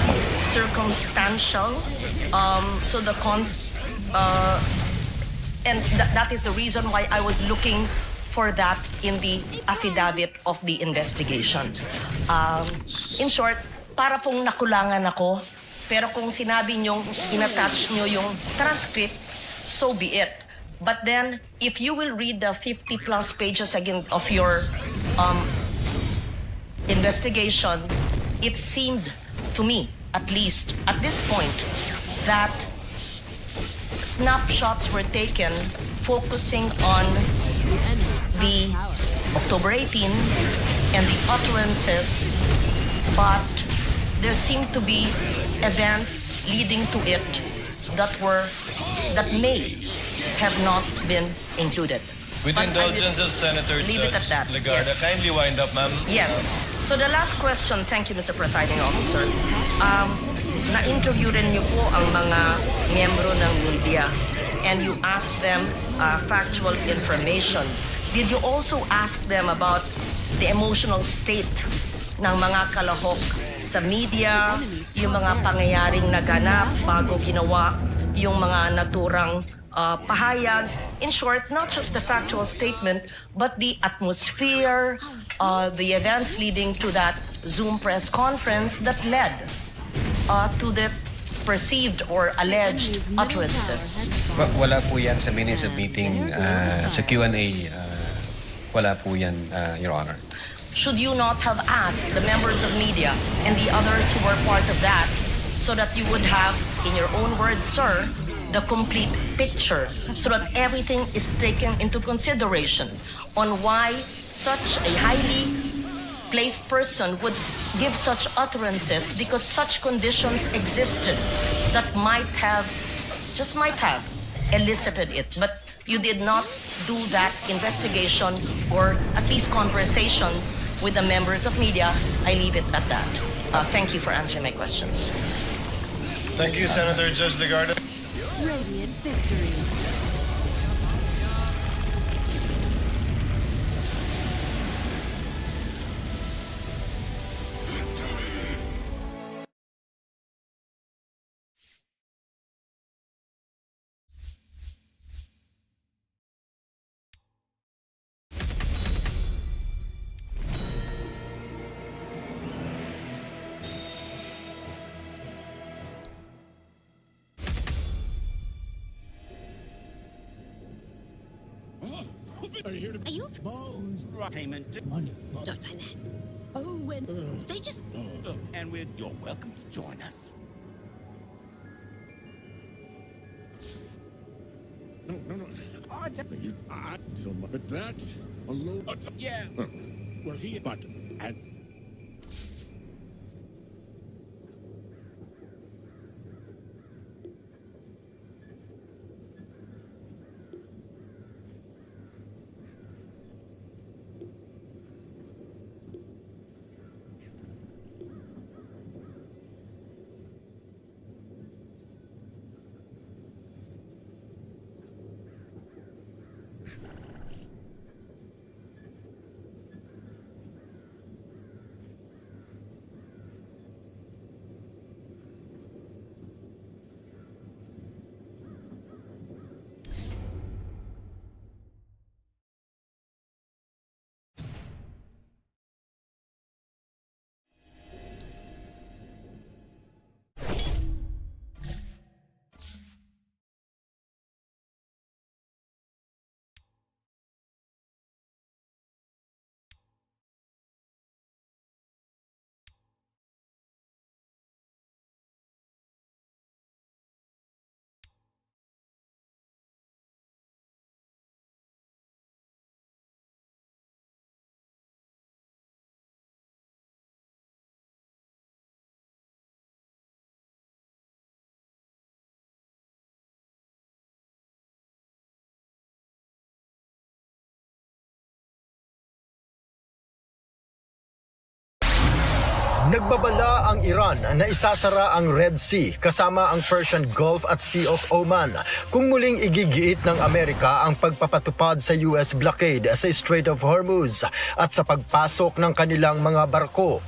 circumstantial. So the and that is the reason why I was looking for that in the affidavit of the investigation. In short, para pong nakulangan ako, pero kung sinabi niyong inattach niyo yung transcript, so be it. But then, if you will read the 50+ pages again of your investigation, it seemed to me, at least at this point, that snapshots were taken focusing on the October 18 and the utterances, but there seemed to be events leading to it that may have not been included. With But indulgence of Senator leave it at that. Legarda, Yes. kindly wind up, ma'am. Yes. So the last question, thank you, Mr. Presiding Officer. Na-interview rin niyo po ang mga miyembro ng media and you asked them factual information. Did you also ask them about the emotional state ng mga kalahok sa media, yung mga pangyayaring naganap bago ginawa yung mga naturang pahayag? In short, not just the factual statement, but the atmosphere, the events leading to that Zoom press conference that led to the perceived or alleged utterances. Wala po yan sa minutes of meeting, sa Q&A. Wala po yan, Your Honor. Should you not have asked the members of media and the others who were part of that so that you would have, in your own words, sir, the complete picture so that everything is taken into consideration on why such a highly placed person would give such utterances, because such conditions existed that just might have elicited it. But you did not do that investigation or at least conversations with the members of media. I leave it at that. Thank you for answering my questions. Thank you, Senator Judge Legarda. Radiant victory. Are you? Bones payment money. Don't sign that. Oh, and they just. And you're welcome to join us. No. I don't know, but that alone. Yeah. Well, but as. Nagbabala ang Iran na isasara ang Red Sea kasama ang Persian Gulf at Sea of Oman kung muling igigiit ng Amerika ang pagpapatupad sa US blockade sa Strait of Hormuz at sa pagpasok ng kanilang mga barko.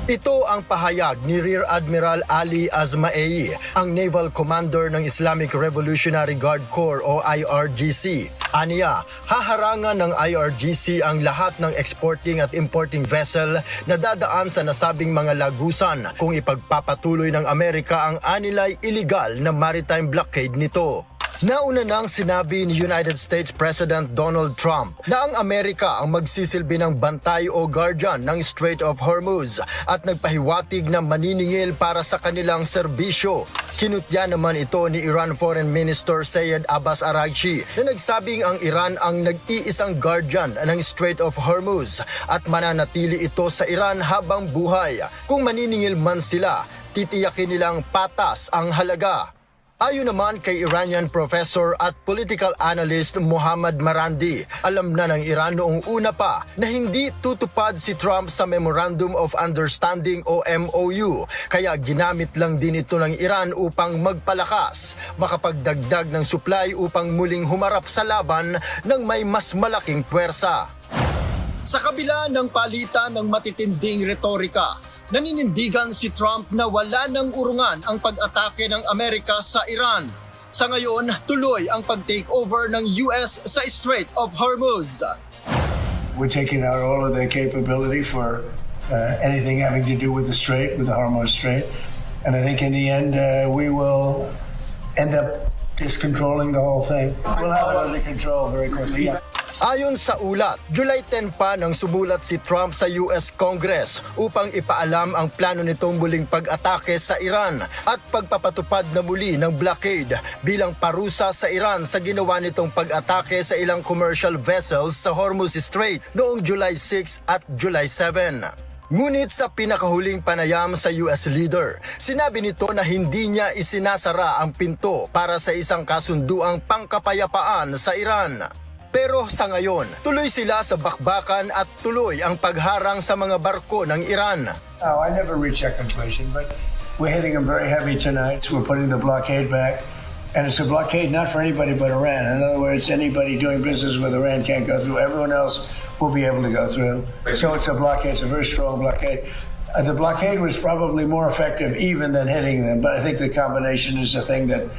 Ito ang pahayag ni Rear Admiral Ali Azmaei, ang Naval Commander ng Islamic Revolutionary Guard Corps o IRGC. Aniya, haharangan ng IRGC ang lahat ng exporting at importing vessel na dadaan sa nasabing mga lagusan kung ipagpapatuloy ng Amerika ang anilay illegal na maritime blockade nito. Nauna nang sinabi ni United States President Donald Trump na ang Amerika ang magsisilbi ng bantay o guardian ng Strait of Hormuz at nagpahiwatig na maniningil para sa kanilang serbisyo. Kinutya naman ito ni Iran Foreign Minister Syed Abbas Araghchi na nagsabing ang Iran ang nag-iisang guardian ng Strait of Hormuz at mananatili ito sa Iran habang buhay. Kung maniningil man sila, titiyakin nilang patas ang halaga. Ayon naman kay Iranian professor at political analyst Mohammad Marandi, alam na ng Iran noong una pa na hindi tutupad si Trump sa Memorandum of Understanding o MOU, kaya ginamit lang din ito ng Iran upang magpalakas, makapagdagdag ng supply upang muling humarap sa laban ng may mas malaking puwersa. Sa kabila ng palitan ng matitinding retorika, naninindigan si Trump na wala ng urungan ang pag-atake ng Amerika sa Iran. Sa ngayon, tuloy ang pag-takeover ng US sa Strait of Hormuz. We're taking out all of their capability for anything having to do with the Strait, with the Hormuz Strait. And I think in the end, we will end up just controlling the whole thing. We'll have it under control very quickly. Yeah. Ayon sa ulat, July 10 pa nang sumulat si Trump sa US Congress upang ipaalam ang plano nitong muling pag-atake sa Iran at pagpapatupad na muli ng blockade bilang parusa sa Iran sa ginawa nitong pag-atake sa ilang commercial vessels sa Hormuz Strait noong July 6 at July 7. Ngunit sa pinakahuling panayam sa US leader, sinabi nito na hindi niya isinasara ang pinto para sa isang kasunduang pangkapayapaan sa Iran. Pero sa ngayon, tuloy sila sa bakbakan at tuloy ang pagharang sa mga barko ng Iran. Oh, I never reached that conclusion, but we're hitting them very heavy tonight. We're putting the blockade back. And it's a blockade not for anybody but Iran. In other words, anybody doing business with Iran can't go through. Everyone else will be able to go through. So it's a blockade. It's a very strong blockade. The blockade was probably more effective even than hitting them, but I think the combination is the thing that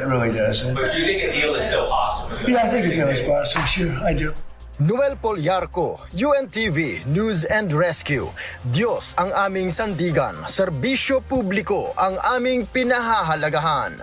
really does it. But you think a deal is still possible? Yeah, I think a deal is possible. Sure, I do. Noel Polyarco, UNTV News and Rescue. Diyos ang aming sandigan, serbisyo publiko ang aming pinahahalagahan.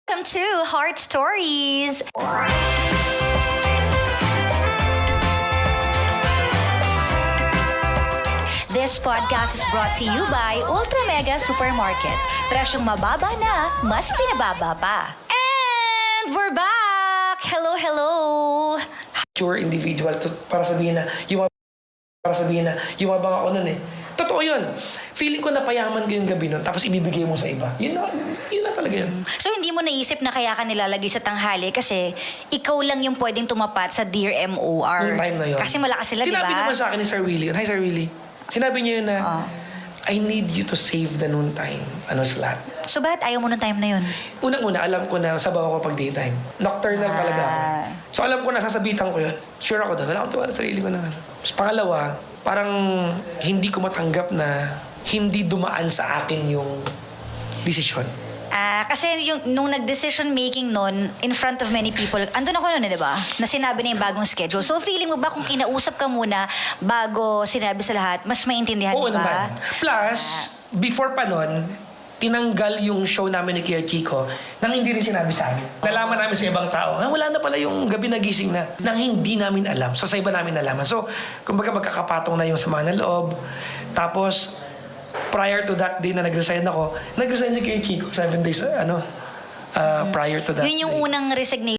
Welcome to Heart Stories. This podcast is brought to you by Ultra Mega Supermarket. Presyong mababa na, mas pinababa pa. And we're back! Hello, hello! Mature individual to, para sabihin na yumabang ako nun eh. Totoo yun. Feeling ko napayaman ko yung gabi nun, tapos ibibigay mo sa iba. Yun na talaga yun. So hindi mo naisip na kaya ka nilalagay sa tanghali kasi ikaw lang yung pwedeng tumapat sa Dear MOR. Yung time na yun. Kasi malakas sila, di ba? Sinabi naman sa akin ni Sir Willie. Hi, Sir Willie. Sinabi niya yun na, I need you to save the noon time slot. So bakit ayaw mo nung time na yun? Unang-una, alam ko na sabaw ako pag daytime. Nocturnal talaga ako. So alam ko na, sasabitan ko yun. Sure ako doon. Wala akong tiwala sa sarili ko na. Tapos pangalawa, parang hindi ko matanggap na hindi dumaan sa akin yung desisyon. Kasi nung nag-decision making nun, in front of many people, andun ako nun, di ba? Na sinabi na yung bagong schedule. So feeling mo ba kung kinausap ka muna bago sinabi sa lahat, mas maintindihan Oo ba? naman. Plus, before pa nun, tinanggal yung show namin ni Kuya Chico nang hindi rin sinabi sa amin. Nalaman namin sa ibang tao, wala na pala yung gabi nagising na nang hindi namin alam. So sa iba namin nalaman. So, kumbaga magkakapatong na yung sama ng loob. Tapos, prior to that day na nag-resign ako, nag-resign si Kuya Chico 7 days prior to that Yun yung day. unang resignation